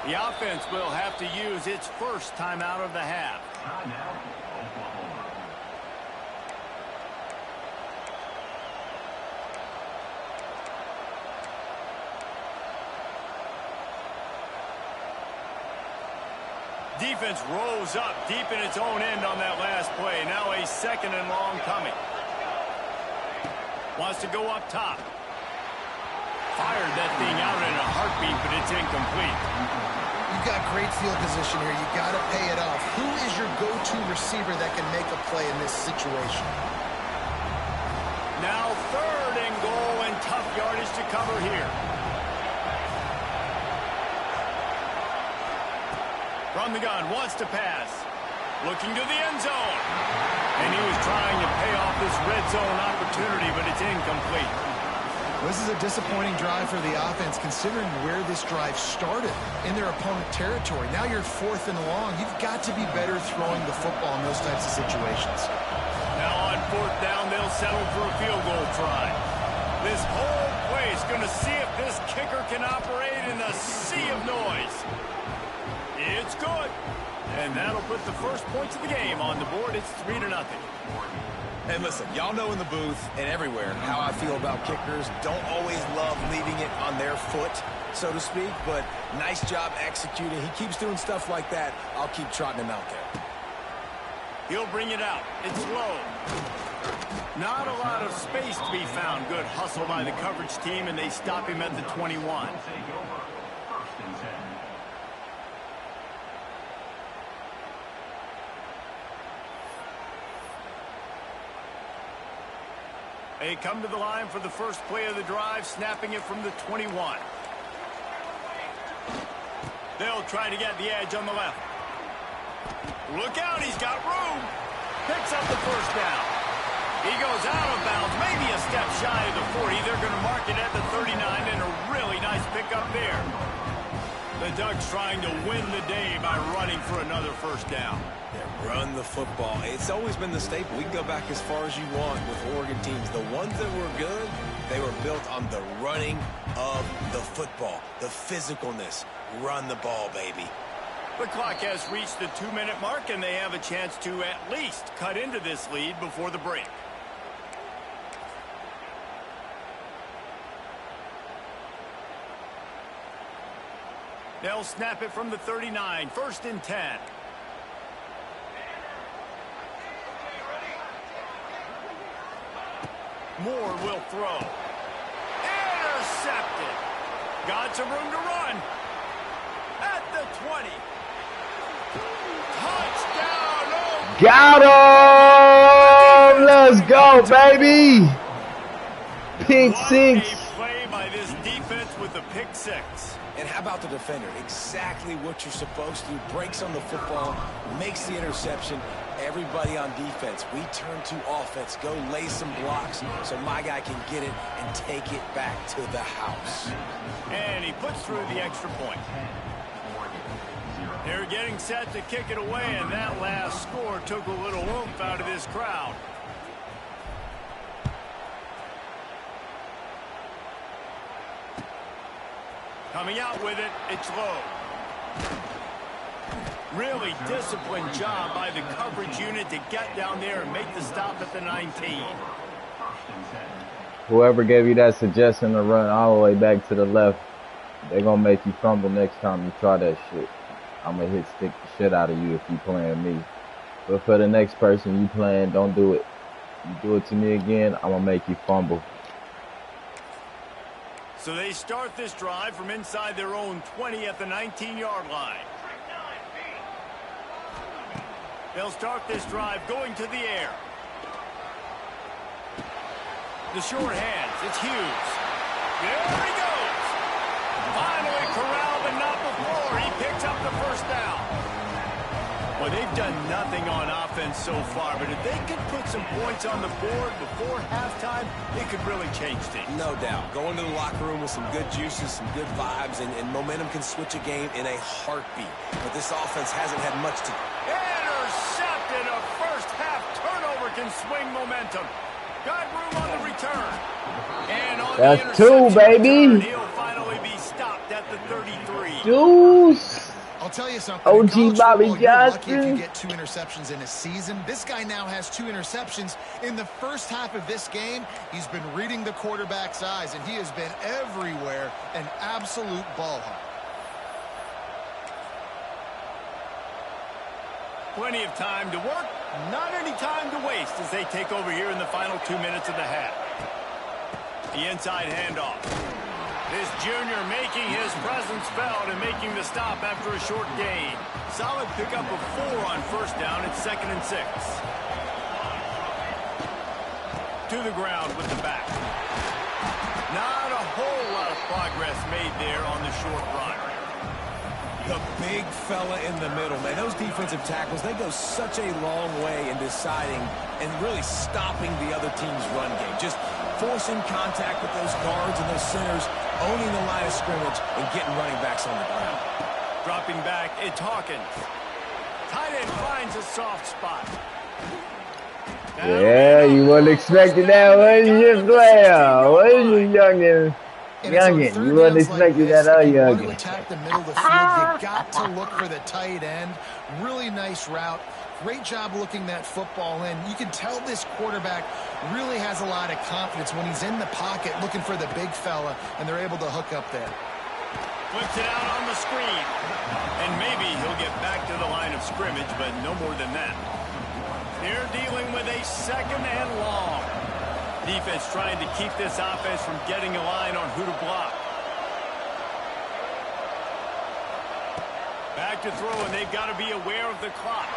The offense will have to use its 1st timeout of the half. Defense rose up deep in its own end on that last play. Now a 2nd and long coming. Wants to go up top. Fired that thing out in a heartbeat, but it's incomplete. You've got great field position here. You got to pay it off. Who is your go-to receiver that can make a play in this situation? Now 3rd and goal and tough yardage to cover here. From the gun, wants to pass. Looking to the end zone. And he was trying to pay off this red zone opportunity, but it's incomplete. This is a disappointing drive for the offense, considering where this drive started in their opponent territory. Now you're 4th and long. You've got to be better throwing the football in those types of situations. Now on 4th down, they'll settle for a field goal try. This whole play is going to see if this kicker can operate in the sea of noise. It's good. And that'll put the 1st points of the game on the board. It's 3-0. And listen, y'all know in the booth and everywhere how I feel about kickers. Don't always love leaving it on their foot, so to speak, but nice job executing. He keeps doing stuff like that. I'll keep trotting him out there. He'll bring it out. It's low. Not a lot of space to be found. Good hustle by the coverage team, and they stop him at the 21. They come to the line for the first play of the drive, snapping it from the 21. They'll try to get the edge on the left. Look out, he's got room. Picks up the first down. He goes out of bounds, maybe a step shy of the 40. They're going to mark it at the 39, and a really nice pickup there. The Ducks trying to win the day by running for another first down. Yeah, run the football. It's always been the staple. We can go back as far as you want with Oregon teams. The ones that were good, they were built on the running of the football, the physicalness. Run the ball, baby. The clock has reached the 2-minute mark, and they have a chance to at least cut into this lead before the break. They'll snap it from the 39, 1st and 10. Moore will throw. Intercepted. Got some room to run. At the 20. Touchdown. Oh, Got him! Let's go, baby! Pick six. What a play by this defense with the pick six. And how about the defender? Exactly what you're supposed to. Breaks on the football, makes the interception. Everybody on defense, we turn to offense. Go lay some blocks so my guy can get it and take it back to the house. And he puts through the extra point. They're getting set to kick it away, and that last score took a little oomph out of this crowd. Coming out with it, it's low. Really disciplined job by the coverage unit to get down there and make the stop at the 19. Whoever gave you that suggestion to run all the way back to the left, they're going to make you fumble next time you try that shit. I'm going to stick the shit out of you if you playing me. But for the next person you playing, don't do it. You do it to me again, I'm going to make you fumble. So they start this drive from inside their own 20 at the 19-yard line. They'll start this drive going to the air. The short hands, it's Hughes. There he goes. Finally corralled, but not before. He picks up the first down. Well, they've done nothing on offense so far, but if they could put some points on the board before halftime, it could really change things. No doubt. Go into the locker room with some good juices, some good vibes, and momentum can switch a game in a heartbeat. But this offense hasn't had much to... Intercepted! A first-half turnover can swing momentum. Got room on the return. And on That's the two, baby. Return, he'll finally be stopped at the 33. Deuce. I'll tell you something. OG Bobby You're lucky if Johnson. you get 2 interceptions in a season. This guy now has 2 interceptions. In the first half of this game, he's been reading the quarterback's eyes, and he has been everywhere, an absolute ball hawk. Plenty of time to work, not any time to waste as they take over here in the final 2 minutes of the half. The inside handoff. This junior making his presence felt and making the stop after a short gain. Solid pickup of 4 on first down. It's 2nd and 6. To the ground with the back. Not a whole lot of progress made there on the short run. The big fella in the middle, man. Those defensive tackles, they go such a long way in deciding and really stopping the other team's run game. Just forcing contact with those guards and those centers, owning the line of scrimmage, and getting running backs on the ground. Dropping back, it's Hawkins. Tight end finds a soft spot. Yeah, you weren't expecting that, was you, player? Was you, youngin? Youngin, you weren't expecting that, If you want youngin? to attack the middle of the field, you got to look for the tight end. Really nice route. Great job looking that football in. You can tell this quarterback really has a lot of confidence when he's in the pocket looking for the big fella, and they're able to hook up there. Flips it out on the screen. And maybe he'll get back to the line of scrimmage, but no more than that. They're dealing with a second and long. Defense trying to keep this offense from getting a line on who to block. Back to throw, and they've got to be aware of the clock.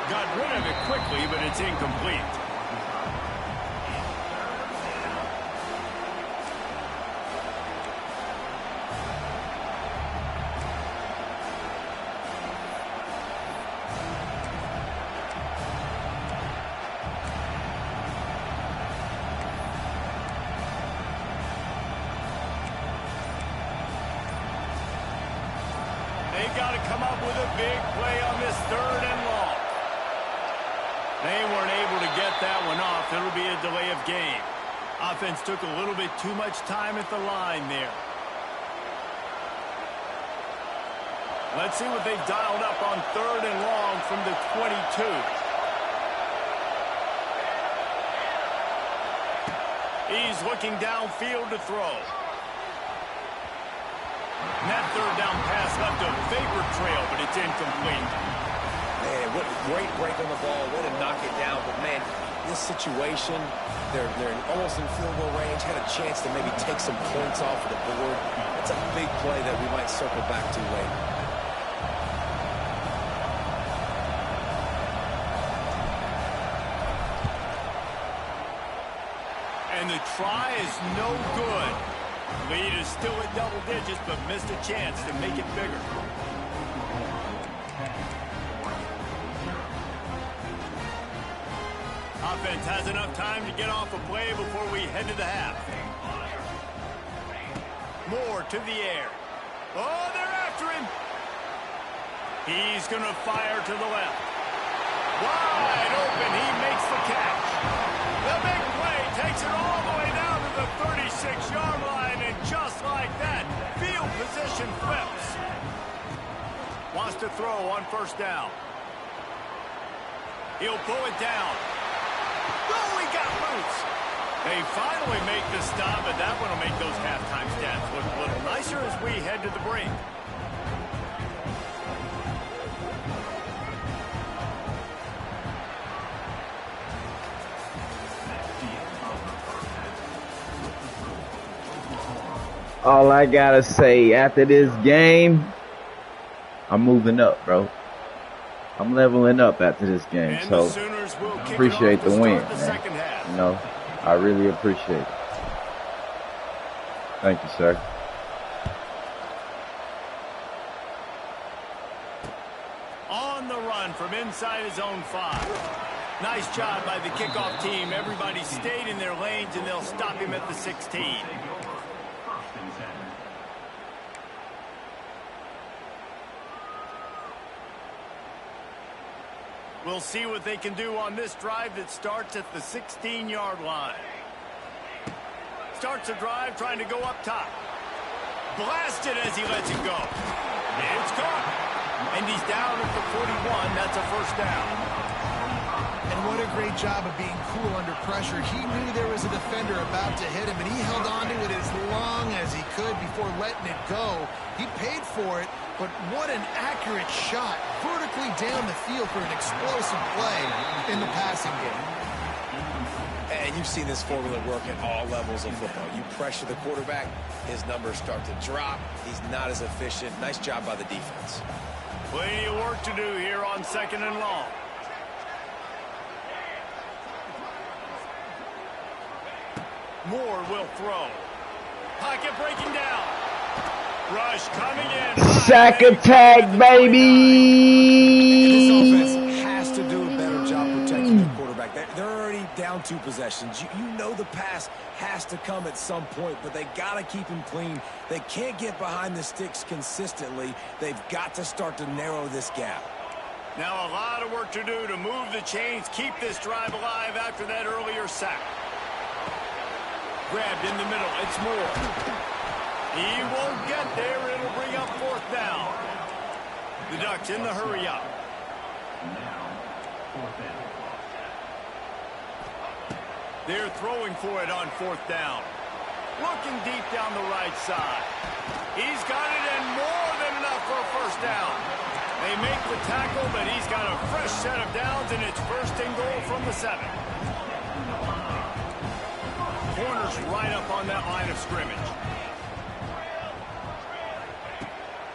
Got rid of it quickly, but it's incomplete. They got to come up with a big play on this third and long. They weren't able to get that one off. It'll be a delay of game. Offense took a little bit too much time at the line there. Let's see what they've dialed up on third and long from the 22. He's looking downfield to throw. And that third down pass left a vapor trail, but it's incomplete. Man, what a great break on the ball. Way to knock it down. But, man, this situation, they're almost in field goal range. Had a chance to maybe take some points off of the board. It's a big play that we might circle back to later. And the try is no good. Lead is still at double digits, but missed a chance to make it bigger. Offense has enough time to get off a play before we head to the half. Moore to the air. Oh, they're after him. He's going to fire to the left. Wide open. He makes the catch. The big play takes it all the way down to the 36-yard line, and just like that, field position flips. Wants to throw on first down. He'll pull it down. Oh, he got loose. They finally make the stop, but that one will make those halftime stats look a little nicer as we head to the break. All I gotta say after this game, I'm moving up, bro. I'm leveling up after this game, And so the Sooners will kick appreciate it off the to win, start the man. second half. You know, I really appreciate it. Thank you, sir. On the run from inside his own 5. Nice job by the kickoff team. Everybody stayed in their lanes, and they'll stop him at the 16. We'll see what they can do on this drive that starts at the 16-yard line. Starts a drive trying to go up top. Blasted as he lets it go. It's caught. And he's down at the 41. That's a first down. And what a great job of being cool under pressure. He knew there was a defender about to hit him, and he held on to it as long as he could before letting it go. He paid for it, but what an accurate shot vertically down the field for an explosive play in the passing game. And you've seen this formula work at all levels of football. You pressure the quarterback, his numbers start to drop. He's not as efficient. Nice job by the defense. Plenty of work to do here on second and long. Moore will throw. Pocket breaking down. Rush coming in. Sack attack, baby! This offense has to do a better job protecting the quarterback. They're already down 2 possessions. You know the pass has to come at some point, but they got to keep him clean. They can't get behind the sticks consistently. They've got to start to narrow this gap. Now a lot of work to do to move the chains, keep this drive alive after that earlier sack. Grabbed in the middle. It's Moore. He won't get there. It'll bring up fourth down. The Ducks in the hurry up. They're throwing for it on fourth down. Looking deep down the right side. He's got it and more than enough for a first down. They They make the tackle, but he's got a fresh set of downs, and it's first and goal from the 7. Corner's right up on that line of scrimmage.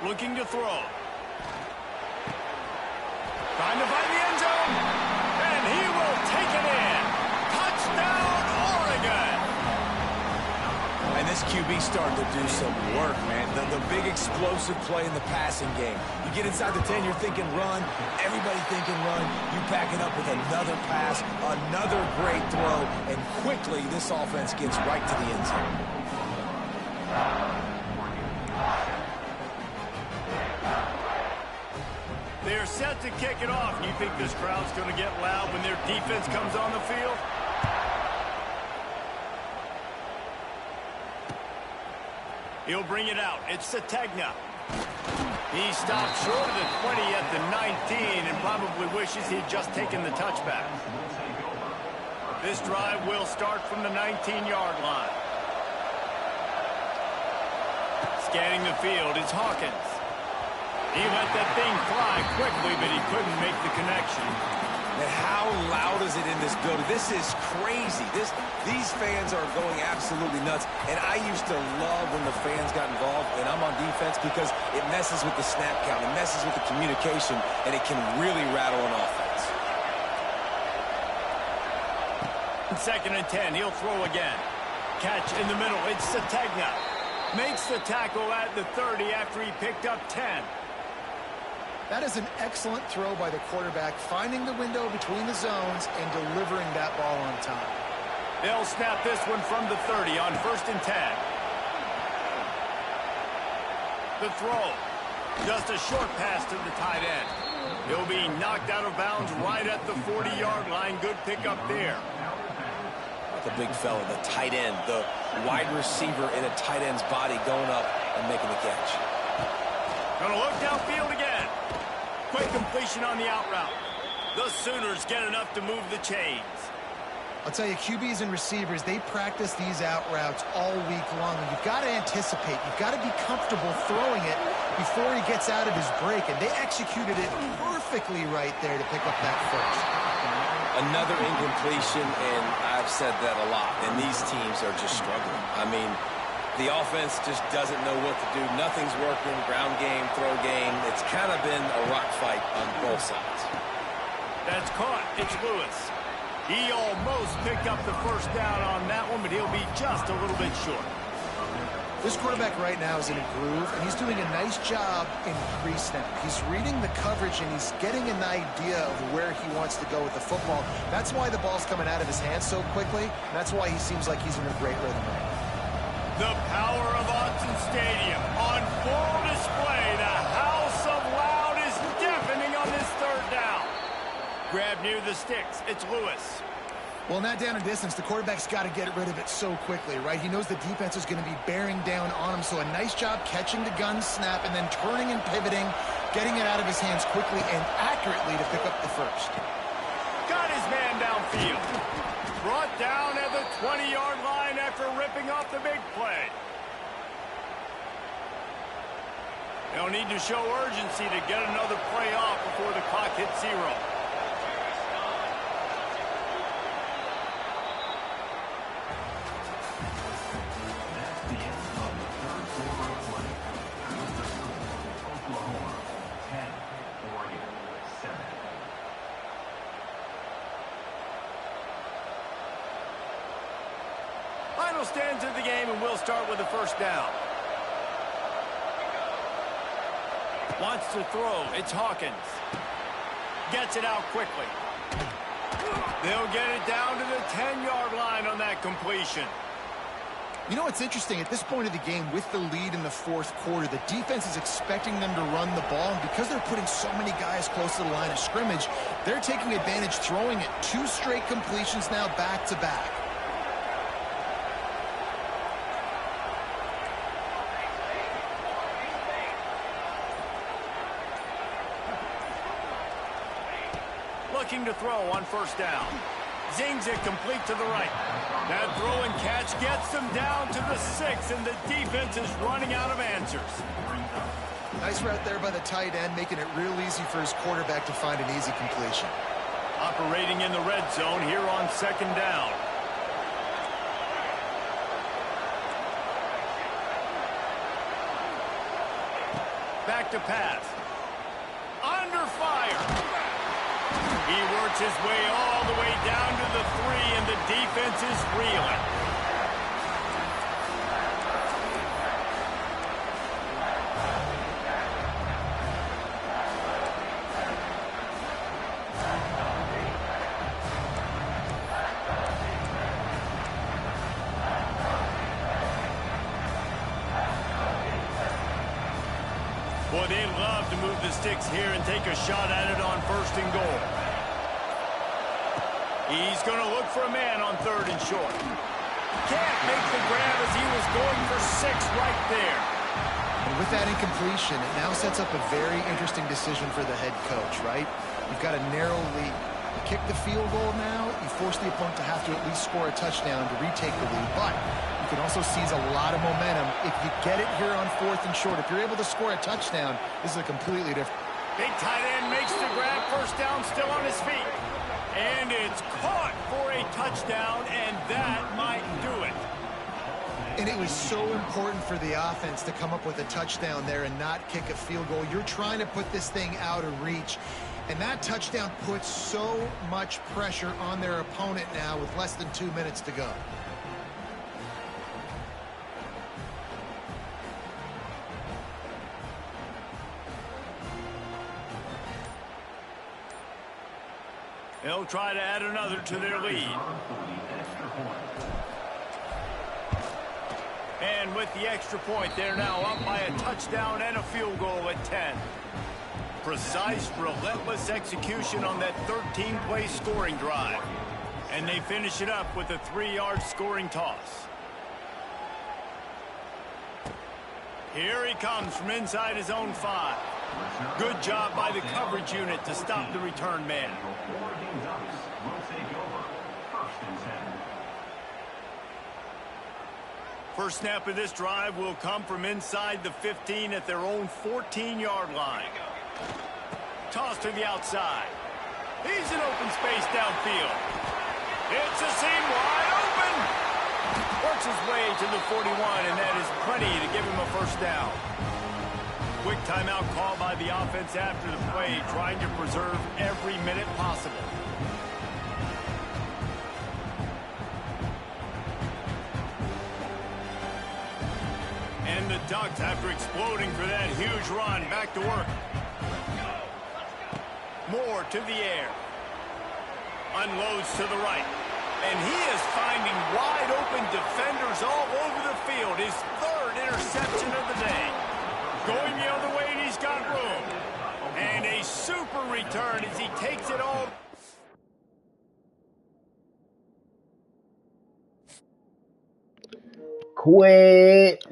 Looking to throw. Trying to find the end zone. And he will take it in. Touchdown, Oregon. And this QB starting to do some work, man. The big explosive play in the passing game. You get inside the 10, you're thinking run. Everybody thinking run. You back it up with another pass, another great throw, and quickly this offense gets right to the end zone. They're set to kick it off. You think this crowd's going to get loud when their defense comes on the field? He'll bring it out. It's Sategna. He stopped short of the 20 at the 19 and probably wishes he'd just taken the touchback. This drive will start from the 19-yard line. Scanning the field, it's Hawkins. He let that thing fly quickly, but he couldn't make the connection. And how loud is it in this building? This is crazy. These fans are going absolutely nuts. And I used to love when the fans got involved, and I'm on defense because it messes with the snap count. It messes with the communication, and it can really rattle an offense. 2nd and 10, he'll throw again. Catch in the middle, it's Sategna. Makes the tackle at the 30 after he picked up 10. That is an excellent throw by the quarterback, finding the window between the zones and delivering that ball on time. They'll snap this one from the 30 on 1st and 10. The throw. Just a short pass to the tight end. He'll be knocked out of bounds right at the 40-yard line. Good pickup there. The big fella, the tight end, the wide receiver in a tight end's body going up and making the catch. Gonna look downfield again. Quick completion on the out route. The Sooners get enough to move the chains. I'll tell you, QBs and receivers, they practice these out routes all week long. And you've got to anticipate. You've got to be comfortable throwing it before he gets out of his break. And they executed it perfectly right there to pick up that first. Another incompletion, and I've said that a lot, and these teams are just struggling. I mean, the offense just doesn't know what to do. Nothing's working, ground game, throw game. It's kind of been a rock fight on both sides. That's caught. It's Lewis. He almost picked up the first down on that one, but he'll be just a little bit short. This quarterback right now is in a groove, and he's doing a nice job in pre-snap. He's reading the coverage, and he's getting an idea of where he wants to go with the football. That's why the ball's coming out of his hands so quickly. That's why he seems like he's in a great rhythm right now. The power of Autzen Stadium on full display. The house of loud is deafening on this 3rd down. Grab near the sticks. It's Lewis. Well, not down in distance. The quarterback's got to get rid of it so quickly, right? He knows the defense is going to be bearing down on him, so a nice job catching the gun snap and then turning and pivoting, getting it out of his hands quickly and accurately to pick up the first. Got his man downfield. Brought down at the 20-yard line after ripping off the big play. They'll need to show urgency to get another play off before the clock hits 0. Final stands of the game, and we'll start with the first down. Wants to throw. It's Hawkins. Gets it out quickly. They'll get it down to the 10-yard line on that completion. You know what's interesting? At this point of the game, with the lead in the 4th quarter, the defense is expecting them to run the ball, and because they're putting so many guys close to the line of scrimmage, they're taking advantage, throwing it 2 straight completions now back-to-back. Looking to throw on 1st down. Zings it complete to the right. That throw and catch gets them down to the 6, and the defense is running out of answers. Nice route there by the tight end, making it real easy for his quarterback to find an easy completion. Operating in the red zone here on second down. Back to pass. Under fire. He works his way all the way down to the 3, and the defense is reeling. Boy, they'd love to move the sticks here and take a shot at it on 1st and goal. He's going to look for a man on 3rd and short. Can't make the grab as he was going for 6 right there. And with that incompletion, it now sets up a very interesting decision for the head coach, right? You've got a narrow lead. You kick the field goal now, you force the opponent to have to at least score a touchdown to retake the lead. But you can also seize a lot of momentum if you get it here on 4th and short. If you're able to score a touchdown, this is a completely different. Big tight end makes the grab, 1st down, still on his feet. And it's caught for a touchdown, and that might do it. And it was so important for the offense to come up with a touchdown there and not kick a field goal. You're trying to put this thing out of reach. And that touchdown puts so much pressure on their opponent now with less than 2 minutes to go. They'll try to add another to their lead. And with the extra point, they're now up by a touchdown and a field goal at 10. Precise, relentless execution on that 13-play scoring drive. And they finish it up with a 3-yard scoring toss. Here he comes from inside his own 5. Good job by the coverage unit to stop the return man. First snap of this drive will come from inside the 15 at their own 14-yard line. Toss to the outside. He's in open space downfield. It's a seam wide open. Works his way to the 41, and that is plenty to give him a 1st down. Quick timeout call by the offense after the play, trying to preserve every minute possible. And the Ducks, after exploding for that huge run, back to work. Moore to the air. Unloads to the right. And he is finding wide open defenders all over the field. His 3rd interception of the day. Going the other way, and he's got room. And a super return as he takes it all. Quit.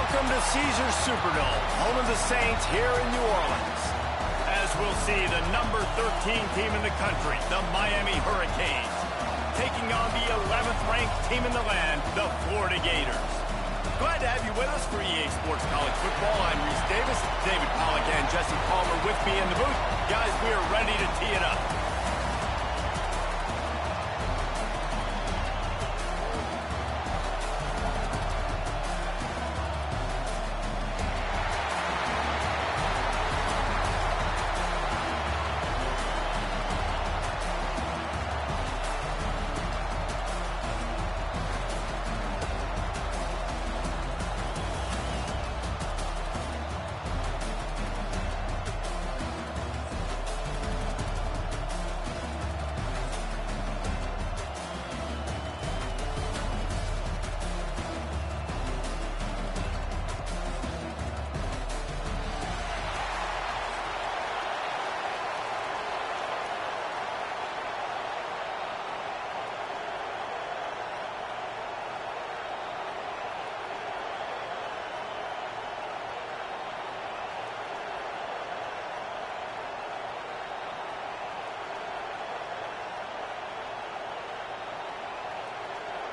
Welcome to Caesars Superdome, home of the Saints here in New Orleans. As we'll see, the number 13 team in the country, the Miami Hurricanes, taking on the 11th ranked team in the land, the Florida Gators. Glad to have you with us for EA Sports College Football. I'm Reese Davis, David Pollack and Jesse Palmer with me in the booth. Guys, we are ready to tee it up.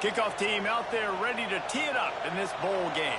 Kickoff team out there ready to tee it up in this bowl game.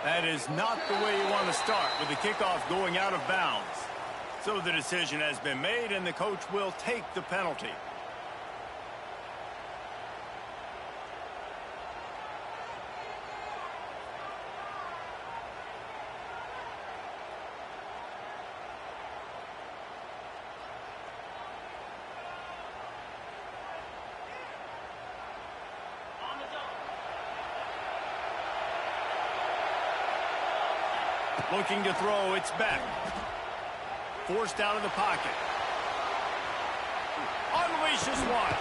That is not the way you want to start with the kickoff going out of bounds. So the decision has been made and the coach will take the penalty. Looking to throw, it's back. Forced out of the pocket. Unleashes one.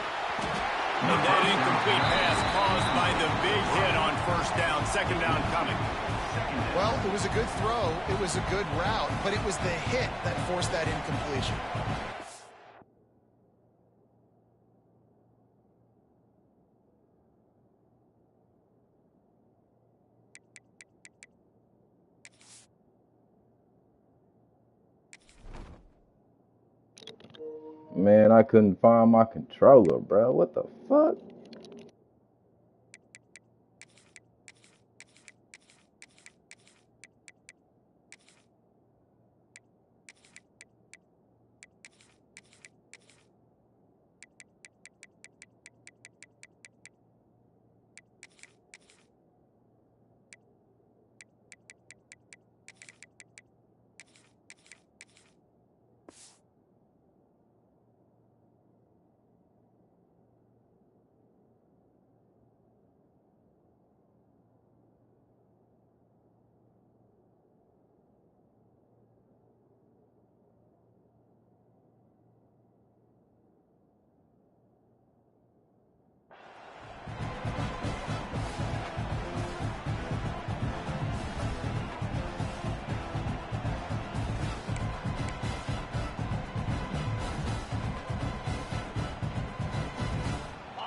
And that incomplete pass caused by the big hit on first down. Second down coming. Well, it was a good throw. It was a good route, but it was the hit that forced that incompletion. Man, I couldn't find my controller, bro. What the fuck?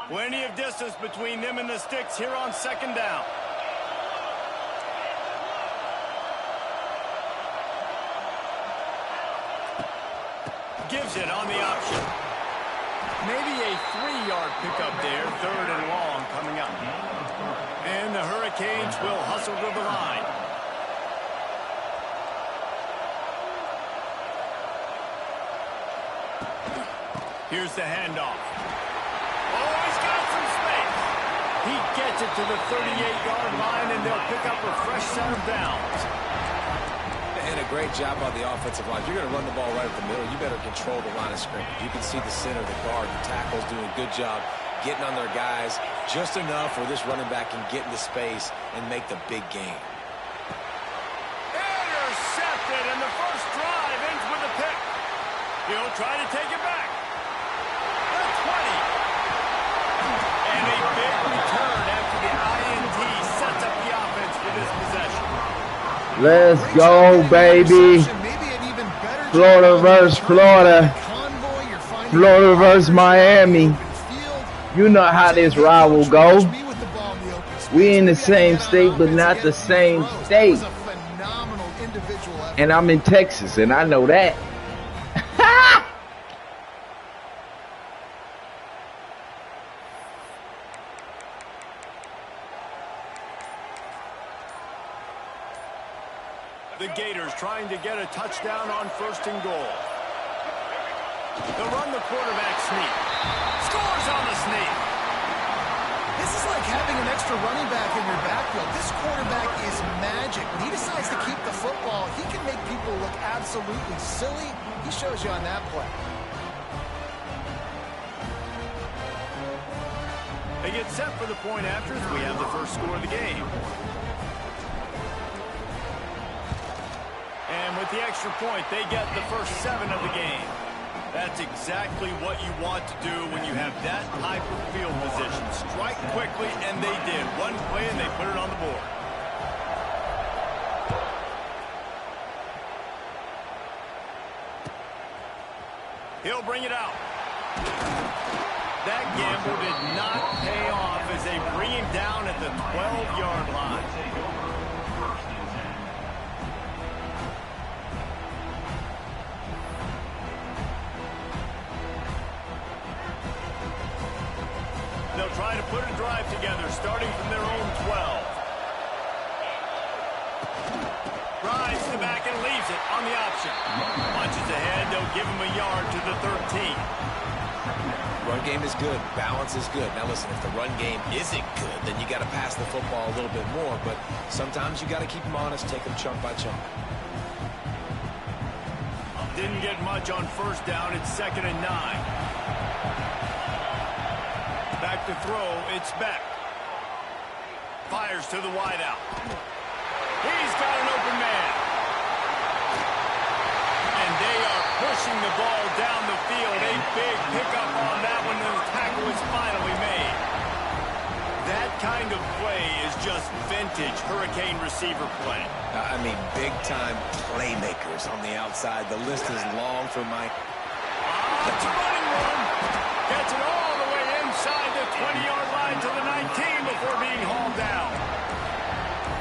Plenty of distance between them and the sticks here on second down. Gives it on the option. Maybe a 3-yard pickup there, third and long coming up. And the Hurricanes will hustle to the line. Here's the handoff. Oh, he's got some space. He gets it to the 38-yard line, and they'll pick up a fresh set of downs. And a great job on the offensive line. If you're going to run the ball right up the middle, you better control the line of scrimmage. You can see the center, the guard, the tackles doing a good job getting on their guys just enough where this running back can get into space and make the big game. And He'll try to take it back. The 20. And a big return after the INT sets up the offense for this possession. Let's go, baby. Florida versus Florida. Florida versus Miami. You know how this ride will go. We in the same state, but not the same state. And I'm in Texas, and I know that. The Gators trying to get a touchdown on 1st and goal. They'll run the quarterback sneak. Scores on the sneak. This is like having an extra running back in your backfield. This quarterback is magic. When he decides to keep the football, he can make people look absolutely silly. He shows you on that play. They get set for the point after as we have the first score of the game. And with the extra point, they get the first 7 of the game. That's exactly what you want to do when you have that type of field position. Strike quickly, and they did. One play, and they put it on the board. He'll bring it out. That gamble did not pay off as they bring him down at the 12-yard line. They'll try to put a drive together, starting from their own 12. Rides to the back and leaves it on the option. Punches ahead, they'll give him a yard to the 13. Run game is good. Balance is good. Now listen, if the run game isn't good, then you got to pass the football a little bit more. But sometimes you got to keep them honest, take them chunk by chunk. Didn't get much on 1st down. It's 2nd and 9. Back to throw, it's Beck. Fires to the wideout. He's got an open man. And they are pushing the ball down the field. A big pickup on that one, and the tackle is finally made. That kind of play is just vintage Hurricane receiver play. I mean, big-time playmakers on the outside. The list is long for Mike. It's a running room. Gets it all the way inside the 20-yard line to the 19 before being hauled down.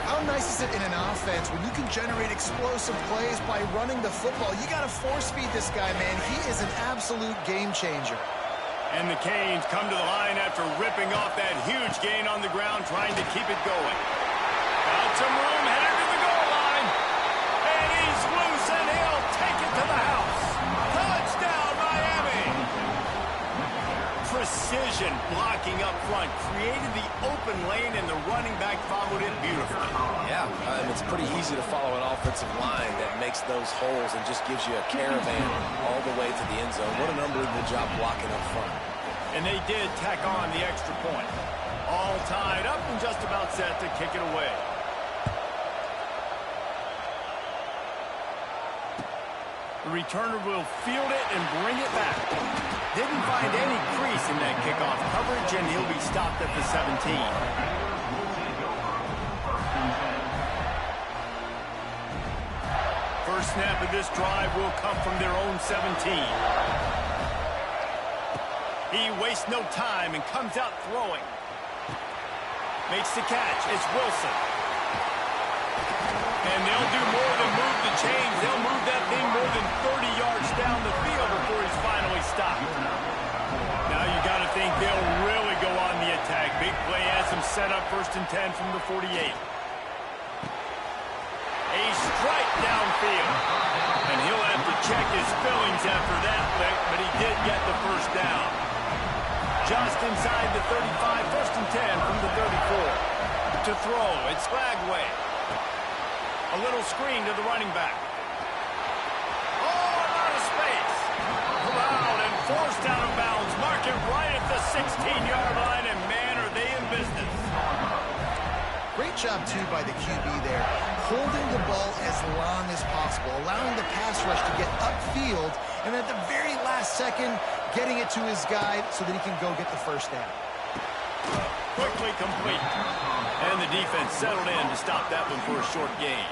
How nice is it in an offense when you can generate explosive plays by running the football? You got to force-feed this guy, man. He is an absolute game changer. And the Canes come to the line after ripping off that huge gain on the ground, trying to keep it going. Got some room, headed to the goal line. And he's loose, and he'll take it to the house. Touchdown, Miami! Precision blocking up front created the open lane, and the running back followed it beautifully. Yeah, and it's pretty easy to follow an offensive line that makes those holes and just gives you a caravan all the way to the end zone. What an unbelievable job blocking up front. And they did tack on the extra point. All tied up and just about set to kick it away. The returner will field it and bring it back. Didn't find any crease in that kickoff coverage, and he'll be stopped at the 17. First snap of this drive will come from their own 17. He wastes no time and comes out throwing. Makes the catch. It's Wilson. And they'll do more than move the chains. They'll move that thing more than 30 yards down the field before he's finally stopped. Now you got to think they'll really go on the attack. Big play has them set up 1st and 10 from the 48. A strike downfield. And he'll have to check his fillings after that lick, but he did get the first down. Just inside the 35, 1st and 10 from the 34. To throw, it's Flagway. A little screen to the running back. Oh, out of space. Corralled and forced out of bounds. Mark it right at the 16-yard line, and man, are they in business. Great job, too, by the QB there. Holding the ball as long as possible, allowing the pass rush to get upfield and at the very last second, getting it to his guy so that he can go get the first down. Quickly complete. And the defense settled in to stop that one for a short gain.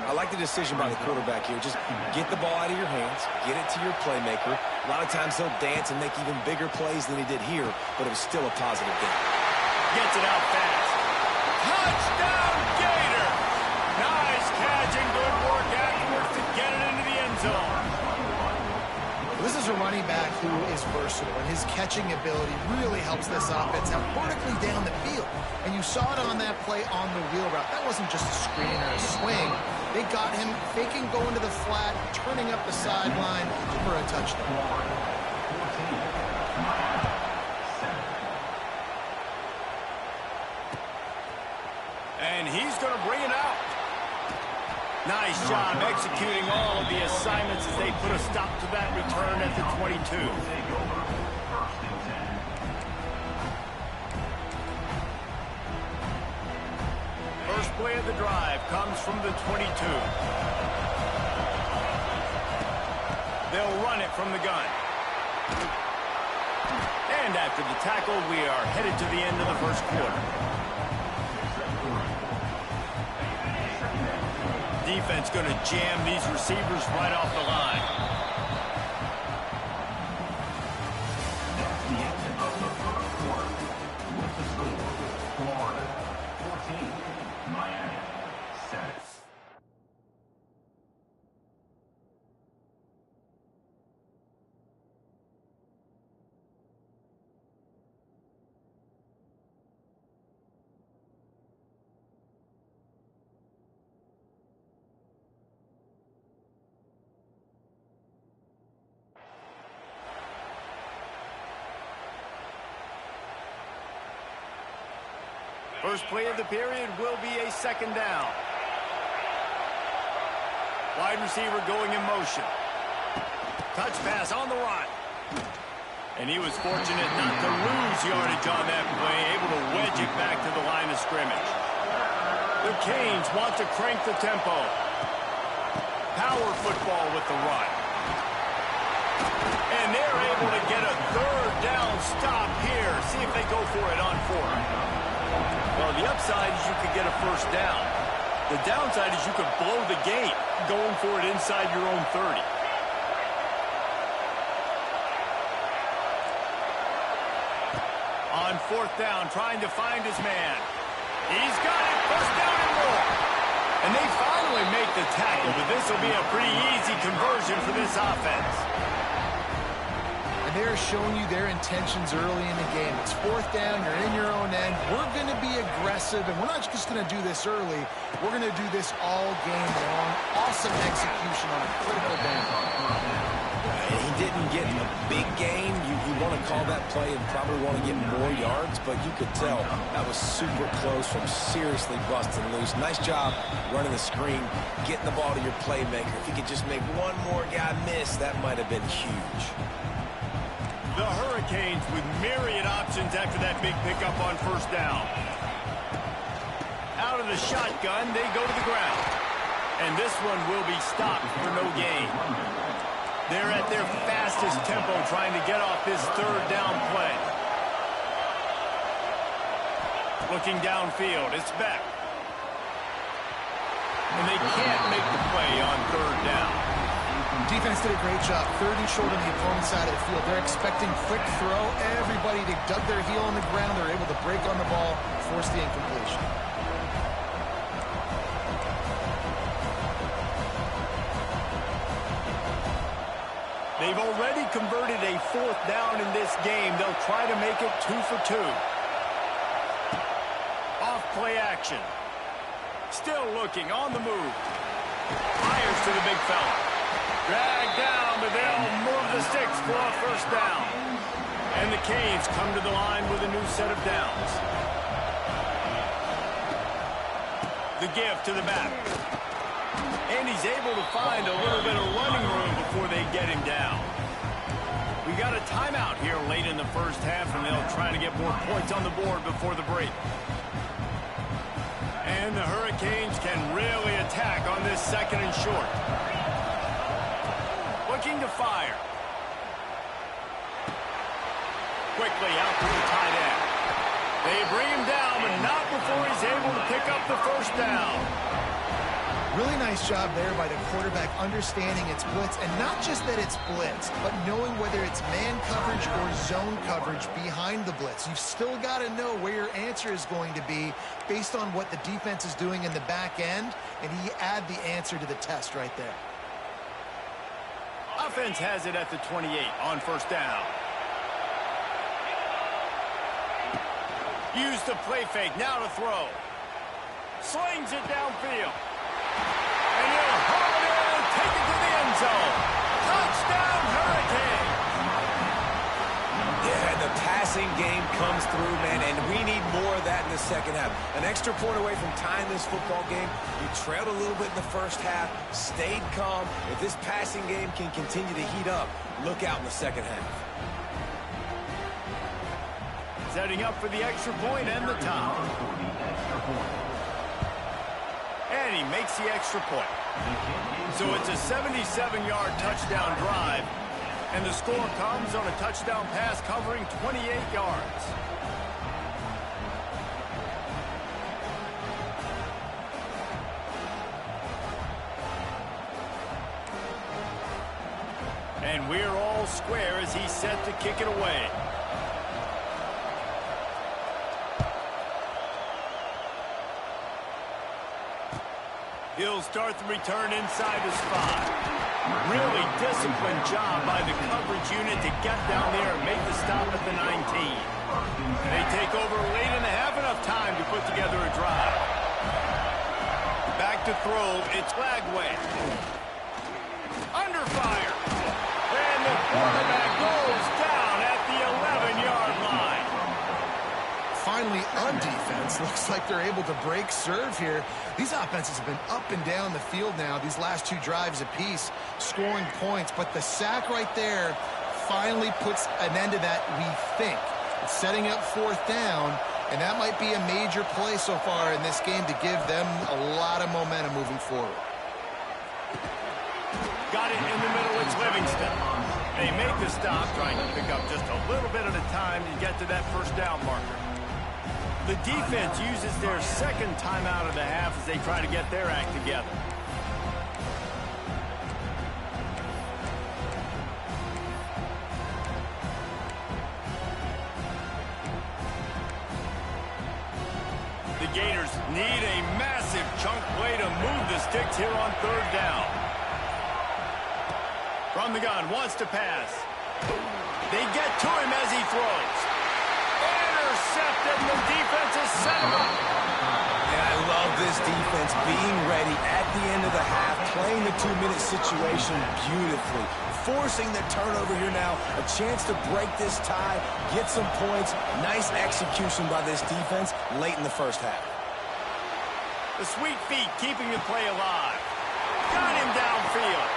I like the decision by the quarterback here. Just get the ball out of your hands, get it to your playmaker. A lot of times he'll dance and make even bigger plays than he did here, but it was still a positive game. Gets it out fast. Touchdown, Gator! Nice catch and good work afterwards to get it into the end zone. This is a running back who is versatile, and his catching ability really helps this offense out vertically down the field. And you saw it on that play on the wheel route. That wasn't just a screen or a swing. They got him faking going to the flat, turning up the sideline for a touchdown. And he's going to bring it out. Nice job executing all of the assignments as they put a stop to that return at the 22. First play of the drive comes from the 22. They'll run it from the gun. And after the tackle, we are headed to the end of the first quarter. Defense going to jam these receivers right off the line. First play of the period will be a second down. Wide receiver going in motion. Touch pass on the run. And he was fortunate not to lose yardage on that play, able to wedge it back to the line of scrimmage. The Canes want to crank the tempo. Power football with the run. And they're able to get a third down stop here. See if they go for it on fourth. Well, the upside is you could get a first down. The downside is you could blow the game going for it inside your own 30. On fourth down, trying to find his man. He's got it, first down and more. And they finally make the tackle, but this will be a pretty easy conversion for this offense. And they're showing you their intentions early in the game. It's fourth down, you're in your own end. We're going to be aggressive, and we're not just going to do this early. We're going to do this all game long. Awesome execution on a critical down. He didn't get a big gain. You want to call that play and probably want to get more yards, but you could tell that was super close from seriously busting loose. Nice job running the screen, getting the ball to your playmaker. If you could just make one more guy miss, that might have been huge. The Hurricanes with myriad options after that big pickup on first down. Out of the shotgun, they go to the ground. And this one will be stopped for no gain. They're at their fastest tempo trying to get off this third down play. Looking downfield, it's Beck. And they can't make the play on third down. Defense did a great job. Third and short on the opponent's side of the field. They're expecting quick throw. Everybody dug their heel on the ground. They're able to break on the ball, force the incompletion. They've already converted a fourth down in this game. They'll try to make it 2 for 2. Off play action. Still looking on the move. Fires to the big fella. Dragged down, but they'll move the sticks for a first down. And the Canes come to the line with a new set of downs. The give to the back. And he's able to find a little bit of running room before they get him down. We got a timeout here late in the first half, and they'll try to get more points on the board before the break. And the Hurricanes can really attack on this second and short. looking to fire. Quickly out to the tight end. They bring him down, but not before he's able to pick up the first down. Really nice job there by the quarterback understanding it's blitz, and not just that it's blitz, but knowing whether it's man coverage or zone coverage behind the blitz. You've still got to know where your answer is going to be based on what the defense is doing in the back end, and he add the answer to the test right there. Offense has it at the 28 on first down. Use the play fake, now to throw. Slings it downfield. And he'll haul it in and take it to the end zone. Touchdown, Hurricane! Yeah, and the passing game comes through, man, and we need more of that in the second half. An extra point away from tying this football game. You trailed a little bit in the first half, stayed calm. If this passing game can continue to heat up, look out in the second half. Setting up for the extra point and the top. And he makes the extra point. So it's a 77-yard touchdown drive. And the score comes on a touchdown pass covering 28 yards. And we're all square as he's set to kick it away. He'll start the return inside his 5. Really disciplined job by the coverage unit to get down there and make the stop at the 19. They take over late in the half, enough time to put together a drive. Back to throw, it's Lagway. Under fire. And the quarterback goes down at the 11-yard line. Finally, on defense, looks like they're able to break serve here. These offenses have been up and down the field now, these last 2 drives apiece, scoring points. But the sack right there finally puts an end to that, we think. It's setting up 4th down, and that might be a major play so far in this game to give them a lot of momentum moving forward. Got it in the middle, it's Livingston. They make the stop, trying to pick up just a little bit at a time to get to that first down marker. The defense uses their second timeout of the half as they try to get their act together. The Gators need a massive chunk play to move the sticks here on 3rd down. From the gun, wants to pass. They get to him as he throws. Intercepted, the defense is set him up. And I love this defense being ready at the end of the half, playing the 2-minute situation beautifully, forcing the turnover here now, a chance to break this tie, get some points. Nice execution by this defense late in the first half. The sweet feet keeping the play alive. Got him downfield.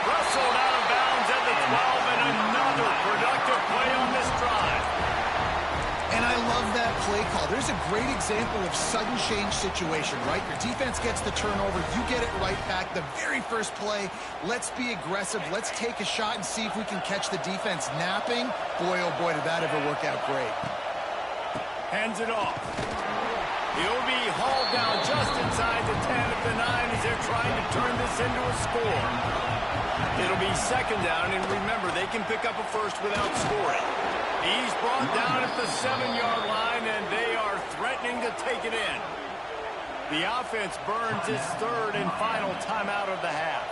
Wrestled out of bounds at the 12, and another productive play on this drive. And I love that play call. There's a great example of sudden change situation, right? Your defense gets the turnover, you get it right back. The very first play, let's be aggressive. Let's take a shot and see if we can catch the defense napping. Boy, oh boy, did that ever work out great. Hands it off. He'll be hauled down just inside the 10 at the 9 as they're trying to turn this into a score. It'll be 2nd down, and remember, they can pick up a first without scoring. He's brought down at the 7-yard line, and they are threatening to take it in. The offense burns its 3rd and final timeout of the half.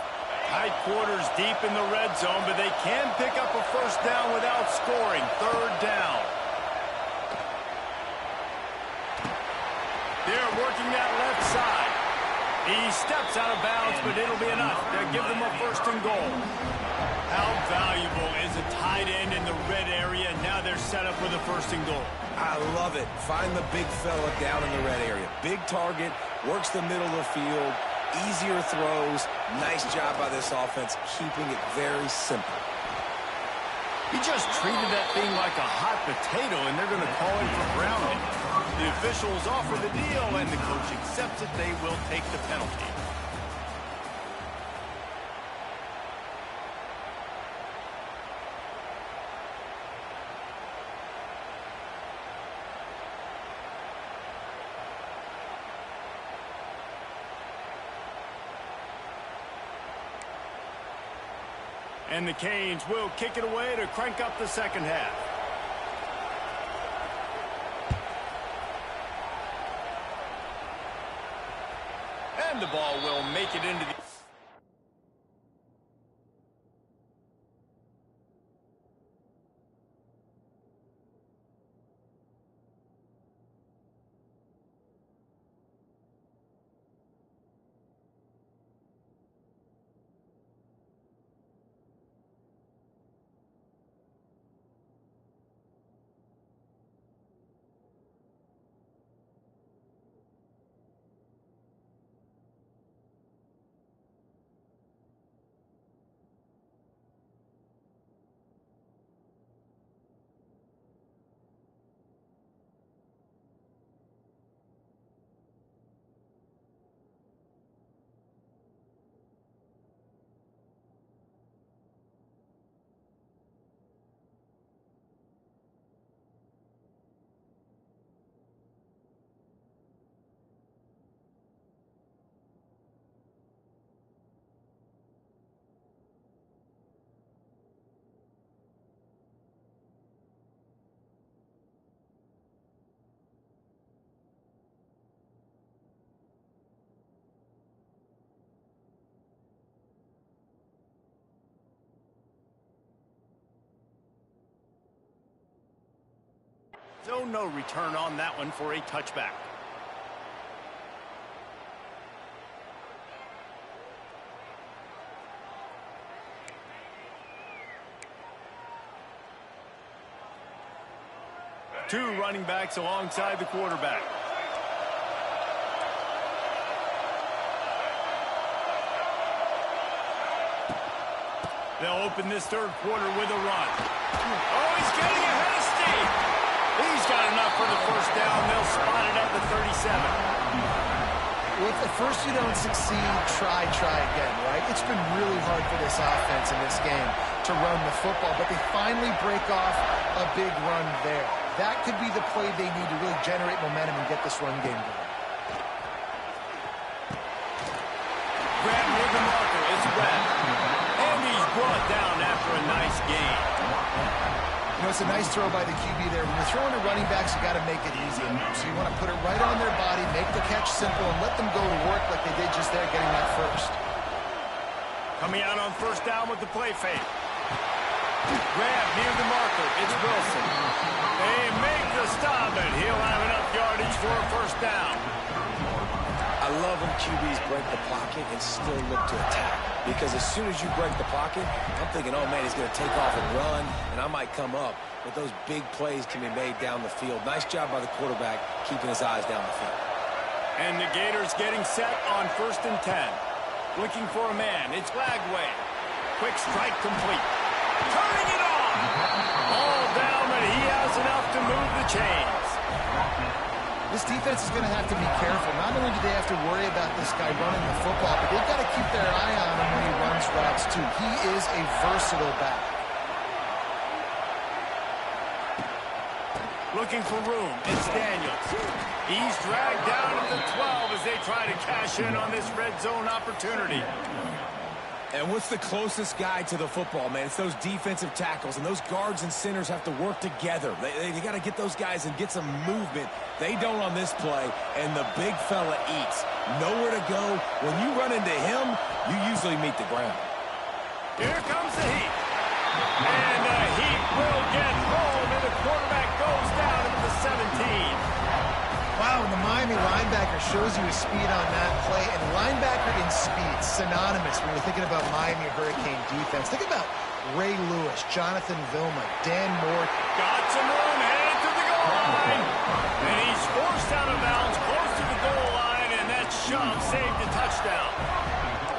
Tight quarters deep in the red zone, but they can pick up a first down without scoring. 3rd down. They're working that left side. He steps out of bounds, but it'll be enough to give them a 1st and goal. How valuable is a tight end in the red area? Now they're set up with a 1st and goal. I love it. Find the big fella down in the red area. Big target, works the middle of the field, easier throws. Nice job by this offense, keeping it very simple. He just treated that thing like a hot potato, and they're going to call him for grounding. The officials offer the deal, and the coach accepts it. They will take the penalty. And the Canes will kick it away to crank up the second half. And the ball will make it into the... So no return on that one for a touchback. Two running backs alongside the quarterback. They'll open this third quarter with a run. Oh, he's getting ahead of Steve. He's got enough for the first down. They'll spot it at the 37. Well, if at first you don't succeed, try again, right? It's been really hard for this offense in this game to run the football, but they finally break off a big run there. That could be the play they need to really generate momentum and get this run game going. Grab with the marker. It's Webb. And he's brought down after a nice gain. You know, it's a nice throw by the QB there. When you're throwing to running backs, you got to make it easy. So you want to put it right on their body, make the catch simple, and let them go to work like they did just there getting that first. Coming out on first down with the play fake. Grab near the marker. It's Wilson. They make the stop, and he'll have enough yardage for a first down. I love when QBs break the pocket and still look to attack. Because as soon as you break the pocket, I'm thinking, oh, man, he's going to take off and run, and I might come up. But those big plays can be made down the field. Nice job by the quarterback keeping his eyes down the field. And the Gators getting set on 1st and 10. Looking for a man. It's Lagway. Quick strike complete. Turning it on. All down, but he has enough to move the chains. This defense is going to have to be careful. Not only do they have to worry about this guy running the football, but they've got to keep their eye on him when he runs routes, too. He is a versatile back. Looking for room. It's Daniels. He's dragged down at the 12 as they try to cash in on this red zone opportunity. And what's the closest guy to the football, man? It's those defensive tackles, and those guards and centers have to work together. They got to get those guys and get some movement. They don't on this play, and the big fella eats. Nowhere to go. When you run into him, you usually meet the ground. Here comes the heat. And the heat will get home, and the quarterback goes down at the 17. Wow, and the Miami linebacker shows you his speed on that play. And linebacker in speed, synonymous when you're thinking about Miami Hurricane defense. Think about Ray Lewis, Jonathan Vilma, Dan Moore. Got some room, headed to the goal line. And he's forced out of bounds, close to the goal line, and that shove saved a touchdown.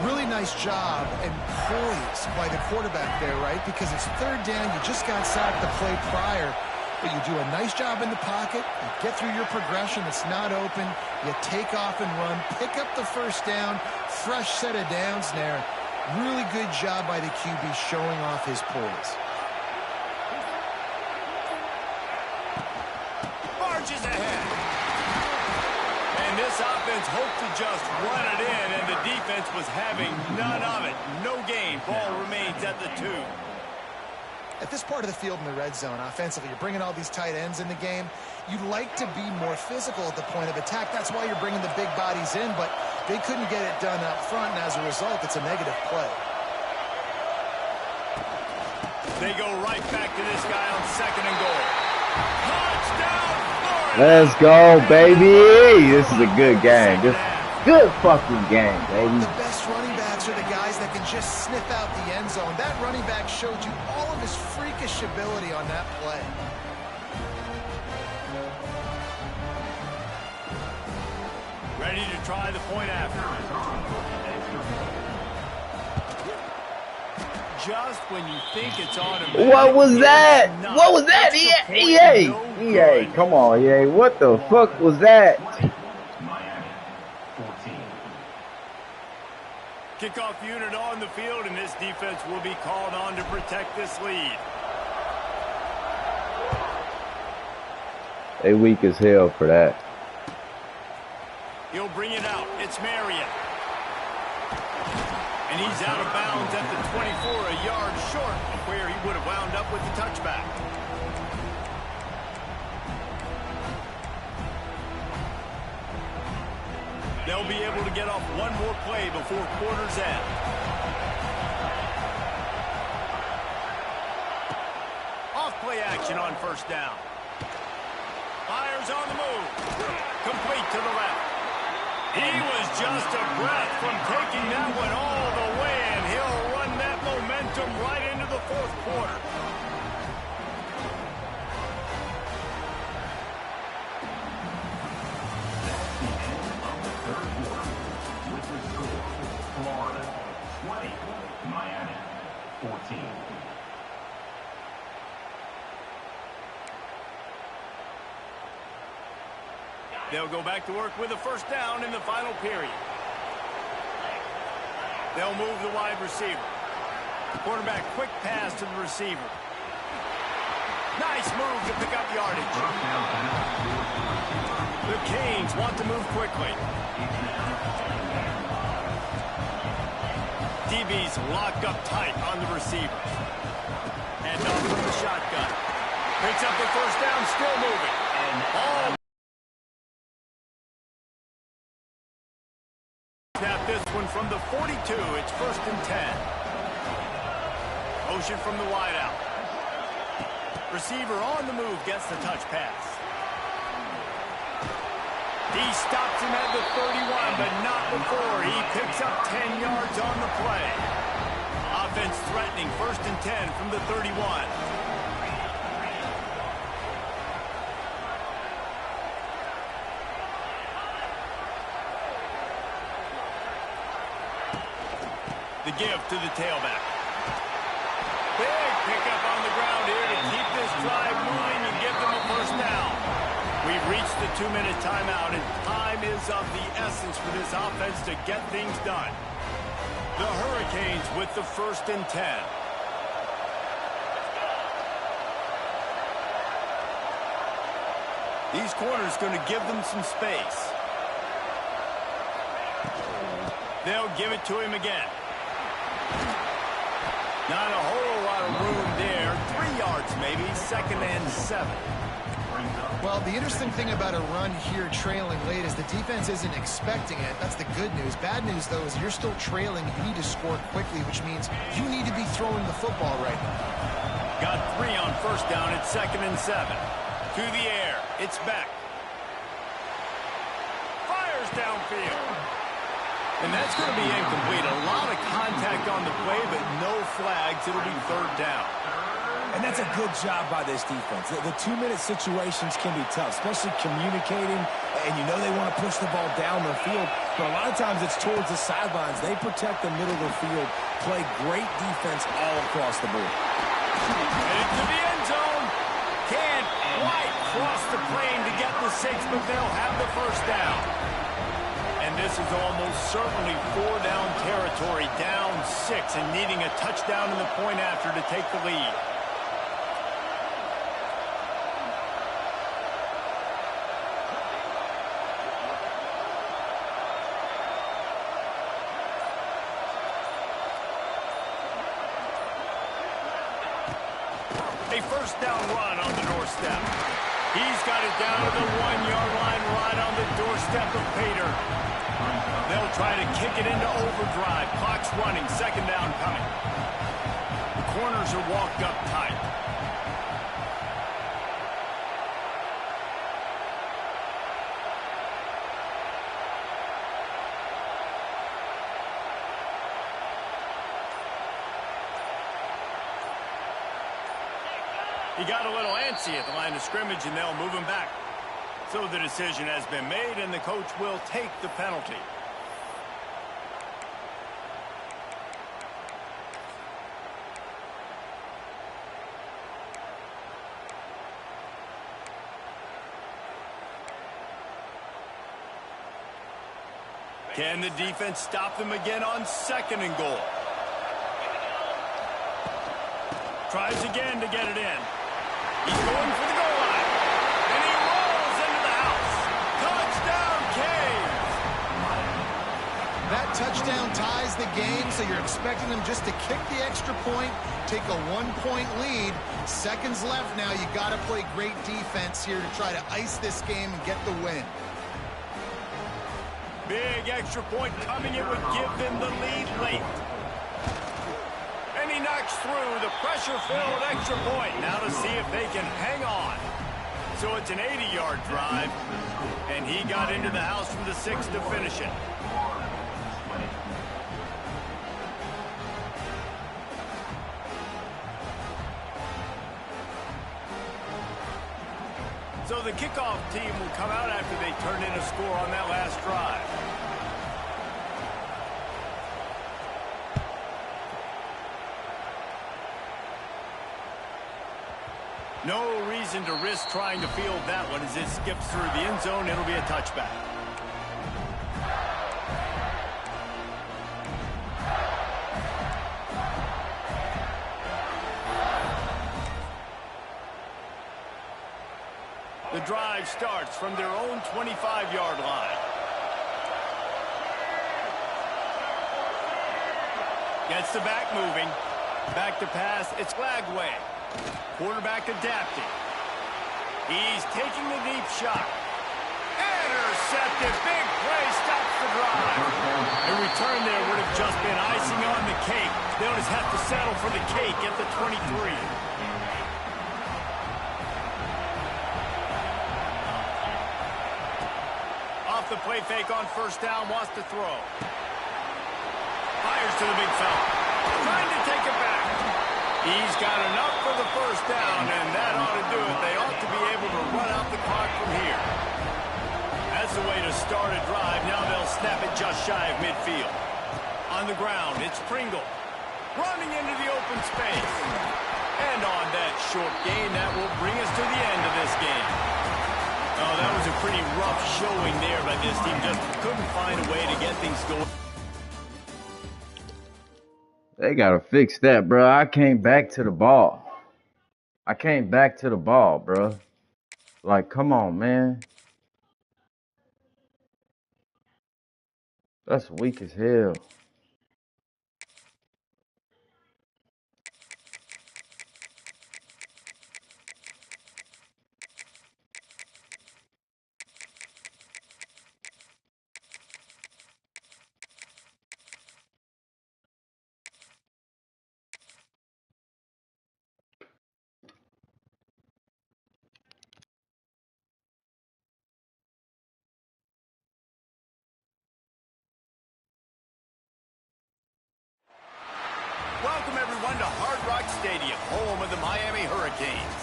Really nice job and poise by the quarterback there, right? Because it's third down. You just got sacked the play prior. But you do a nice job in the pocket, you get through your progression, it's not open, you take off and run, pick up the first down, fresh set of downs there. Really good job by the QB showing off his poise. Marches ahead. And this offense hoped to just run it in, and the defense was having none of it. No gain. Ball remains at the 2. At this part of the field in the red zone, offensively, you're bringing all these tight ends in the game. You'd like to be more physical at the point of attack. That's why you're bringing the big bodies in, but they couldn't get it done up front, and as a result, it's a negative play. They go right back to this guy on 2nd and goal. Touchdown, Florida! Let's go, baby. This is a good game. This is a good fucking game, baby. The best running backs are the guys that can just sniff out the end zone. That running back showed you all of his freakish ability on that play. Ready to try the point after. Just when you think it's automatic. What was that? What was that? EA, come on, EA. What the fuck was that? Kickoff unit on the field, and this defense will be called on to protect this lead. They weak as hell for that. He'll bring it out. It's Marion. And he's out of bounds at the 24, a yard short of where he would have wound up with the touchback. They'll be able to get off one more play before quarter's end. Off play action on 1st down. Fires on the move. Complete to the left. He was just a breath from taking that one all the way, and he'll run that momentum right into the 4th quarter. Florida 20, Miami 14. They'll go back to work with a 1st down in the final period. They'll move the wide receiver. Quarterback quick pass to the receiver. Nice move to pick up yardage. The Canes want to move quickly. DB's locked up tight on the receiver. And off from the shotgun. Picks up the 1st down, still moving. And all snap this one from the 42. It's 1st and 10. Motion from the wideout. Receiver on the move gets the touch pass. He stops him at the 31, but not before he picks up 10 yards on the play. Offense threatening 1st and 10 from the 31. The give to the tailback. Big pickup on the ground here to keep this drive moving and give them a 1st down. We've reached the 2-minute timeout, and time is of the essence for this offense to get things done. The Hurricanes with the 1st and 10. These corners going to give them some space. They'll give it to him again. Not a whole lot of room there. 3 yards maybe, 2nd and 7. Well, the interesting thing about a run here trailing late is the defense isn't expecting it. That's the good news. Bad news, though, is you're still trailing. You need to score quickly, which means you need to be throwing the football right now. Got 3 on 1st down. It's 2nd and 7. To the air. It's Beck. Fires downfield. And that's going to be incomplete. A lot of contact on the play, but no flags. It'll be 3rd down. And that's a good job by this defense. The 2-minute situations can be tough, especially communicating, and you know they want to push the ball down the field, but a lot of times it's towards the sidelines. They protect the middle of the field, play great defense all across the board. Headed to the end zone. Can't quite cross the plane to get the 6, but they'll have the 1st down. And this is almost certainly 4-down territory, down 6, and needing a touchdown in the point after to take the lead. A first down run on the doorstep. He's got it down to the 1-yard line right on the doorstep of Pater. They'll try to kick it into overdrive. Clock's running. Second down coming. The corners are walked up tight. He got a little antsy at the line of scrimmage, and they'll move him back. So the decision has been made, and the coach will take the penalty. Can the defense stop them again on 2nd and goal? Tries again to get it in. He's going for the goal line. And he rolls into the house. Touchdown, Canes! That touchdown ties the game, so you're expecting them just to kick the extra point, take a 1-point lead. Seconds left now. You got to play great defense here to try to ice this game and get the win. Big extra point coming. It would give them the lead late. And he knocks through the pressure-filled extra point. Now to see if they can hang on. So it's an 80-yard drive. And he got into the house from the 6 to finish it. So the kickoff team will come out after they turn in a score on that last drive. No reason to risk trying to field that one as it skips through the end zone. It'll be a touchback. The drive starts from their own 25-yard line. Gets the back moving. Back to pass. It's Lagway. Quarterback adapting. He's taking the deep shot. Intercepted. Big play stops the drive. A return there would have just been icing on the cake. They'll just have to settle for the cake at the 23. Off the play fake on first down. Wants to throw. Fires to the big fella. Trying to take it back. He's got enough for the first down, and that ought to do it. They ought to be able to run out the clock from here. That's the way to start a drive. Now they'll snap it just shy of midfield. On the ground, it's Pringle. Running into the open space. And on that short gain, that will bring us to the end of this game. Oh, that was a pretty rough showing there by this team. Just couldn't find a way to get things going. They gotta fix that, bro. I came back to the ball. Bro. Like, come on, man. That's weak as hell. Welcome, everyone, to Hard Rock Stadium, home of the Miami Hurricanes.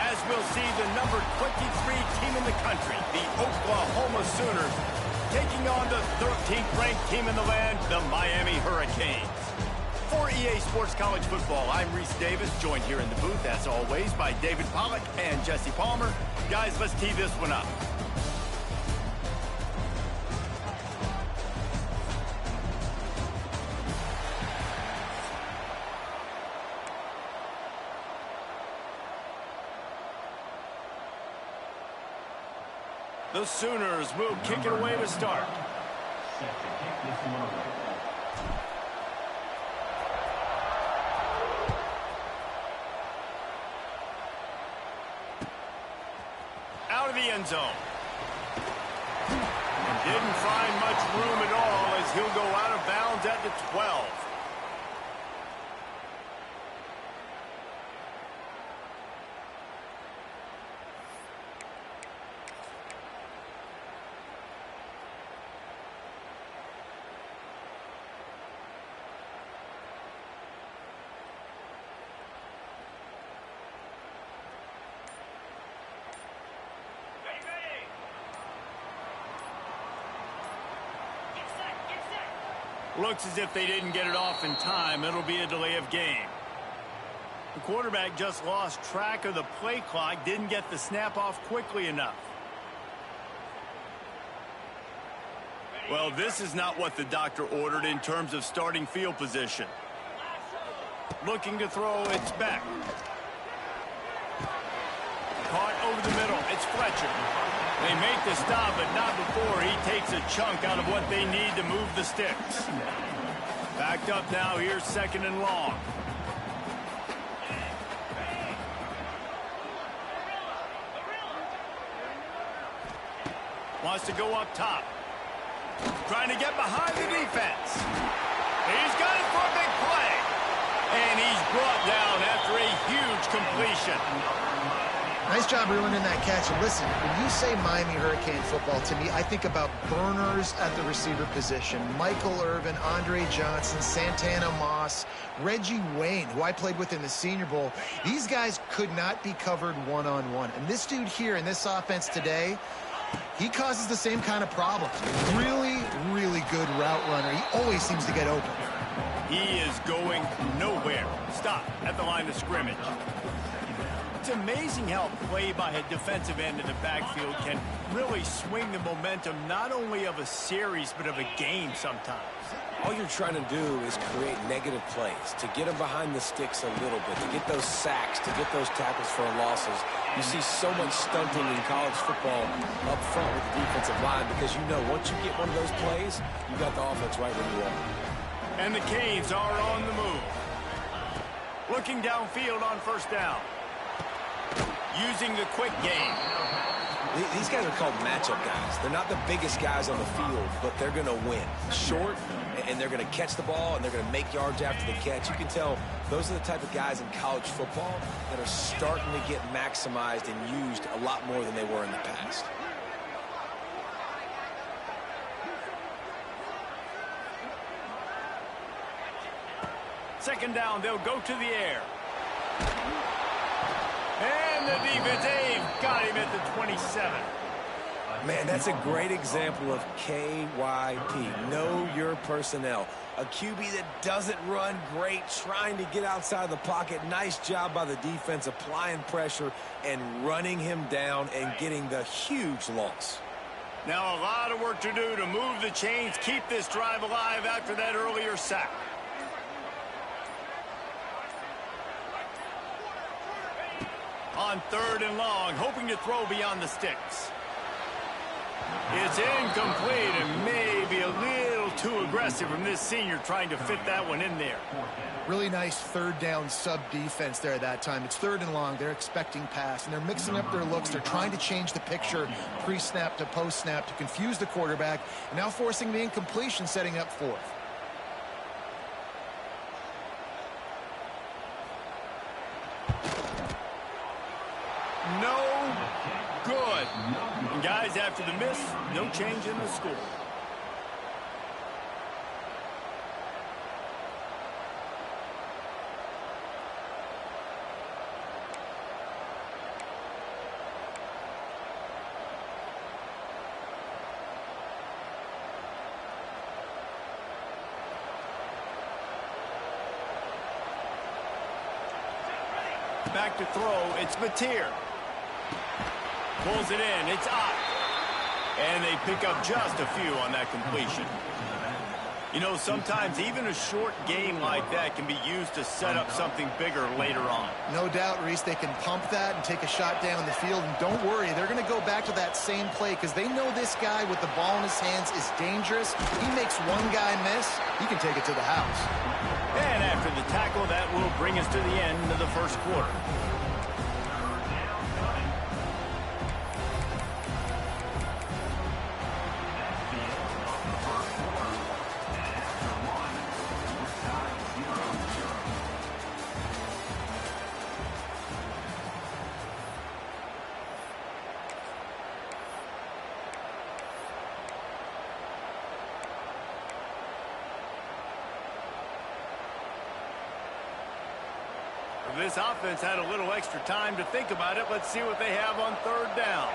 As we'll see, the number 23 team in the country, the Oklahoma Sooners, taking on the 13th ranked team in the land, the Miami Hurricanes. For EA Sports College Football, I'm Reese Davis, joined here in the booth, as always, by David Pollack and Jesse Palmer. Guys, let's tee this one up. The Sooners will kick it away to start. Set to kick this one away. the end zone. Didn't find much room at all as he'll go out of bounds at the 12. Looks as if they didn't get it off in time. It'll be a delay of game. The quarterback just lost track of the play clock, didn't get the snap off quickly enough. Well, this is not what the doctor ordered in terms of starting field position. Looking to throw, it's back. Caught over the middle, it's Fletcher. They make the stop, but not before he takes a chunk out of what they need to move the sticks. Backed up now, here's 2nd and long. Wants to go up top. Trying to get behind the defense. He's got it for a big play. And he's brought down after a huge completion. Nice job ruining that catch. And listen, when you say Miami Hurricane football, to me, I think about burners at the receiver position. Michael Irvin, Andre Johnson, Santana Moss, Reggie Wayne, who I played with in the Senior Bowl. These guys could not be covered one-on-one. And this dude here in this offense today, he causes the same kind of problems. Really, really good route runner. He always seems to get open. He is going nowhere. Stop at the line of scrimmage. It's amazing how play by a defensive end in the backfield can really swing the momentum not only of a series but of a game sometimes. All you're trying to do is create negative plays, to get them behind the sticks a little bit, to get those sacks, to get those tackles for losses. You see so much stunting in college football up front with the defensive line because you know once you get one of those plays, you got the offense right where you are. And the Canes are on the move. Looking downfield on 1st down. Using the quick game. These guys are called matchup guys. They're not the biggest guys on the field, but they're going to win. Short, and they're going to catch the ball, and they're going to make yards after the catch. You can tell those are the type of guys in college football that are starting to get maximized and used a lot more than they were in the past. Second down, they'll go to the air. And the defense, they've got him at the 27. Man, that's a great example of KYP. Know your personnel. A QB that doesn't run great, trying to get outside the pocket. Nice job by the defense applying pressure and running him down and getting the huge loss. Now a lot of work to do to move the chains, keep this drive alive after that earlier sack. On 3rd and long, hoping to throw beyond the sticks. It's incomplete and maybe a little too aggressive from this senior trying to fit that one in there. Really nice 3rd down sub defense there that time. It's 3rd and long. They're expecting pass, and they're mixing up their looks. They're trying to change the picture pre-snap to post-snap to confuse the quarterback, and now forcing the incompletion, setting up 4th. No good. And guys, after the miss, no change in the score. Back to throw, it's Mateer. Pulls it in, it's up. And they pick up just a few on that completion. You know, sometimes even a short game like that can be used to set up something bigger later on. No doubt, Reese, they can pump that and take a shot down the field. And don't worry, they're going to go back to that same play because they know this guy with the ball in his hands is dangerous. He makes one guy miss, he can take it to the house. And after the tackle, that will bring us to the end of the 1st quarter. This offense had a little extra time to think about it. Let's see what they have on third down.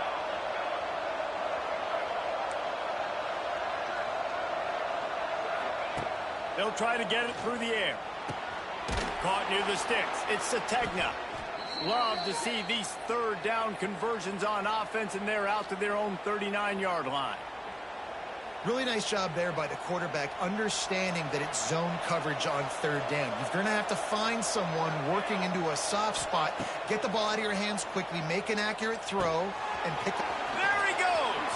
They'll try to get it through the air. Caught near the sticks. It's Sategna. Love to see these third down conversions on offense, and they're out to their own 39-yard line. Really nice job there by the quarterback, understanding that it's zone coverage on third down. You're going to have to find someone working into a soft spot, get the ball out of your hands quickly, make an accurate throw, and pick it. There he goes.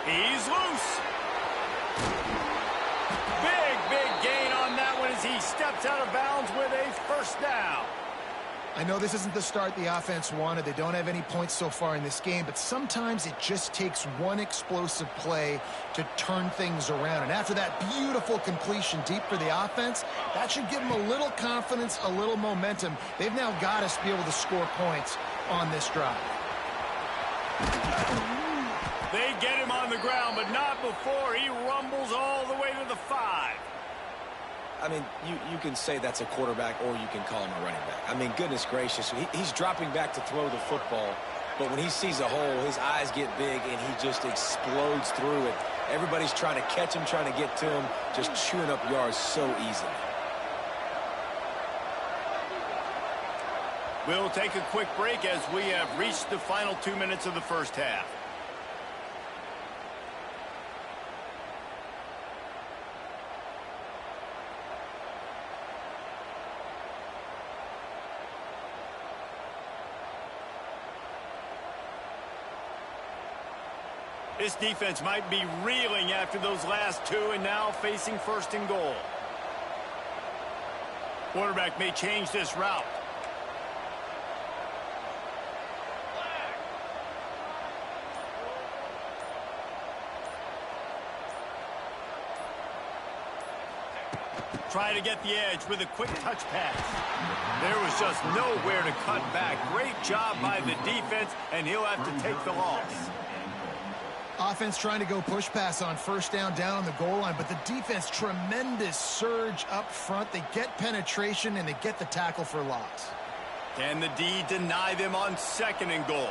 He's loose. Big gain on that one as he steps out of bounds with a first down. I know this isn't the start the offense wanted. They don't have any points so far in this game, but sometimes it just takes one explosive play to turn things around. And after that beautiful completion deep for the offense, that should give them a little confidence, a little momentum. They've now got us to be able to score points on this drive. They get him on the ground, but not before he rumbles all the way to the 5. I mean, you can say that's a quarterback or you can call him a running back. I mean, goodness gracious, he's dropping back to throw the football, but when he sees a hole, his eyes get big and he just explodes through it. Everybody's trying to catch him, trying to get to him, just chewing up yards so easily. We'll take a quick break as we have reached the final 2 minutes of the first half. This defense might be reeling after those last 2 and now facing first and goal. Quarterback may change this route. Try to get the edge with a quick touch pass. There was just nowhere to cut back. Great job by the defense, and he'll have to take the loss. Offense trying to go push pass on first down on the goal line, but the defense, tremendous surge up front. They get penetration, and they get the tackle for loss. Can the D deny them on second and goal?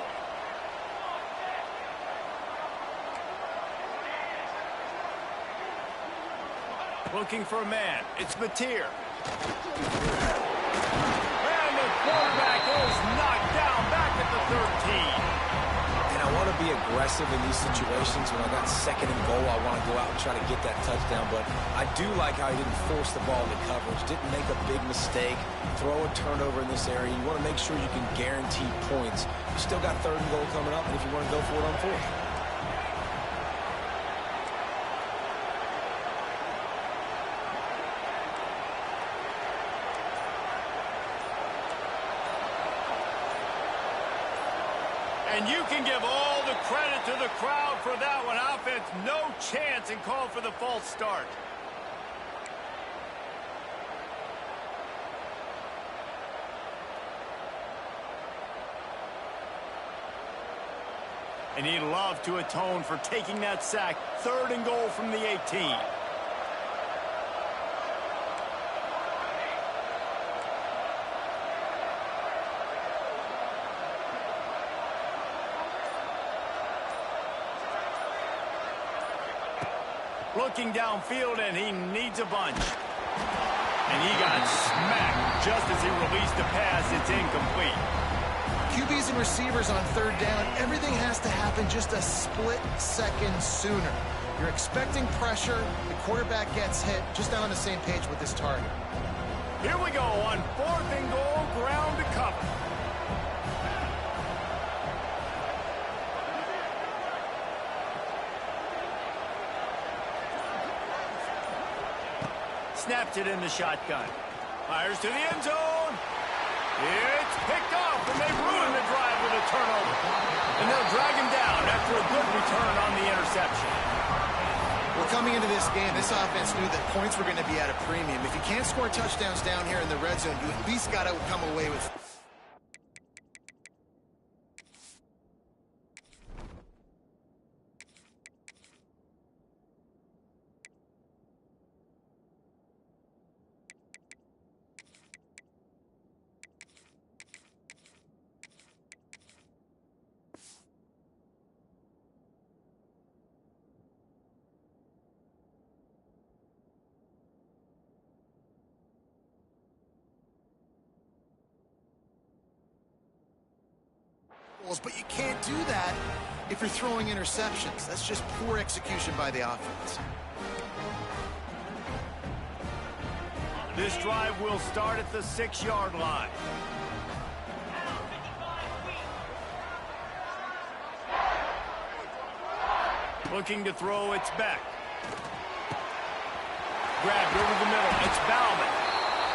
Looking for a man. It's Mateer. And the quarterback is knocked down back at the 13. And I want to be aggressive in these situations. When I got second and goal, I want to go out and try to get that touchdown. But I do like how he didn't force the ball into coverage, didn't make a big mistake, throw a turnover in this area. You want to make sure you can guarantee points. You still got third and goal coming up, and if you want to go for it on fourth. And you can give all the credit to the crowd for that one. Offense, no chance, and call for the false start. And he'd love to atone for taking that sack. Third and goal from the 18. Looking downfield, and he needs a bunch. And he got smacked just as he released the pass. It's incomplete. QBs and receivers on third down, everything has to happen just a split second sooner. You're expecting pressure, the quarterback gets hit, just not on the same page with this target. Here we go on fourth and goal, ground to cover. Snaps it in the shotgun. Fires to the end zone. It's picked off, and they ruin the drive with a turnover. And they'll drag him down after a good return on the interception. Well, coming into this game, this offense knew that points were going to be at a premium. If you can't score touchdowns down here in the red zone, you at least got to come away with tackles, but you can't do that if you're throwing interceptions. That's just poor execution by the offense. This drive will start at the 6-yard line. Looking to throw, it's Beck. Grabbed over the middle, it's Bauman.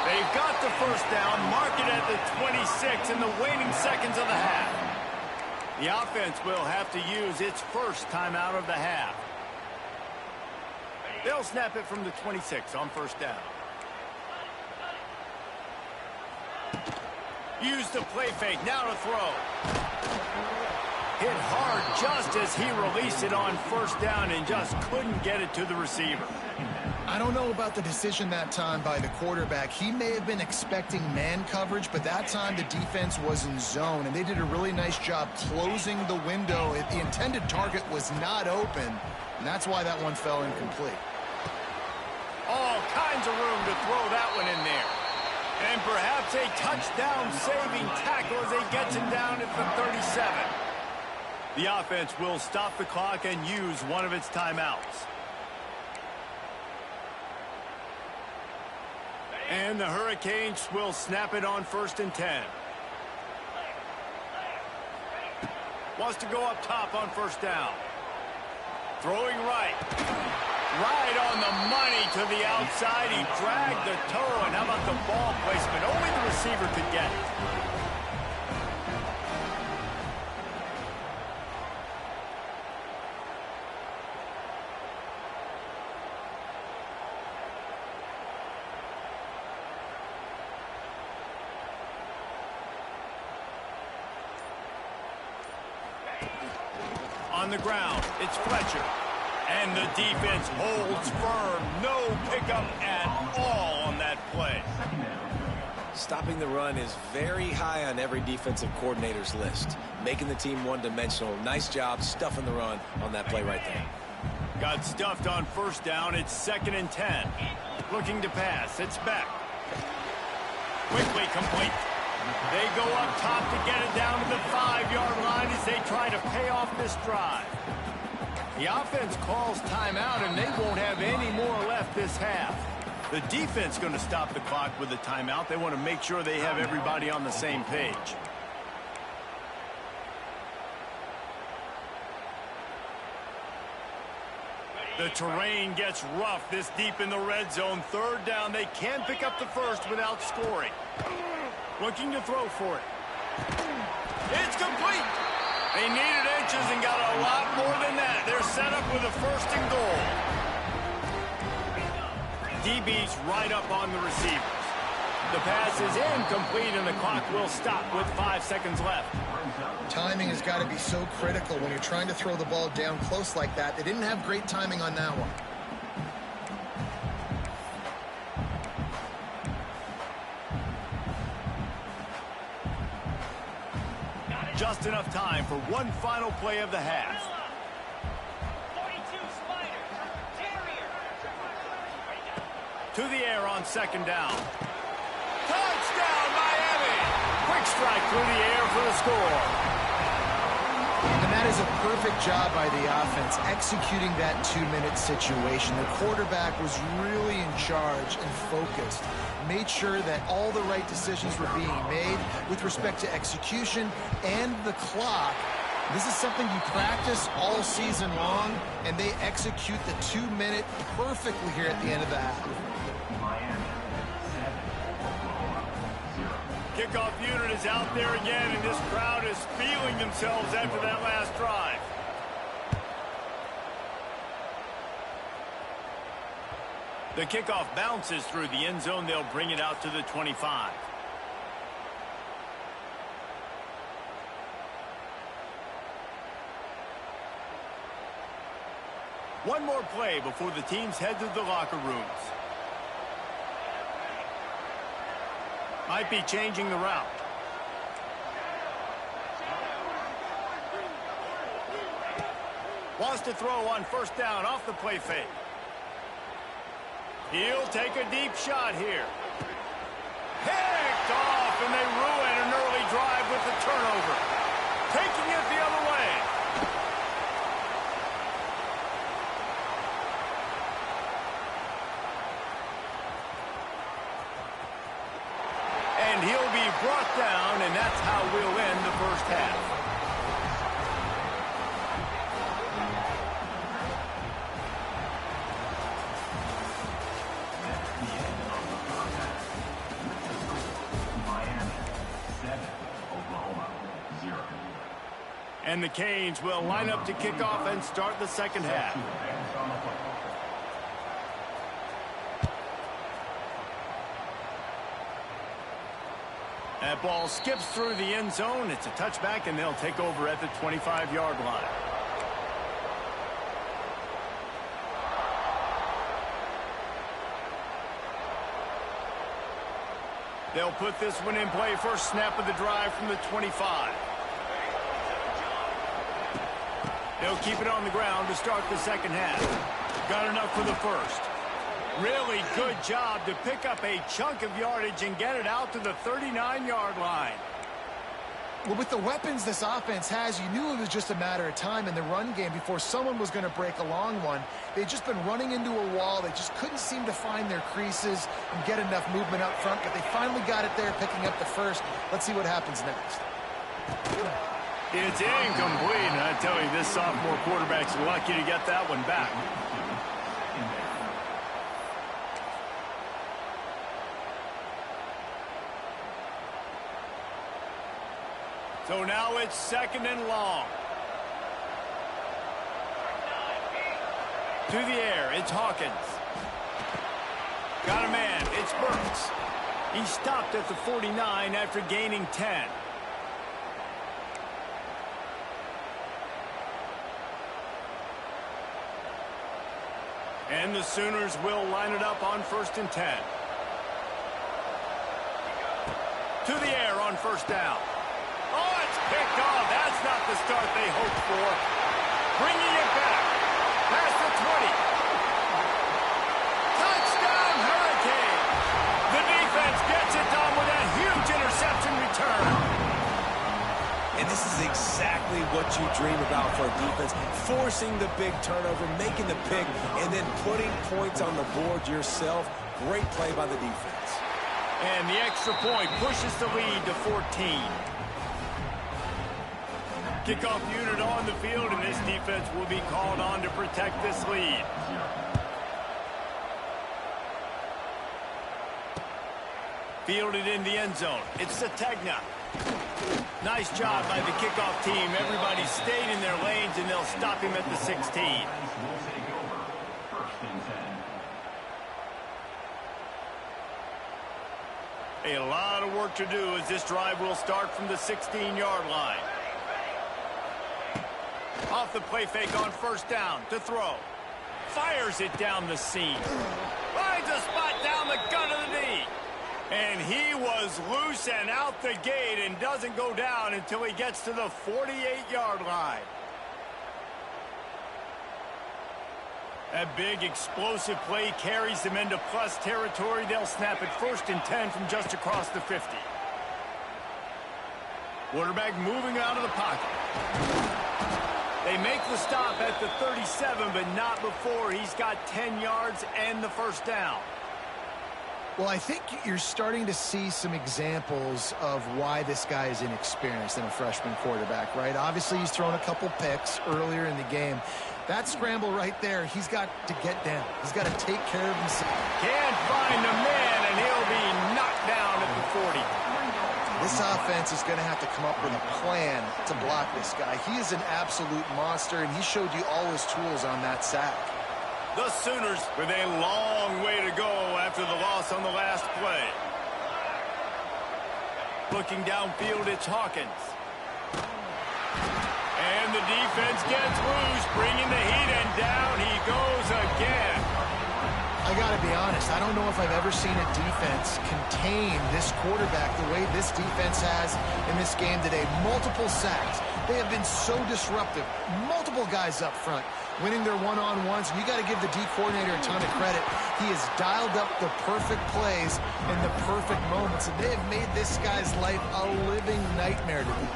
They've got the first down, mark it at the 26 in the waning seconds of the half. The offense will have to use its first timeout of the half. They'll snap it from the 26 on first down. Use the play fake, now to throw. Hit hard just as he released it on first down and just couldn't get it to the receiver. I don't know about the decision that time by the quarterback. He may have been expecting man coverage, but that time the defense was in zone, and they did a really nice job closing the window. The intended target was not open, and that's why that one fell incomplete. All kinds of room to throw that one in there. And perhaps a touchdown-saving tackle as he gets him down at the 37. The offense will stop the clock and use one of its timeouts. And the Hurricanes will snap it on 1st and 10. Wants to go up top on first down. Throwing right. Right on the money to the outside. He dragged the toe, and how about the ball placement? Only the receiver could get it. On the ground, it's Fletcher. And the defense holds firm. No pickup at all on that play. Stopping the run is very high on every defensive coordinator's list. Making the team one-dimensional. Nice job stuffing the run on that play right there. Got stuffed on first down. It's 2nd and 10. Looking to pass. It's Beck. Quickly complete. They go up top to get it down to the 5-yard line as they try to pay off this drive. The offense calls timeout, and they won't have any more left this half. The defense going to stop the clock with a timeout. They want to make sure they have everybody on the same page. The terrain gets rough this deep in the red zone. 3rd down. They can pick up the first without scoring. Looking to throw for it. It's complete. They needed inches and got a lot more than that. They're set up with a 1st and goal. DB's right up on the receivers. The pass is incomplete, and the clock will stop with 5 seconds left. Timing has got to be so critical when you're trying to throw the ball down close like that. They didn't have great timing on that one. Just enough time for one final play of the half. To the air on 2nd down. Touchdown, Miami! Quick strike through the air for the score. And that is a perfect job by the offense, executing that 2-minute situation. The quarterback was really in charge and focused. Made sure that all the right decisions were being made with respect to execution and the clock. This is something you practice all season long, and they execute the 2-minute perfectly here at the end of the half. Kickoff unit is out there again, and this crowd is feeling themselves after that last drive. The kickoff bounces through the end zone. They'll bring it out to the 25. One more play before the teams head to the locker rooms. Might be changing the route. Wants to throw on first down off the play fake. He'll take a deep shot here. Picked off, and they ruin an early drive with the turnover. Taking it And he'll be brought down, and that's how we'll end the first half. And the Canes will line up to kick off and start the second half. That ball skips through the end zone. It's a touchback, and they'll take over at the 25-yard line. They'll put this one in play. First snap of the drive from the 25. They'll keep it on the ground to start the second half. Got enough for the first. Really good job to pick up a chunk of yardage and get it out to the 39-yard line. Well, with the weapons this offense has, you knew it was just a matter of time in the run game before someone was going to break a long one. They'd just been running into a wall. They just couldn't seem to find their creases and get enough movement up front, but they finally got it there, picking up the first. Let's see what happens next. It's incomplete, and I tell you, this sophomore quarterback's lucky to get that one back. So now it's second and long. To the air, it's Hawkins. Got a man, it's Burks. He stopped at the 49 after gaining 10. And the Sooners will line it up on 1st and 10. To the air on first down. Oh, it's picked off. That's not the start they hoped for. Bringing it back. Past the 20. Touchdown, Hurricane. The defense gets it done with a huge interception return. And this is exactly what you dream about for a defense. Forcing the big turnover, making the pick, and then putting points on the board yourself. Great play by the defense. And the extra point pushes the lead to 14. Kickoff unit on the field, and this defense will be called on to protect this lead. Fielded in the end zone. It's Sategna. Nice job by the kickoff team. Everybody stayed in their lanes, and they'll stop him at the 16. A lot of work to do as this drive will start from the 16-yard line. Off the play fake on first down to throw. Fires it down the seam. Finds a spot down the gun of the knee. And he was loose and out the gate and doesn't go down until he gets to the 48-yard line. That big explosive play carries them into plus territory. They'll snap it 1st and 10 from just across the 50. Quarterback moving out of the pocket. They make the stop at the 37, but not before he's got 10 yards and the first down. Well, I think you're starting to see some examples of why this guy is inexperienced in a freshman quarterback, right? Obviously, he's thrown a couple picks earlier in the game. That scramble right there, he's got to get down. He's got to take care of himself. Can't find the man, and he'll be knocked down at the 40. This offense is going to have to come up with a plan to block this guy. He is an absolute monster, and he showed you all his tools on that sack. The Sooners with a long way to go after the loss on the last play. Looking downfield, it's Hawkins. And the defense gets loose, bringing the heat, and down he goes again. I got to be honest, I don't know if I've ever seen a defense contain this quarterback the way this defense has in this game today. Multiple sacks. They have been so disruptive. Multiple guys up front winning their one-on-ones. You got to give the D coordinator a ton of credit. He has dialed up the perfect plays in the perfect moments, and they have made this guy's life a living nightmare to do.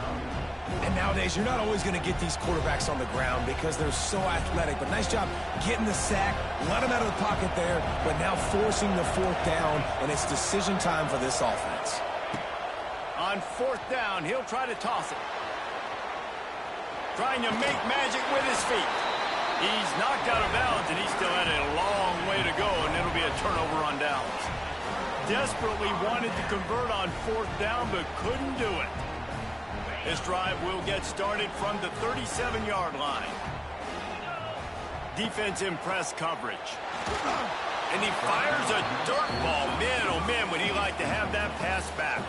And nowadays, you're not always going to get these quarterbacks on the ground because they're so athletic. But nice job getting the sack, let him out of the pocket there, but now forcing the 4th down, and it's decision time for this offense. On 4th down, he'll try to toss it. Trying to make magic with his feet. He's knocked out of bounds, and he still had a long way to go, and it'll be a turnover on downs. Desperately wanted to convert on 4th down, but couldn't do it. This drive will get started from the 37-yard line. Defense in press coverage. And he fires a dirt ball. Man, oh man, would he like to have that pass back.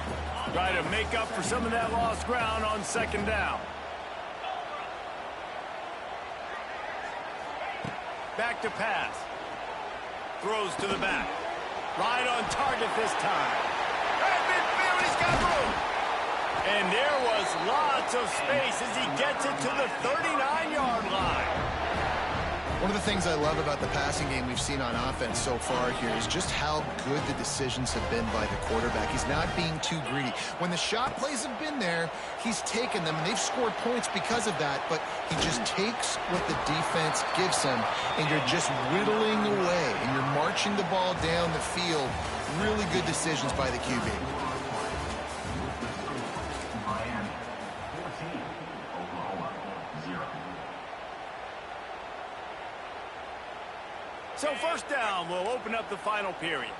Try to make up for some of that lost ground on 2nd down. Back to pass. Throws to the back. Right on target this time. At midfield, he's got room. And there was lots of space as he gets it to the 39-yard line. One of the things I love about the passing game we've seen on offense so far here is just how good the decisions have been by the quarterback. He's not being too greedy. When the shot plays have been there, he's taken them, and they've scored points because of that, but he just takes what the defense gives him, and you're just whittling away, and you're marching the ball down the field. Really good decisions by the QB. Miami 14, Oklahoma 0. So 1st down will open up the final period.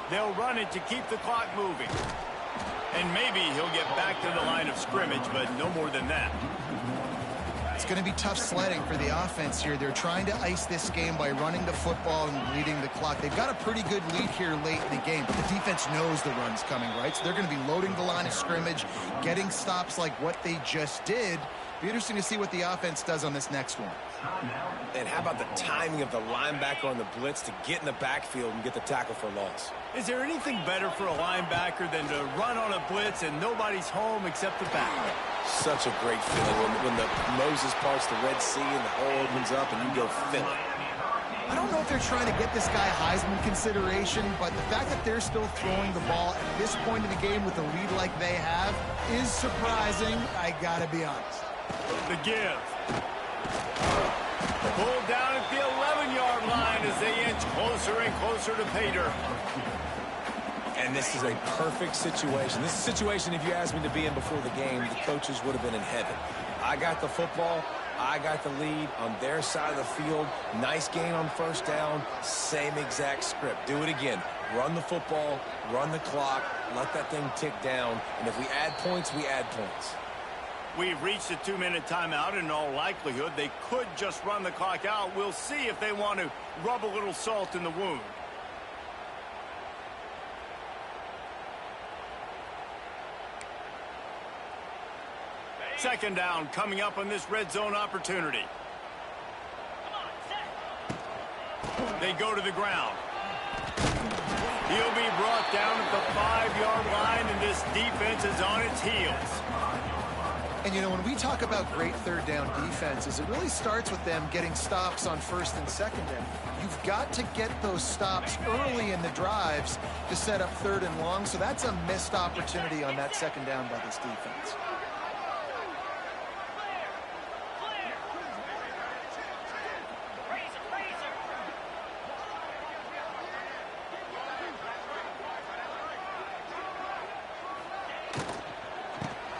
They'll run it to keep the clock moving. And maybe he'll get back to the line of scrimmage, but no more than that. It's going to be tough sledding for the offense here. They're trying to ice this game by running the football and leading the clock. They've got a pretty good lead here late in the game, but the defense knows the run's coming, right? So they're going to be loading the line of scrimmage, getting stops like what they just did. Be interesting to see what the offense does on this next one. And how about the timing of the linebacker on the blitz to get in the backfield and get the tackle for loss? Is there anything better for a linebacker than to run on a blitz and nobody's home except the back? Such a great feeling when the Moses parts the Red Sea and the hole opens up and you go fill it. I don't know if they're trying to get this guy Heisman consideration, but the fact that they're still throwing the ball at this point in the game with a lead like they have is surprising, I gotta be honest. The give. Pulled down at the 11-yard line as they inch closer and closer to pay dirt. And this is a perfect situation. This is a situation, if you asked me to be in before the game, the coaches would have been in heaven. I got the football. I got the lead on their side of the field. Nice gain on 1st down. Same exact script. Do it again. Run the football, run the clock, let that thing tick down. And if we add points, we add points. We've reached a 2-minute timeout. In all likelihood, they could just run the clock out. We'll see if they want to rub a little salt in the wound. Second down coming up on this red zone opportunity. They go to the ground. He'll be brought down at the 5-yard line, and this defense is on its heels. And, you know, when we talk about great 3rd down defenses, it really starts with them getting stops on 1st and 2nd down. You've got to get those stops early in the drives to set up 3rd and long, so that's a missed opportunity on that 2nd down by this defense.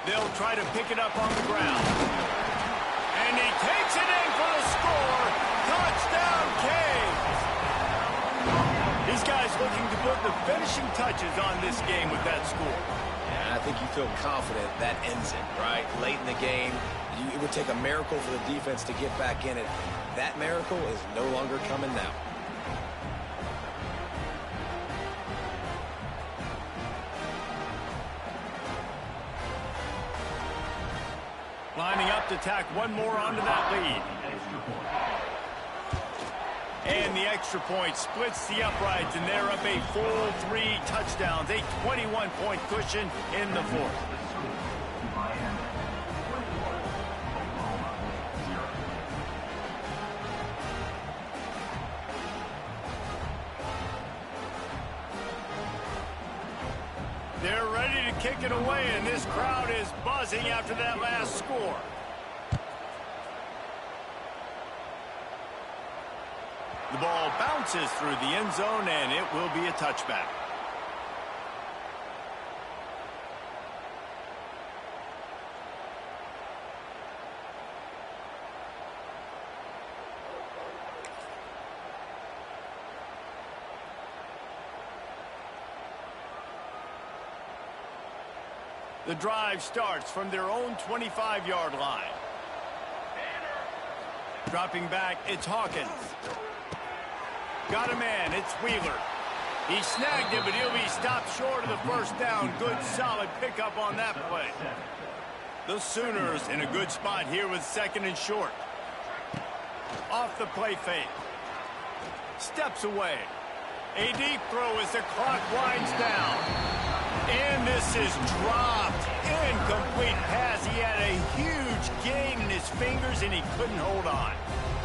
They'll try to pick it up on the ground. And he takes it in for the score. Touchdown, Canes. These guys looking to put the finishing touches on this game with that score. And I think you feel confident that ends it, right? Late in the game, it would take a miracle for the defense to get back in it. That miracle is no longer coming now. Lining up to tack one more onto that lead. And the extra point splits the uprights, and they're up a full 3 touchdowns, a 21-point cushion in the 4th. They're ready to kick it away, and this crowd is buzzing after that last score. The ball bounces through the end zone, and it will be a touchback. The drive starts from their own 25-yard line. Dropping back, it's Hawkins. Got a man, it's Wheeler. He snagged it, but he'll be stopped short of the first down. Good, solid pickup on that play. The Sooners in a good spot here with 2nd and short. Off the play fake. Steps away. A deep throw as the clock winds down. And this is dropped. Incomplete pass. He had a huge gain in his fingers, and he couldn't hold on.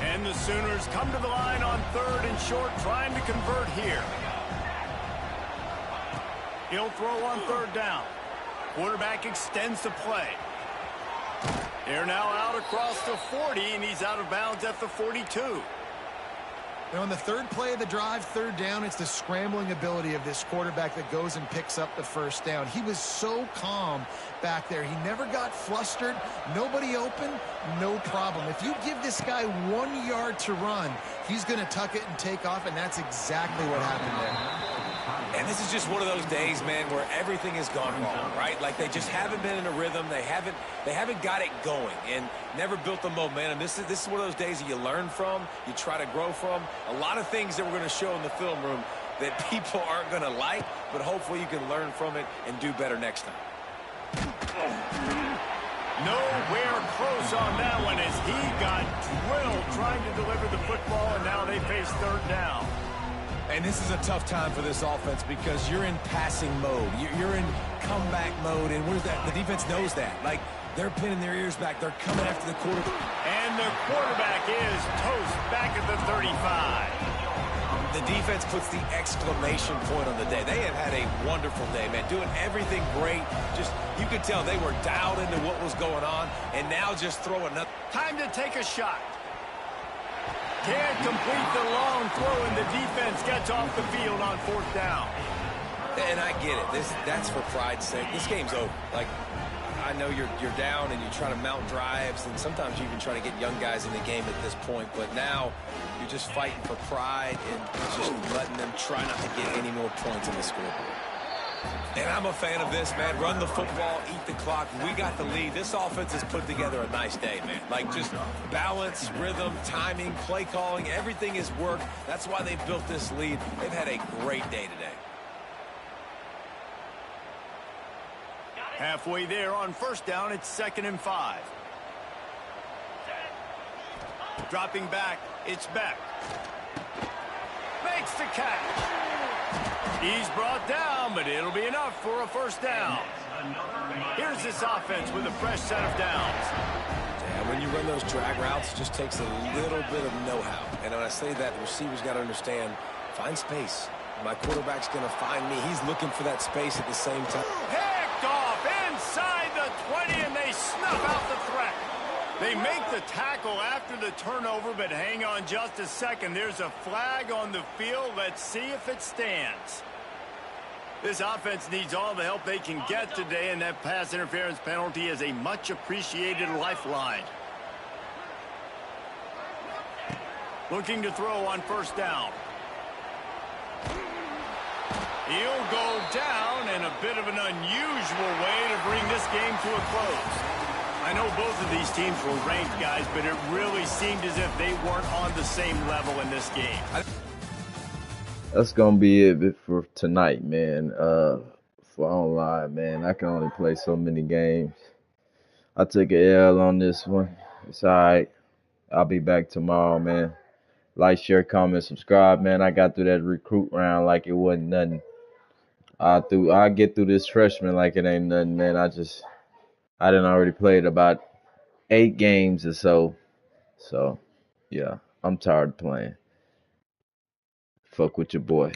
And the Sooners come to the line on 3rd and short, trying to convert here. He'll throw on 3rd down. Quarterback extends the play. They're now out across the 40, and he's out of bounds at the 42. And on the 3rd play of the drive, 3rd down, it's the scrambling ability of this quarterback that goes and picks up the 1st down. He was so calm back there. He never got flustered. Nobody open, no problem. If you give this guy 1 yard to run, he's going to tuck it and take off, and that's exactly what happened there. And this is just one of those days, man, where everything has gone wrong, right? Like they just haven't been in a rhythm. They haven't got it going and never built the momentum. This is one of those days that you learn from, you try to grow from. A lot of things that we're going to show in the film room that people aren't going to like, but hopefully you can learn from it and do better next time. Nowhere close on that one as he got drilled trying to deliver the football, and now they face 3rd down. And this is a tough time for this offense because you're in passing mode. You're in comeback mode, and where's that? The defense knows that. Like, they're pinning their ears back. They're coming after the quarterback. And the quarterback is toast back at the 35. The defense puts the exclamation point on the day. They have had a wonderful day, man, doing everything great. Just, you could tell they were dialed into what was going on, and now just throw another. Time to take a shot. Can't complete the long throw, and the defense gets off the field on 4th down. And I get it. That's for pride's sake. This game's over. Like, I know you're down and you try to mount drives, and sometimes you even try to get young guys in the game at this point. But now you're just fighting for pride and just letting them try not to get any more points in the scoreboard. And I'm a fan of this, man. Run the football, eat the clock. We got the lead. This offense has put together a nice day, man. Like, just balance, rhythm, timing, play calling, everything has worked. That's why they've built this lead. They've had a great day today. Halfway there on 1st down, it's 2nd and 5. Dropping back, it's Beck. Makes the catch. He's brought down, but it'll be enough for a 1st down. Here's this offense with a fresh set of downs. Yeah, when you run those drag routes, it just takes a little bit of know-how. And when I say that, the receivers got to understand, find space. My quarterback's going to find me. He's looking for that space at the same time. Picked off inside the 20, and they snuff out the threat. They make the tackle after the turnover, but hang on just a second. There's a flag on the field. Let's see if it stands. This offense needs all the help they can get today, and that pass interference penalty is a much-appreciated lifeline. Looking to throw on 1st down. He'll go down in a bit of an unusual way to bring this game to a close. I know both of these teams were ranked, guys, but it really seemed as if they weren't on the same level in this game. That's gonna be it for tonight, man. For online, man, I can only play so many games. I took an L on this one. It's alright. I'll be back tomorrow, man. Like, share, comment, subscribe, man. I got through that recruit round like it wasn't nothing. I get through this freshman like it ain't nothing, man. I done already played about 8 games or so. So, yeah, I'm tired of playing. Fuck with your boy.